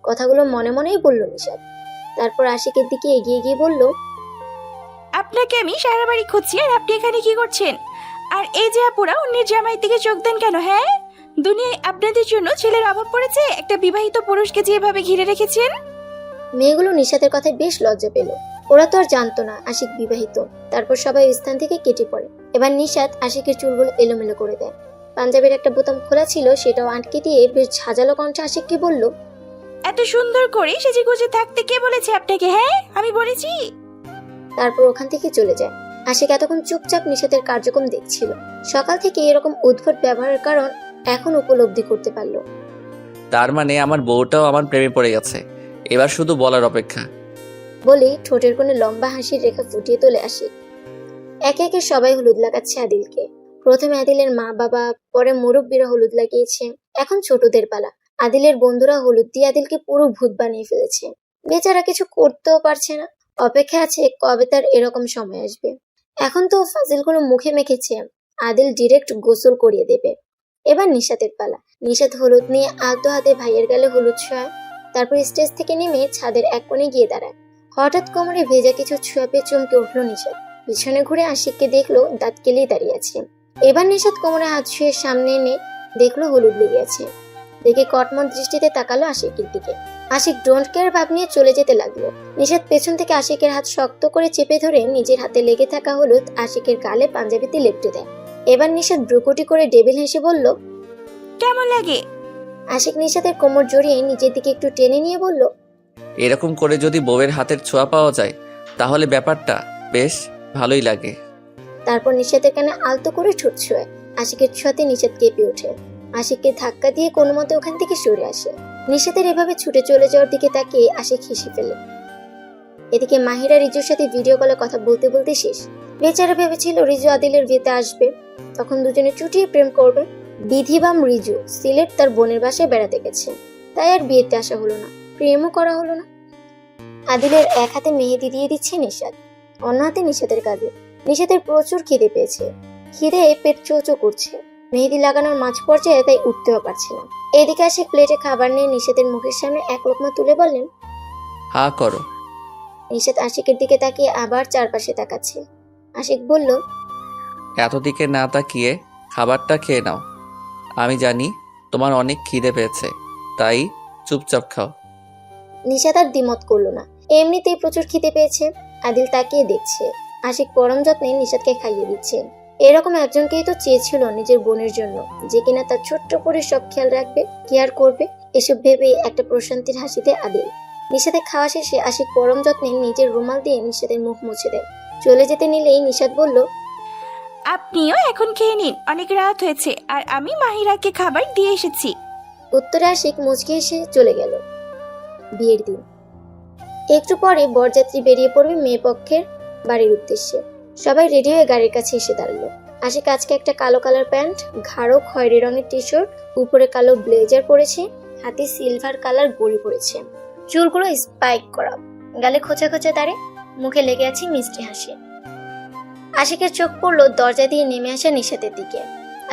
কথাগুলো মনে মনেই বলল নিশাত। তারপর আশিকের দিকে এগিয়ে গিয়ে বলল, আপনাকে আমি সারা বাড়ি খুঁজছি, আর আপনি এখানে কি করছেন? আর এই যে আপুরা অন্যের জামাইয়ের দিকে চোখ দেন কেন? হ্যাঁ, দুনিয়ায় আপনাদের জন্য ছেলের অভাব পড়েছে? একটা বিবাহিত পুরুষকে যেভাবে ঘিরে রেখেছেন। মেয়েগুলো নিশাতের কথায় বেশ লজ্জা পেল। ওরা তো আর জানতো না আশিক বিবাহিত। তারপর সবাই স্থান থেকে কেটে পড়ে। এবার নিশাত আশিকের চুলগুলো এলোমেলো করে দেয়। পাঞ্জাবের একটা বোতাম খোলা ছিল, সেটাও আটকে দিয়ে বেশ ঝাঁঝালো কণ্ঠে আশিককে বলল, এত সুন্দর করে সেজে গুজে থাকতে কে বলেছে আপনাকে? হ্যাঁ, আমি বলেছি? তারপর ওখান থেকে চলে যায়। আশিক এতক্ষণ চুপচাপ নিশাতের কার্যক্রম দেখছিল। সকাল থেকে এরকম উদ্ভট ব্যবহারের কারণ এখন উপলব্ধি করতে পারলো। তার মানে আমার বউটাও আমার প্রেমে পড়ে গেছে। এবার শুধু বলার অপেক্ষা। বলেই ঠোঁটের কোণে লম্বা হাসির রেখা ফুটিয়ে তোলে আশিক। একে একে সবাই হলুদ লাগাচ্ছে আদিলকে। প্রথমে আদিলের মা বাবা, পরে মুরব্বীরা হলুদ লাগিয়েছে। এখন ছোটদের পালা। আদিলের বন্ধুরা হলুদ দিয়ে আদিলকে পুরো ভূত বানিয়ে ফেলেছে। বেচারা কিছু করতেও পারছে না। অপেক্ষা আছে কবে তার এরকম সময় আসবে। এখন তো ফাজিলগুলো মুখে মেখেছে, আদিল ডিরেক্ট গোসল করিয়ে দেবে। এবার নিশাতের পালা। নিশাত হলুদ নিয়ে আলতো হাতে ভাইয়ের গালে হলুদ ছোঁয়। তারপর স্টেজ থেকে নেমে ছাদের এক কোণে গিয়ে দাঁড়ায়। হঠাৎ কোমরে ভেজা কিছু ছোঁয়া পেয়ে চমকে উঠলো নিশাত। পিছনে ঘুরে আশিককে দেখলো দাঁত কেলিয়ে দাঁড়িয়ে আছে। এবার নিশাত কোমরে হাত ছুঁয়ে সামনে এনে দেখলো হলুদ লেগে আছে। দেখে কটমট দৃষ্টিতে তাকালো আশিকের দিকে। আশিক ডোন্ট কেয়ার ভাব নিয়ে চলে যেতে লাগলো। নিশাত পেছন থেকে আশিকের হাত শক্ত করে চেপে ধরে নিজের হাতে লেগে থাকা হলুদ আশিকের গালে পাঞ্জাবিতে লেপটে দেয়। এবার নিশাত ব্রুকুটি করে ডেবিল হেসে বলল, কেমন লাগে? আশিক নিশাতের কোমর জড়িয়ে নিজের দিকে একটু টেনে নিয়ে বলল, এরকম করে যদি বউয়ের হাতের ছোঁয়া পাওয়া যায় তাহলে ব্যাপারটা বেশ ভালোই লাগে। তারপর নিশাতের কানে আলতো করে ঠোঁট ছোঁয়। আশিকের ছোঁয়াতে নিশাত কেঁপে ওঠে। আশিককে ধাক্কা দিয়ে কোনো মতে ওখান থেকে সরে আসে। নিশাতের এভাবে ছুটে চলে যাওয়ার দিকে তাকিয়ে আশিক হেসে ফেলে। এদিকে মাহিরা রিজুর সাথে ভিডিও কলে কথা বলতে বলতে শেষ। বেচারা ভেবেছিল রিজু আদিলের বিয়েতে আসবে, তখন দুজনে চুটিয়ে প্রেম করবে। বিধি বা মৃজু সিলেট তার বোনের বাসায় বেড়াতে গেছে, তাই আর বিয়েতে আসা হলো না, প্রেমও করা হলো না। আদিলের এক হাতে মেহেদি দিয়ে দিচ্ছে নিশাত, অন্য হাতে নিশাতের কাঁধে। নিশাতের প্রচুর খিদে পেয়েছে, খিদে পেট চোচো করছে। মেহেদি লাগানোর মাঝ পর্যায়ে তাই উঠতেও পারছে না। এদিকে আসে প্লেটে খাবার নিয়ে নিশাতের মুখের সামনে এক লোকমা তুলে বললেন। হা করো। নিশাত আশিকের দিকে তাকিয়ে আবার চারপাশে তাকাচ্ছে। আশিক বলল, এত দিকে না তাকিয়ে খাবারটা খেয়ে নাও। আমি জানি তোমার অনেক খিদে পেয়েছে, তাই চুপচাপ খাও। নিশাত আর দ্বিমত করলো না, এমনিতেই প্রচুর খিদে পেয়েছে। আদিল তাকিয়ে দেখছে, আশিক পরম যত্নে নিশাতকে খাইয়ে দিচ্ছে। এরকম একজনকেই তো চেয়েছিল নিজের বোনের জন্য, যে কিনা তার ছোট্ট করে সব খেয়াল রাখবে, কেয়ার করবে। এসব ভেবে একটা প্রশান্তির হাসিতে আদিল। নিশাতে খাওয়া শেষে আশিক পরম যত্নে নিজের রুমাল দিয়ে নিশাতের মুখ মুছে দেয়। চলে যেতে নিলেই নিশাত বলল, আপনিও এখন খেয়ে নিন, অনেক রাত হয়েছে, আর আমি মাহিরাকে খাবার দিয়ে এসেছি। উত্তরে আশিক মুচকে এসে চলে গেল। বিয়ের দিন একটু পরে বরযাত্রী বেরিয়ে পড়বে মেয়ে পক্ষের বাড়ির উদ্দেশ্যে। সবাই রেডি হয়ে গাড়ির কাছে এসে দাঁড়ালো। আশিক আজকে একটা কালো কালার প্যান্ট, গাঢ় খয়েরি রঙের টি শার্ট, উপরে কালো ব্লেজার পরেছে, হাতে সিলভার কালার ঘড়ি পরেছে, চুলগুলো স্পাইক করা, গালে খোঁচা খোঁচা দাঁড়ে, মুখে লেগে আছে মিষ্টি হাসি। আশিকের চোখ পড়লো দরজা দিয়ে নেমে আসা নিশাতের দিকে।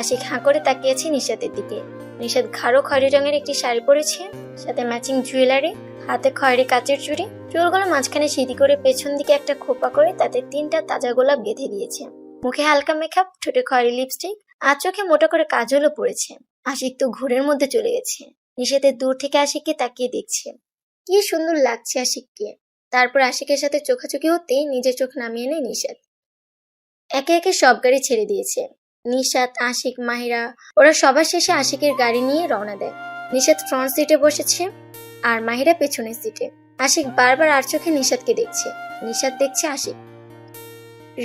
আশিক হাঁ করে তাকিয়েছে নিশাতের দিকে। নিশাত গাঢ় খয়েরি রঙের একটি শাড়ি পরেছে, সাথে ম্যাচিং জুয়েলারি, হাতে খয়েরি কাচের চুড়ি, চুলগুলো মাঝখানে সিঁথি করে পেছন দিকে একটা খোপা করে তাতে 3টা তাজা গোলাপ বেঁধে দিয়েছে। মুখে হালকা মেকআপ, ঠোঁটে খয়েরি লিপস্টিক, আর চোখে মোটা করে কাজলও পড়েছে। আশিক তো ঘোরের মধ্যে চলে গেছে। নিশাতের দূর থেকে আশিককে তাকিয়ে দেখছে, কি সুন্দর লাগছে আশিককে। তারপর আশিকের সাথে চোখাচোখি হতেই নিজের চোখ নামিয়ে নেয় নিশাত। একে একে সব গাড়ি ছেড়ে দিয়েছে। নিশাত, আশিক, মাহিরা, ওরা সবার শেষে আশিকের গাড়ি নিয়ে রওনা দেয়। নিশাত ফ্রন্ট সিটে বসেছে আর মাহিরা পেছনের সিটে। আশিক বারবার আর চোখে নিশাতকে দেখছে, নিশাত দেখছে আশিক।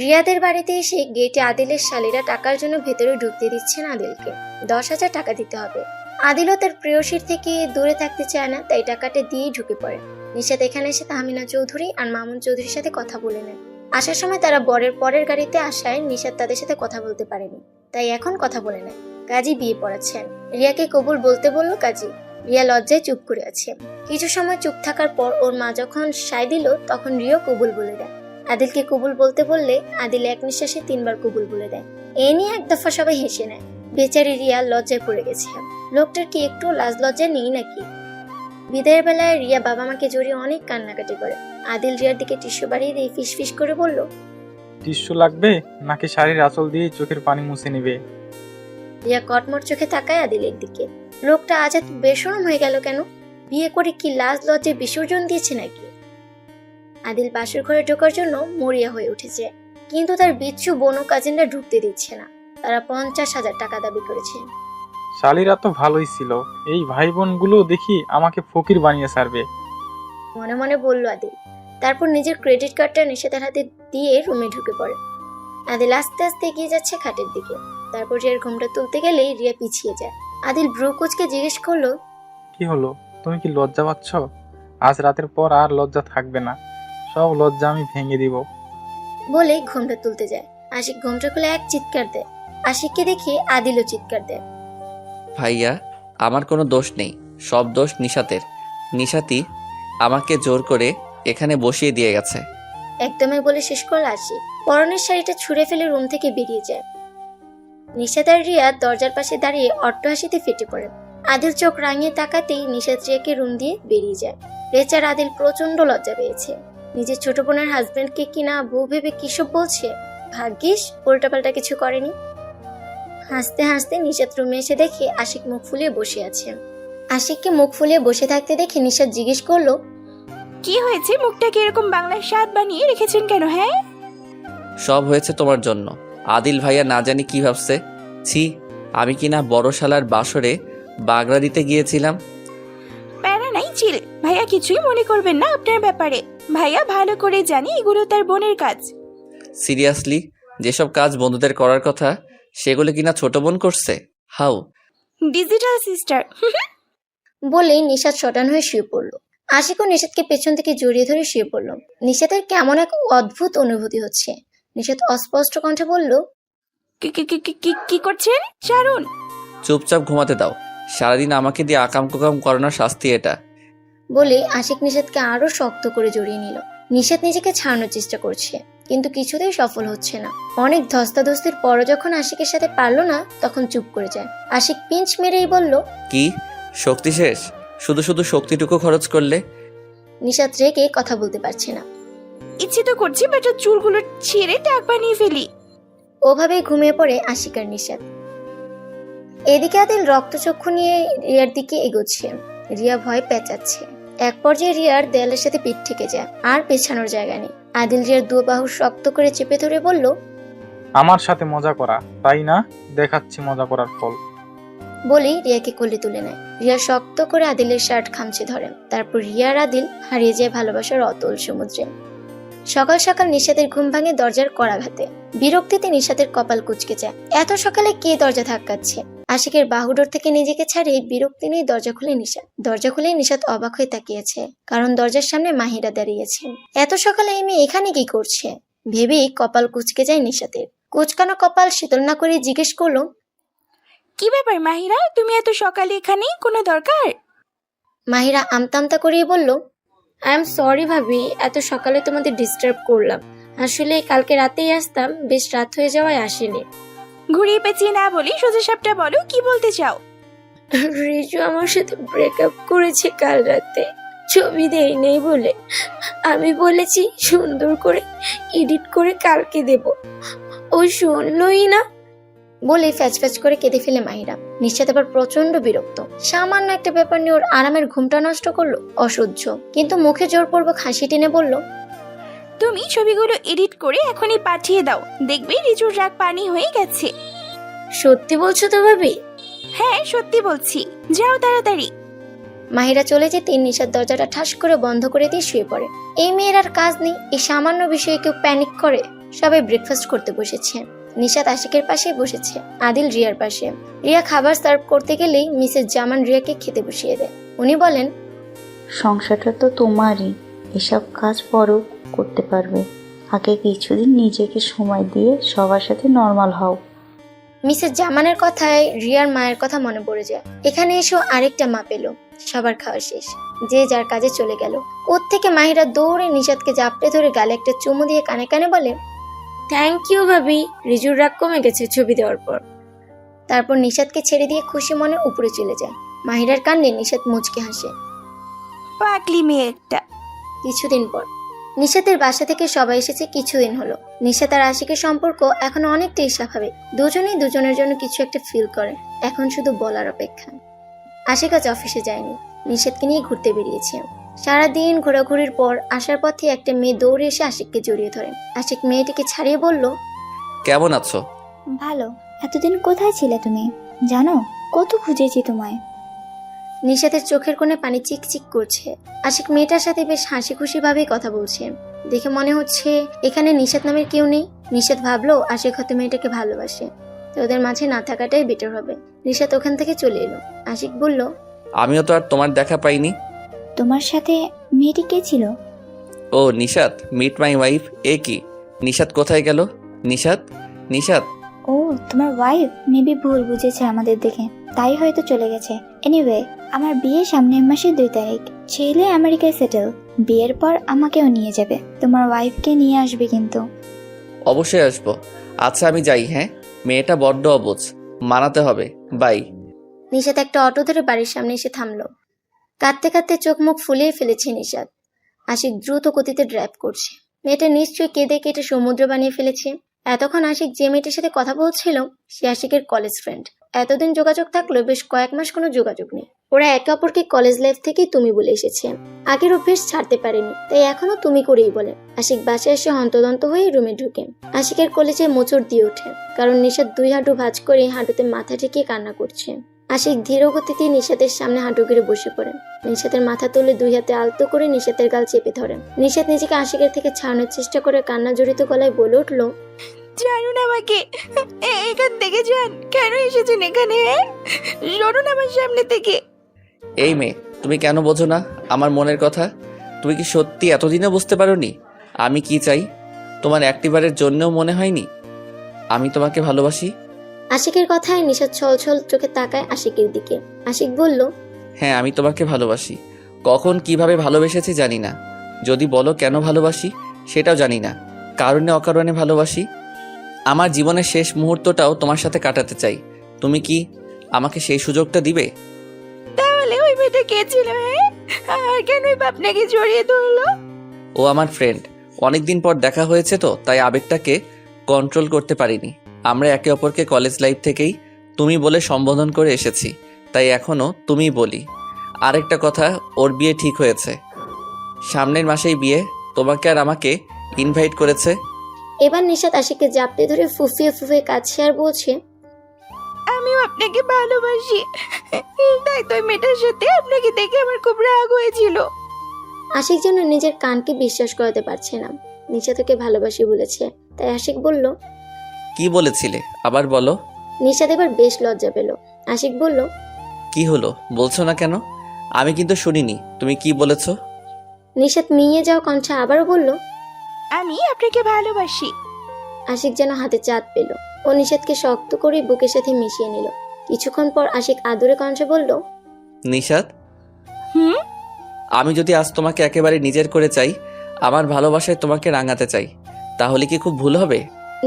রিয়াদের বাড়িতে এসে গেটে আদিলের শালীরা টাকার জন্য ভেতরে ঢুকতে দিচ্ছেন আদিলকে। 10,000 টাকা দিতে হবে। আদিলও তার প্রেয়সীর থেকে দূরে থাকতে চায় না, তাই টাকাটা দিয়েই ঢুকে পড়ে। নিশাত এখানে এসে তাহমিনা চৌধুরী আর মামুন চৌধুরীর সাথে কথা বলে নেন। আসার সময় তারা বরের পরের গাড়িতে আসায় নিশাত তাদের সাথে কথা বলতে পারেনি, তাই এখন কথা বলে নেয়। কাজী বিয়ে পড়াচ্ছেন। রিয়াকে কবুল বলতে বলল কাজী। রিয়া লজ্জায় চুপ করে আছে। কিছু সময় চুপ থাকার পর ওর মা যখন সায় দিল, তখন রিয়া কবুল বলে দেয়। আদিলকে কবুল বলতে বললে আদিল এক নিঃশ্বাসে 3বার কবুল বলে দেয়। এ নিয়ে এক দফা সবাই হেসে নেয়। বেচারি রিয়া লজ্জায় পড়ে গেছে। লোকটার কি একটু লাজ লজ্জা নেই নাকি? বিদায়ের বেলায় রিয়া বাবা মাকে জড়িয়ে অনেক কান্নাকাটি করে। আদিল রিয়ার দিকে টিস্যু বাড়িয়ে দিয়ে ফিস ফিস করে বলল, টিস্যু লাগবে নাকি শাড়ির আঁচল দিয়ে চোখের পানি মুছে নিবে? রিয়া কটমট চোখে তাকায় আদিলের দিকে। লোকটা আজ এত বেশরম হয়ে গেল কেন? বিয়ে করে কি লাজ লজ্জায় বিসর্জন দিয়েছে নাকি? আদিল বাসর ঘরে ঢোকার জন্য মরিয়া হয়ে উঠেছে, কিন্তু তার বিচ্ছু বোন ও কাজিনরা ঢুকতে দিচ্ছে না। তারা 50,000 টাকা দাবি করেছে। শালীরা তো ভালোই ছিল, এই ভাই বোনগুলো দেখি আমাকে ফকির বানিয়ে ছাড়বে। মনে মনে বলল আদিল। তারপর নিজের ক্রেডিট কার্ডটা নিশাতের হাতে দিয়ে রুমে ঢুকে পড়ে। আদিল আস্তে আস্তে এগিয়ে যাচ্ছে খাটের দিকে। তারপর রিয়ার ঘুমটা তুলতে গেলেই রিয়া পিছিয়ে যায়। আদিল ব্রু কুচকে জিজ্ঞেস করলো, কি হলো, তুমি কি লজ্জা পাচ্ছ? আজ রাতের পর আর লজ্জা থাকবে না, সব লজ্জা আমি ভেঙে দিব। বলে ঘুমটা তুলতে যায়। আশিক ঘুমটা খুলে এক চিৎকার দেয়। আশিককে দেখে আদিলও চিৎকার দেয়। ভাইয়া, আমার কোনো দোষ নেই, সব দোষ নিশাতের। নিশাতি আমাকে জোর করে এখানে বসিয়ে দিয়ে গেছে। একদমই বলে শেষ করল আশিক। পরনের শাড়িটা ছুঁড়ে ফেলে রুম থেকে বেরিয়ে যায়। নিশাত আর রিয়া দরজার পাশে দাঁড়িয়ে অট্টহাসিতে ফেটে পড়ে। আদিল চোখ রাঙিয়ে তাকাতেই নিশাত রিয়াকে রুম দিয়ে বেরিয়ে যায়। বেচার আদিল প্রচন্ড লজ্জা পেয়েছে। নিজের ছোট বোনের হাজবেন্ডকে কিনা বউ ভেবে কিসব বলছে। ভাগ্যিস উল্টাপাল্টা কিছু করেনি। হাসতে হাসতে নিশাত রুমে এসে দেখে আশিক মুখ ফুলিয়ে বসে আছে। আশিককে মুখ ফুলিয়ে বসে থাকতে দেখে নিশাত জিজ্ঞেস করলো, কি হয়েছে? মুখটাকে এরকম বাংলার স্বাদ বানিয়ে রেখেছেন কেন? হ্যাঁ, সব হয়েছে তোমার জন্য। আদিল ভাইয়া না জানি কি ভাবছে। ছি, আমি কিনা বড় শালার বাসরে বাগড়া দিতে গিয়েছিলাম। প্যারা নাই, চিল। ভাইয়া কিছুই মনে করবেন না আপনার ব্যাপারে। ভাইয়া ভালো করে জানি এগুলো তার বোনের কাজ। সিরিয়াসলি, যেসব কাজ বন্ধুদের করার কথা সেগুলো কিনা ছোট বোন করছে। How digital sister. বলেই নিশাত শটান হয়ে শুয়ে পড়ল। আশিকও নিশাতকে পেছন থেকে জড়িয়ে ধরে শুয়ে পড়ল। নিশাতের কেমন এক অদ্ভুত অনুভূতি হচ্ছে। নিশাত অস্পষ্ট কণ্ঠে বলল, কি করছেন? ছাড়ুন। চুপচাপ ঘুমাতে দাও। সারাদিন আমাকে দিয়ে আকাম কুকাম করানোর শাস্তি এটা। বলে আশিক নিষাদকে আরো শক্ত করে জড়িয়ে নিল। নিষাদ নিজেকে ছাড়ানোর চেষ্টা করছে, কিন্তু কিছুতেই সফল হচ্ছে না। অনেক ধস্তাধস্তির পরও যখন আশিকের সাথে পারলো না, তখন চুপ করে যায়। আশিক পিঞ্চ মেরেই বলল, কি শক্তি শেষ? শুধু শুধু শক্তিটুকু খরচ করলে? নিষাদ রেগে কথা বলতে পারছে না। ইচ্ছে তো করছি বেটার চুলগুলো ছিঁড়ে টাক বানিয়ে ফেলি। ওভাবেই ঘুমিয়ে পড়ে আশিক আর নিষাদ। এদিকে আদিল রক্তচক্ষু নিয়ে রিয়ার দিকে এগোচ্ছে। রিয়া ভয় পেঁচাচ্ছে। এক পর্যায়ে রিয়ার দেয়ালের সাথে পিঠ ঠেকে যায়, আর পেছানোর জায়গা নেই। আদিল রিয়ার দু বাহু শক্ত করে চেপে ধরে বলল, আমার সাথে মজা করা, তাই না? দেখাচ্ছি মজা করার ফল। বলেই রিয়াকে কোলে তুলে নেয়। রিয়া শক্ত করে আদিলের শার্ট খামচে ধরে। তারপর রিয়া আর আদিল হারিয়ে যায় ভালোবাসার অতল সমুদ্রে। সকাল সকাল নিষাদের ঘুম ভাঙে দরজার কড়াঘাতে। বিরক্তিতে নিষাদের কপাল কুঁচকে যায়। এত সকালে কে দরজা ধাক্কাচ্ছে? আশিকের বাহুডোর থেকে নিজেকে ছাড়িয়ে বিরক্তি নিয়ে দরজা খুলে নিষাদ। দরজা খুলে নিষাদ অবাক হয়ে তাকিয়েছে, কারণ দরজার সামনে মাহিরা দাঁড়িয়েছে। এত সকালে এই মেয়ে এখানে কি করছে ভেবেই কপাল কুঁচকে যায় নিষাদের। কুচকানো কপাল শীতল না করে জিজ্ঞেস করলো, কি ব্যাপার মাহিরা, তুমি এত সকালে এখানে? কোনো দরকার? মাহিরা আমতা করিয়ে বলল, আই এম সরি ভাবি, এত সকালে তোমাদের ডিস্টার্ব করলাম। আসলে কালকে রাতেই আসতাম, বেশ রাত হয়ে যাওয়ায় আসেনি। ঘুরিয়ে পেঁচিয়ে না বলি সোজা সাপটা বলো, কি বলতে চাও? রিজু আমার সাথে ব্রেকআপ করেছে কাল রাতে, ছবি দেই নেই বলে। আমি বলেছি সুন্দর করে এডিট করে কালকে দেব, ও শুনলই না। বলে ফ্যাচ করে কেঁদে ফেলে মাহিরা। নিশ্চিত আবার প্রচন্ড বিরক্ত। সামান্য একটা ব্যাপার নিয়ে ওর আরামের ঘুমটা নষ্ট করলো, অসহ্য। কিন্তু মুখে জোরপূর্বক হাসি টেনে বলল, তুমি ছবিগুলো এডিট করে এখনই পাঠিয়ে দাও, দেখবে রিজুর রাগ পানি হয়ে গেছে। সত্যি বলছো তো ভাবি? হ্যাঁ সত্যি বলছি, যাও তাড়াতাড়ি। মাহিরা চলে যেতে নিশাদ দরজাটা ঠাস করে বন্ধ করে দিয়ে শুয়ে পড়ে। এই মেয়ের আর কাজ নেই, এই সামান্য বিষয়ে কেউ প্যানিক করে। সবাই ব্রেকফাস্ট করতে বসেছে। নিশাদ আশিকের পাশে বসেছে, আদিল রিয়ার পাশে। রিয়া খাবার সার্ভ করতে গেলেই মিসেস জামান রিয়াকে খেতে বসিয়ে দেয়। উনি বলেন, সংসারটা তো তোমারই, এসব কাজ পরেও করতে পারবে। আগে কিছুদিন নিজেকে সময় দিয়ে সবার সাথে নর্মাল হও। মিসেস জামানের কথায় রিয়ার মায়ের কথা মনে পড়ে যায়। এখানে এসেও আরেকটা মা পেল। সবার খাওয়া শেষ, যে যার কাজে চলে গেল। ওর থেকে মাহিরা দৌড়ে নিশাদকে জাপটে ধরে গালে একটা চুমু দিয়ে কানে কানে বলে, থ্যাংক ইউ ভাবি, রিজুর রাগ কমে গেছে ছবি দেওয়ার পর। তারপর নিশাদকে ছেড়ে দিয়ে খুশি মনে উপরে চলে যায়। মাহিরার কাণ্ডে নিশাদ মুচকে হাসে। পাগলি মেয়ে একটা। কিছুদিন পর নিশাতের বাসা থেকে সবাই এসেছে। কিছুদিন হলো। নিশাত আর আশিকের সম্পর্ক এখন অনেকটাই স্বাভাবিক। দুজনেই দুজনের জন্য কিছু একটা ফিল করে। এখন শুধু বলার অপেক্ষা। আশিক আজ অফিসে যায়নি, নিশাতকে নিয়ে ঘুরতে বেরিয়েছে। সারাদিন ঘোরাঘুরির পর আসার পথে একটা মেয়ে দৌড়ে এসে আশিককে জড়িয়ে ধরে। আশিক মেয়েটিকে ছাড়িয়ে বলল, কেমন আছো? ভালো। এতদিন কোথায় ছিলে তুমি? জানো কত খুঁজেছি তোমায়। নিশাতের চোখের কোণে পানি চিকচিক করছে। আশিক মেয়েটার সাথে বেশ হাসি খুশি ভাবেই কথা বলছে। দেখে মনে হচ্ছে এখানে নিশাত নামের কেউ নেই। নিশাত ভাবলো আশিক হয়তো মেয়েটাকে ভালোবাসে, তো ওদের মাঝে না থাকাটাই বেটার হবে। নিশাত ওখান থেকে চলে এলো। আশিক বলল, আমিও তো আর তোমার দেখা পাইনি। তোমার সাথে মেয়েটি কে ছিল? ও নিশাত, মিট মাই ওয়াইফ। এ কি, নিশাত কোথায় গেল? নিশাত, নিশাত। ও তোমার ওয়াইফ মেবি ভুল বুঝেছে আমাদের দেখে, তাই হয়তো চলে গেছে। এনিওয়ে, আমার বিয়ে সামনের মাসের 2 তারিখ। ছেলে আমেরিকায় সেটেল। বিয়ের পর আমাকেও নিয়ে যাবে। তোমার ওয়াইফকে নিয়ে আসবে কিন্তু। অবশ্যই আসবো। আচ্ছা আমি যাই। হ্যাঁ, মেয়েটা বড্ড অবুঝ, মানাতে হবে। বাই। নিশাত একটা অটো ধরে বাড়ির সামনে এসে থামলো। কাঁদতে কাঁদতে চোখ মুখ ফুলিয়ে ফেলেছে নিশাত। আশিক দ্রুত গতিতে ড্রাইভ করছে। মেয়েটা নিশ্চয়ই কেঁদে কেটে সমুদ্র বানিয়ে ফেলেছে। এতক্ষণ আশিক যে মেয়েটির সাথে কথা বলছিল সে আশিকের কলেজ ফ্রেন্ড। এতদিন যোগাযোগ থাকলেও বেশ কয়েক মাস কোনো যোগাযোগ নেই। ওরা একে অপরকে কলেজ লাইফ থেকেই তুমি বলে এসেছে। আগের অভ্যেস ছাড়তে পারেনি, তাই এখনো তুমি করেই বলে। আশিক বাসায় এসে হন্তদন্ত হয়ে রুমে ঢুকে। আশিকের কলেজে মোচড় দিয়ে ওঠে, কারণ নিশাত 2 হাঁটু ভাঁজ করে হাঁটুতে মাথা ঠেকিয়ে কান্না করছে। আশিক ধীর গতিতে নিশাতের সামনে হাঁটু গেড়ে বসে পড়ে। নিশাতের মাথা তুলে 2 হাতে আলতো করে নিশাতের গাল চেপে ধরে। নিশাত নিজেকে আশিকের থেকে ছাড়ানোর চেষ্টা করে কান্না জড়িত গলায় বলে উঠল, জানুন আমাকে, এখান থেকে যান। কেন এসেছেন এখানে? সরুন আমার সামনে থেকে। এই মেয়ে, তুমি কেন বোঝো না আমার মনের কথা? তুমি কি সত্যি এতদিনও বুঝতে পারোনি আমি কি চাই? তোমার একটিবারের জন্যও মনে হয়নি? আমি তোমাকে ভালোবাসি। আশিকের কথায় নিশাত ছলছল চোখে তাকায় আশিকের দিকে। আশিক বলল, হ্যাঁ, আমি তোমাকে ভালোবাসি। কখন কিভাবে ভালোবেসেছি জানি না। যদি বলো কেন ভালোবাসি সেটাও জানি না। কারণে অকারণে ভালোবাসি। আমার জীবনের শেষ মুহূর্তটাও তোমার সাথে কাটাতে চাই। তুমি কি আমাকে সেই সুযোগটা দিবে? তাহলে ওই মেয়েটা কে ছিল? আর কেনই বা আপনাকে জড়িয়ে ধরলো? ও আমার ফ্রেন্ড। অনেকদিন পর দেখা হয়েছে তো, তাই আবেগটাকে কন্ট্রোল করতে পারিনি। আমরা একে অপরকে কলেজ লাইফ থেকেই তুমি বলে সম্বোধন করে এসেছি, তাই এখনো তুমি বলি। আরেকটা কথা, ওর বিয়ে ঠিক হয়েছে। সামনের মাসেই বিয়ে। তোমাকে আর আমাকে ইনভাইট করেছে। এবার নিশাত আশিককে জাপটে ধরে ফুফিয়ে ফুফিয়ে কাছে আর বলছে, আমিও আপনাকে ভালোবাসি। তাই তো ওই মেয়েটার সাথে আপনাকে দেখে আমার খুব রাগ হয়েছিল। আশিক যেন নিজের কানকে বিশ্বাস করাতে পারছে না। নিশাত ওকে ভালোবাসি বলেছে। তাই আশিক বলল, কি বলেছিলে আবার বলো। নিশাত এবার বেশ লজ্জা পেল। আশিক বলল, কি হলো বলছো না কেন? আমি কিন্তু শুনিনি তুমি কি বলেছো। নিশাত মিইয়ে যাওয়া কণ্ঠে আবারও বলল, আমি আপনাকে ভালোবাসি। আশিক যেন হাতে চাঁদ পেল। ও নিশাতকে শক্ত করে বুকের সাথে মিশিয়ে নিল। কিছুক্ষণ পর আশিক আদুরে কণ্ঠে বলল, নিশাত, হুম? আমি যদি আজ তোমাকে একেবারে নিজের করে চাই, আমার ভালোবাসায় তোমাকে রাঙাতে চাই, তাহলে কি খুব ভুল হবে?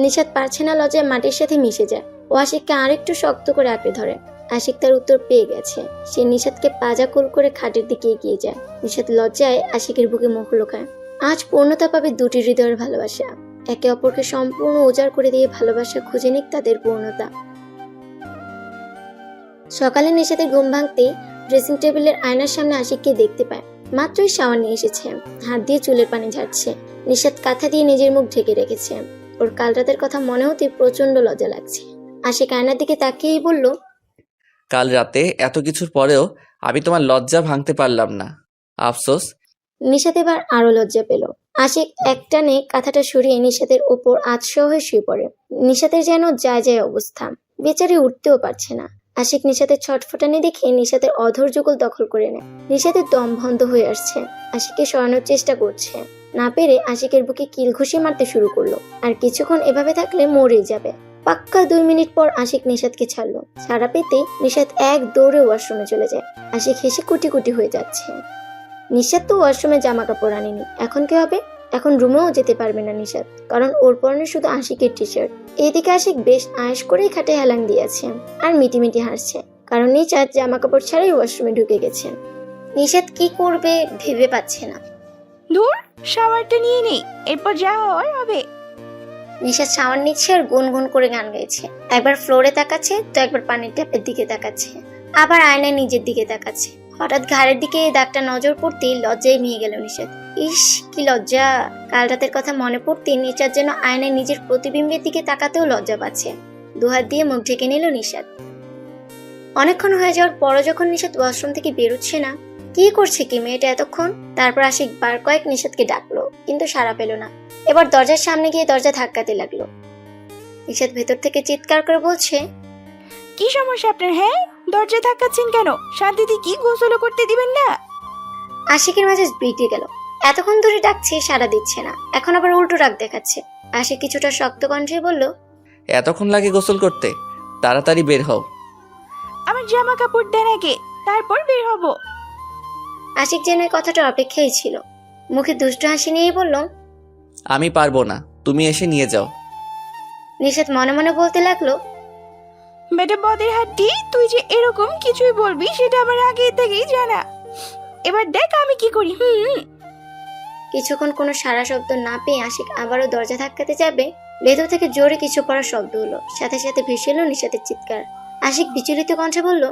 নিশাত পারছে না লজ্জায় মাটির সাথে মিশে যায়। ও আশিককে আরেকটু শক্ত করে আঁকড়ে ধরে। আশিক তার উত্তর পেয়ে গেছে। সে নিশাতকে পাজা কোল করে খাটের দিকে এগিয়ে যায়। নিশাত লজ্জায় আশিকের বুকে মুখ লুকায়। আজ পূর্ণতা পাবে দুটি হৃদয়ের ভালোবাসা। একে অপরকে সম্পূর্ণ উজাড় করে দিয়ে ভালোবাসা খুঁজে নিক তাদের পূর্ণতা। সকালে নিশাতের ঘুম ভাঙতেই ড্রেসিং টেবিলের আয়নার সামনে আশিককে দেখতে পায়। মাত্রই শাওয়ার নিয়ে এসেছে, হাত দিয়ে চুলের পানি ঝাড়ছে। নিশাত কাঁথা দিয়ে নিজের মুখ ঢেকে রেখেছে। ওর কাল রাতের কথা মনে হতে প্রচন্ড লজ্জা লাগছে। আশিক আয়নার দিকে তাকিয়েই বলল, কাল রাতে এত কিছুর পরেও আমি তোমার লজ্জা ভাঙতে পারলাম না, আফসোস। নিশাত এবার আরো লজ্জা পেল। আশিক একটানে কাঁথাটা সরিয়ে নিশাতের ওপর আধশোয়া হয়ে শুয়ে পড়ে। নিশাতের যেন যায় যায় অবস্থা, বেচারি উঠতেও পারছে না। আশিক নিশাতের ছটফটানি দেখে নিশাতের অধর যুগল দখল করে নেয়। নিশাতের দম বন্ধ হয়ে আসছে। আশিককে সরানোর চেষ্টা করছে, না পেরে আশিকের বুকে কিল ঘুষি মারতে শুরু করলো। আর কিছুক্ষণ এভাবে থাকলে মরেই যাবে। পাক্কা 2 মিনিট পর আশিক নিশাতকে ছাড়লো। ছাড়া পেতেই নিশাত এক দৌড়ে ওয়াশরুমে চলে যায়। আশিক হেসে কুটি কুটি হয়ে যাচ্ছে। নিশাত তো ওয়াশরুমে জামা কাপড় আনেনি। এখন কি হবে? এখন রুমেও যেতে পারবে না নিশাত, কারণ ওর পরনে শুধু আশিকের টি শার্ট। এইদিকে আশিক বেশ আয়েশ করেই খাটে হেলান দিয়েছে আর মিটিমিটি হাসছে, কারণ নিশাত জামা কাপড় ছাড়াই ওয়াশরুমে ঢুকে গেছে। নিশাত কি করবে ভেবে পাচ্ছে না। ধুর, শাওয়ারটা নিয়ে নেই, এরপর যা হওয়ার হবে। নিশাত শাওয়ার নিচ্ছে আর গুনগুন করে গান গাইছে। একবার ফ্লোরে তাকাচ্ছে, তো একবার পানির ট্যাপের দিকে তাকাচ্ছে, আবার আয়নায় নিজের দিকে তাকাচ্ছে। হঠাৎ ঘাড়ের দিকে এই দাগটা নজর পড়তেই লজ্জায় নিয়ে গেল নিশাত। ইস, কি লজ্জা! কাল রাতের কথা মনে পড়তেই নিশাত যেন আয়নায় নিজের প্রতিবিম্বের দিকে তাকাতেও লজ্জা পাচ্ছে। দুহাত দিয়ে মুখ ঢেকে নিল নিশাত। অনেকক্ষণ হয়ে যাওয়ার পরও যখন নিশাত ওয়াশরুম থেকে বেরোচ্ছে না, কি করছে কি মেয়েটা এতক্ষণ? তারপর আশিক বার কয়েক নিশাতকে ডাকলো, কিন্তু সাড়া পেল না। এবার দরজার সামনে গিয়ে দরজা ধাক্কাতে লাগলো। নিশাত ভেতর থেকে চিৎকার করে বলছে, কি সমস্যা আপনার? হ্যাঁ, দরজা ধাক্কাচ্ছেন কেন? শান্তিতে কি গোসলও করতে দিবেন না? আশিকের মাঝে বিটে গেল। এতক্ষণ ধরে ডাকছে, সাড়া দিচ্ছে না, এখন আবার উল্টো রাগ দেখাচ্ছে। আশিক কিছুটা শক্ত কণ্ঠে বলল, এতক্ষণ লাগে গোসল করতে? তাড়াতাড়ি বের হও। আমার জামা কাপড় দেন আগে, তারপর বের হব। আশিক যেন এই কথাটা অপেক্ষাই ছিল। মুখে দুষ্ট হাসি নিয়েই বলল, আমি পারবো না, তুমি এসে নিয়ে যাও। নিশাত মনে মনে বলতে লাগলো, বেটা বদের হাড্ডি, তুই যে এরকম কিছুই বলবি সেটা আমার আগে থেকেই জানা। এবার দেখ আমি কি করি। কিছুক্ষণ কোনো সারা শব্দ না পেয়ে আশিক আবারও দরজা ধাক্কাতে যাবে, ভেতর থেকে জোরে কিছু পড়ার শব্দ হলো। সাথে সাথে ভেসে এলো নিশাতের চিৎকার। আশিক বিচলিত কণ্ঠে বলল,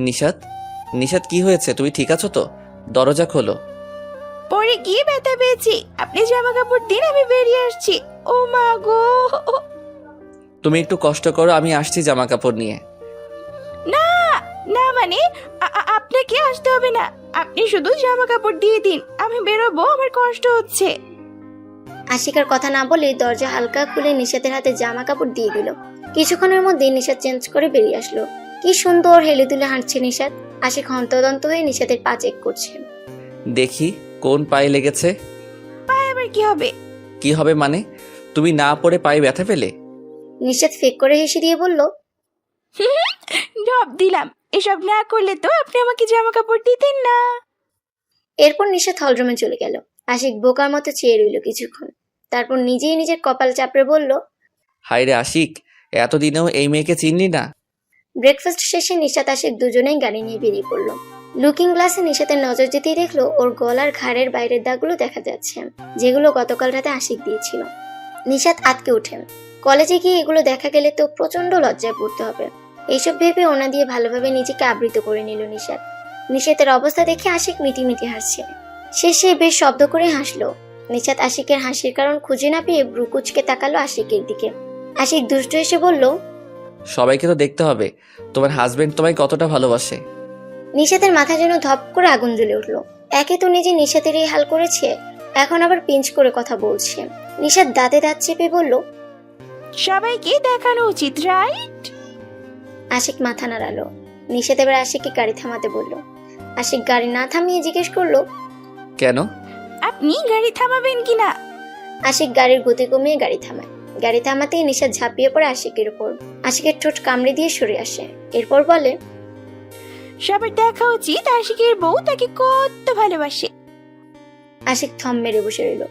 নিশাত, নিশাত কি হয়েছে? তুমি ঠিক আছো তো? দরজা খোলো। পরে গিয়ে ব্যথা পেয়েছি, আপনি জামা কাপড় দিন, আমি বেরিয়ে আসছি। ও মা গো! তুমি একটু কষ্ট করো, আমি আসছি জামা কাপড় নিয়ে। না না, মানে আপনাকে আসতে হবে না, আপনি শুধু জামা কাপড় দিয়ে দিন, আমি বেরোবো, আমার কষ্ট হচ্ছে। আশিকার কথা না বলে দরজা হালকা খুলে নিশাতের হাতে জামা কাপড় দিয়ে দিল। কিছুক্ষণের মধ্যে নিশাত চেঞ্জ করে বেরিয়ে আসলো। কি সুন্দর হেলে দুলে হাঁটছে নিশাত। আশিক হন্তদন্ত হয়ে নিশাতের পা চেক করছে। দেখি কোন পায়ে লেগেছে। পায়ে আবার কি হবে? কি হবে মানে? তুমি না পড়ে পায়ে ব্যথা পেলে? নিশাত ফেক করে হেসে দিয়ে বলল, ডব দিলাম, এসব না করলে তো আপনি আমাকে জামা কাপড় দিতেন না। এরপর নিশাত হলরুমে চলে গেল। আশিক বোকার মতো চেয়ে রইল কিছুক্ষণ, তারপর নিজেই নিজের কপাল চাপড়ে বলল, হায় রে আশিক, এতদিনেও এই মেয়েকে চিনলি না? ব্রেকফাস্ট শেষে নিশাত আশিক দুজনেই গাড়ি নিয়ে বেরিয়ে পড়ল। লুকিং গ্লাসে নিশাতের নজর যেতেই দেখলো ওর গলার ঘাড়ের বাইরের দাগগুলো দেখা যাচ্ছে, যেগুলো গতকাল রাতে আশিক দিয়েছিল। নিশাত আটকে ওঠেন। কলেজে গিয়ে এগুলো দেখা গেলে তো প্রচন্ড লজ্জায় পড়তে হবে। এইসব ভেবে ওনা দিয়ে ভালোভাবে নিজেকে আবৃত করে নিল নিশাত। নিশাতের অবস্থা দেখে আশিক মিটিমিটি হাসছে। শেষে বেশ শব্দ করে হাসলো। নিশাত আশিকের হাসির কারণ খুঁজে না পেয়ে ব্রু কুঁচকে তাকালো আশিকের দিকে। আশিক দুষ্ট এসে বলল, সবাইকে তো দেখতে হবে তোমার হাজবেন্ড তোমায় কতটা ভালোবাসে। নিশাতের মাথা যেন ধপ করে আগুন জ্বলে উঠলো। একে তো নিজে নিশাতেরই হাল করেছে, এখন আবার পিঞ্চ করে কথা বলছে। নিশাত দাঁতে দাঁত চেপে বলল, সবাইকে দেখানো উচিত, রাইট? আশিক মাথা নাড়ালো। নিশাত এবার আশিককে গাড়ি থামাতে বলল। আশিক গাড়ি না থামিয়ে জিজ্ঞেস করলো, কেন? আপনি গাড়ি থামাবেন কিনা? আশিক গাড়ির গতি কমিয়ে গাড়ি থামায়। গাড়ি থামাতেই নিশাত ঝাঁপিয়ে পড়ে আশিকের উপর। আশিকের ঠোঁট কামড়ে দিয়ে সরে আসে। এরপর বলে, সবার দেখা উচিত আশিকের বউ তাকে কত ভালোবাসে। আশিক থম মেরে বসে রইল।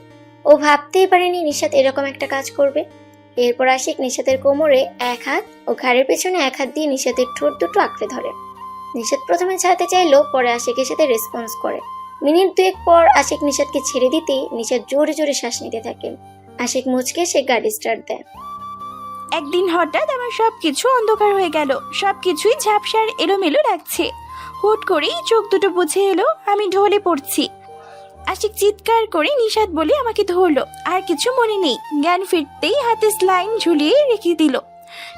ও ভাবতেই পারেনি নিশাত এরকম একটা কাজ করবে। এরপর আশিক নিশাতের কোমরে এক হাত ও ঘাড়ের পেছনে এক হাত দিয়ে নিশাতের ঠোঁট দুটো আঁকড়ে ধরে। নিশাত প্রথমে ছাড়তে চাইলো, পরে আশিকের সাথে রেসপন্স করে। মিনিট দুয়েক পর আশিক নিশাতকে ছেড়ে দিতেই নিশাত জোরে জোরে শ্বাস নিতে থাকে। আশিক মুচকে সে গাড়ি স্টার্ট দেয়। একদিন হঠাৎ আমার সবকিছু অন্ধকার হয়ে গেল, সবকিছুই ঝাপসার এলোমেলো লাগছে। হুট করেই চোখ দুটো বুঝে এলো, আমি ঢলে পড়ছি। আশিক চিৎকার করে নিশাত বলে আমাকে ধরলো, আর কিছু মনে নেই। জ্ঞান ফিরতেই হাতে স্লাইন ঝুলিয়ে রেখে দিল।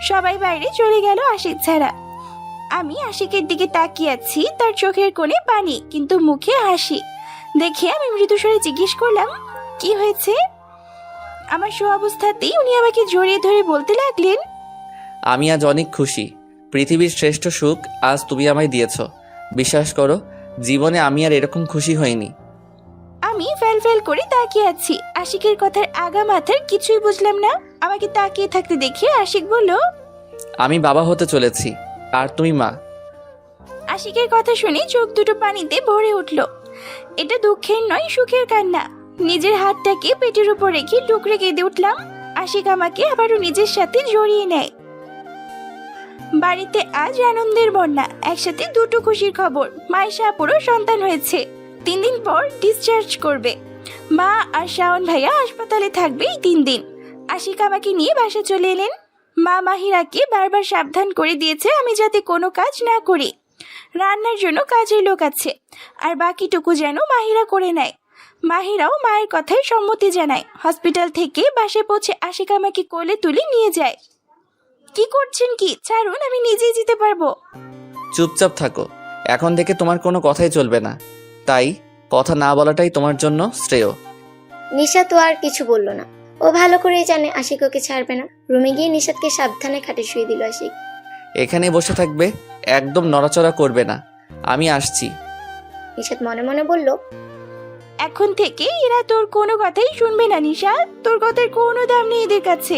সবাই বাইরে চলে গেল আশিক ছাড়া। আমি আশিকের দিকে তাকিয়ে আছি, তার চোখের কোণে পানি কিন্তু মুখে হাসি দেখে আমি মৃদুস্বরে জিজ্ঞেস করলাম, কি হয়েছে? আমার অবস্থাতেই উনি আমাকে জড়িয়ে ধরে বলতে লাগলেন, আমি আজ অনেক খুশি। পৃথিবীর শ্রেষ্ঠ সুখ আজ তুমি আমায় দিয়েছ। বিশ্বাস করো, জীবনে আমি আর এরকম খুশি হইনি। আমি ফেল ফেল করে তাকিয়ে আছি। আশিকের কথার আগা মাথার কিছুই বুঝলাম না। আমাকে তাকিয়ে থাকতে দেখে আশিক বলল, আমি বাবা হতে চলেছি, আর তুমি মা। আশিকের কথা শুনে চোখ দুটো পানিতে ভরে উঠল। এটা দুঃখের নয়, সুখের কান্না। নিজের হাতটাকে পেটের উপর রেখে ডুকরে কেঁদে উঠলাম। আশিক আমাকে আবারও নিজের সাথে জড়িয়ে নেয়। বাড়িতে আজ আনন্দের বন্যা। একসাথে দুটো খুশির খবর, মাইশা আপুরও সন্তান হয়েছে। 3 দিন পর ডিসচার্জ করবে। মা আর শাওন ভাইয়া হাসপাতালে থাকবে এই 3 দিন। আশিক আমাকে নিয়ে বাসা চলে এলেন। মা মাহিরাকে বারবার সাবধান করে দিয়েছে আমি যাতে কোনো কাজ না করি। রান্নার জন্য কাজের লোক আছে, আর বাকিটুকু যেন মাহিরা করে নেয়। মাহিরাও মায়ের কথায় সম্মতি জানায়। হসপিটাল থেকে বাসায় পৌঁছে আশিক আমাকে কোলে তুলে নিয়ে যায়। কি করছেন কি? ছাড়ুন, আমি নিজেই যেতে পারবো। চুপচাপ থাকো, এখন থেকে তোমার কোনো কথাই চলবে না। তাই কথা না বলাটাই তোমার জন্য শ্রেয়। নিশাত তো আর কিছু বলল না। ও ভালো করেই জানে আশিক ওকে ছাড়বে না। রুমে গিয়ে নিশাতকে সাবধানে খাটে শুয়ে দিল আশিক। এখানে বসে থাকবে, একদম নড়াচড়া করবে না। আমি আসছি। নিশাত মনে মনে বলল, এখন থেকে এরা তোর কোনো কথাই শুনবে না নিশা। তোর কথার কোনো দাম নেই এদের কাছে।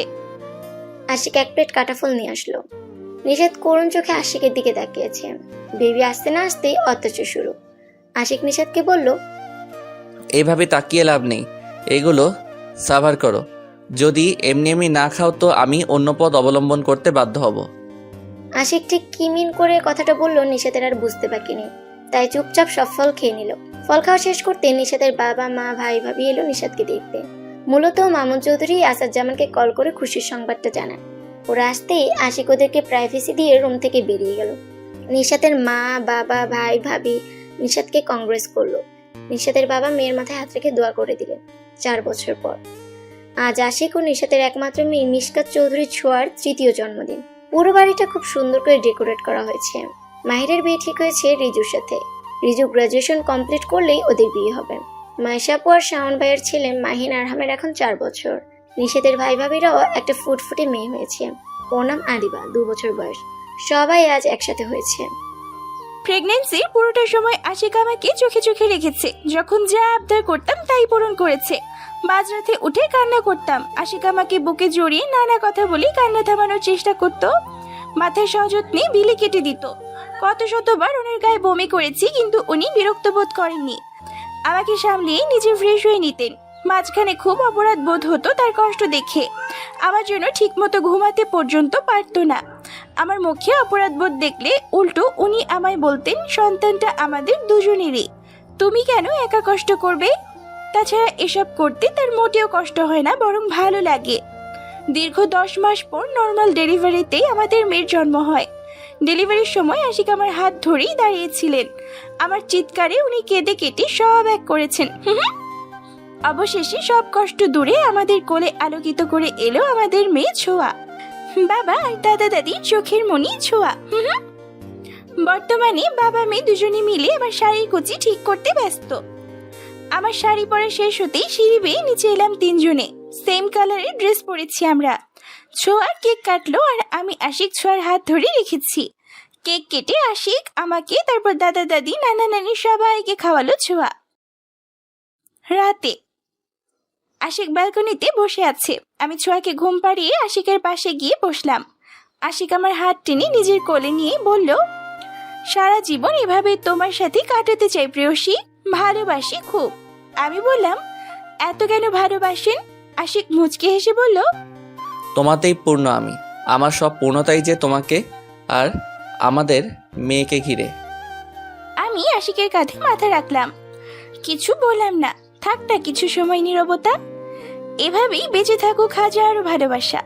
আশিক এক প্লেট কাঁটাফল নিয়ে আসলো। নিশাত করুণ চোখে আশিকের দিকে তাকিয়েছে। বেবি আসতে না আসতেই অত্যাচার শুরু। আশিক নিশাতকে বলল, এইভাবে তাকিয়ে লাভ নেই, এগুলো সাভার করো। যদি এমনি এমনি না খাও তো আমি অন্য পথ অবলম্বন করতে বাধ্য হব। আশিক ঠিক কি মিন করে কথাটা বললো নিশাতের আর বুঝতে বাকি নেই। তাই চুপচাপ সব ফল খেয়ে নিল। ফল খাওয়া শেষ করতে নিশাতের বাবা মা ভাই ভাবি এলো নিশাতকে দেখতে। মূলত মামুন চৌধুরী আসাদ জামানকে কল করে খুশির সংবাদটা জানায়। ওরা আসতেই আশিক ওদেরকে প্রাইভেসি দিয়ে রুম থেকে বেরিয়ে গেল। নিশাতের মা বাবা ভাই ভাবি নিশাতকে কংগ্রেস করলো। নিশাতের বাবা মেয়ের মাথায় হাত রেখে দোয়া করে দিলেন। 4 বছর পর আজ আশিক ও নিশাতের একমাত্র মেয়ে মিশকাত চৌধুরী ছোঁয়ার 3য় জন্মদিন। পুরো বাড়িটা খুব সুন্দর করে ডেকোরেট করা হয়েছে। মাহিরের বিয়ে ঠিক হয়েছে রিজুর সাথে। রিজু গ্রাজুয়েশন কমপ্লিট করলেই ওদের বিয়ে হবে। মাইশা আপু আর শাওন ভাইয়ের ছেলে মাহিন আরহামের এখন 4 বছর। নিশাতের ভাই ভাবিরাও একটা ফুটফুটে মেয়ে হয়েছে। ওর নাম আদিবা, 2 বছর বয়স। সবাই আজ একসাথে হয়েছে। প্রেগন্যান্সির পুরোটা সময় আশিক আমাকে চোখে চোখে রেখেছে। যখন যা আবদার করতাম তাই পূরণ করেছে। মাঝরাতে উঠে কান্না করতাম, আশিক আমাকে বুকে জড়িয়ে নানা কথা বলে কান্না থামানোর চেষ্টা করত। মাথায় সযত্নে বিলি কেটে দিত। কত শতবার ওনার গায়ে বমি করেছি, কিন্তু উনি বিরক্ত বোধ করেননি। আমাকে সামলিয়ে নিজে ফ্রেশ হয়ে নিতেন। মাঝখানে খুব অপরাধ বোধ হতো তার কষ্ট দেখে। আমার জন্য ঠিকমতো ঘুমাতে পর্যন্ত পারতো না। আমার মুখে অপরাধ বোধ দেখলে উল্টো উনি আমায় বলতেন, সন্তানটা আমাদের দুজনেরই, তুমি কেন একা কষ্ট করবে? তাছাড়া এসব করতে তার মোটেও কষ্ট হয় না, বরং ভালো লাগে। দীর্ঘ 10 মাস পর নর্মাল ডেলিভারিতেই আমাদের মেয়ের জন্ম হয়। ডেলিভারির সময় আশিক আমার হাত ধরেই দাঁড়িয়েছিলেন। আমার চিৎকারে উনি কেঁদে কেটে সব এক করেছেন। অবশেষে সব কষ্ট দূরে আমাদের কোলে আলোকিত করে এলো আমাদের মেয়ে ছোঁয়া। বাবা আর দাদা দাদির চোখের মনি ছোঁয়া। বর্তমানে বাবা মেয়ে দুজনে মিলে আমার শাড়ির কুচি ঠিক করতে ব্যস্ত। আমার শাড়ি পরা শেষ হতেই সিঁড়ি বেয়ে নিচে এলাম তিনজনে। সেম কালারের ড্রেস পরেছি আমরা। ছোঁয়া কেক কাটলো আর আমি আশিক ছোঁয়ার হাত ধরে রেখেছি। কেক কেটে আশিক আমাকে, তারপর দাদা দাদি নানা নানি সবাইকে খাওয়ালো ছোঁয়া। রাতে আশিক ব্যালকনিতে বসে আছে। আমি ছোঁয়াকে ঘুম পাড়িয়ে আশিকের পাশে গিয়ে বসলাম। আশিক আমার হাত টেনে নিজের কোলে নিয়ে বলল, সারা জীবন এভাবে তোমার সাথে কাটাতে চাই প্রেয়সী, ভালোবাসি খুব। আমি বললাম, এত কেন ভালোবাসেন? আশিক মুচকে হেসে বলল, তোমাতেই পূর্ণ আমি। আমার সব পূর্ণতাই যে তোমাকে আর আমাদের মেয়েকে ঘিরে। আমি আশিকের কাঁধে মাথা রাখলাম। কিছু বললাম না। থাক না কিছু সময় নীরবতা। এভাবেই বেঁচে থাকুক হাজারো ভালোবাসা।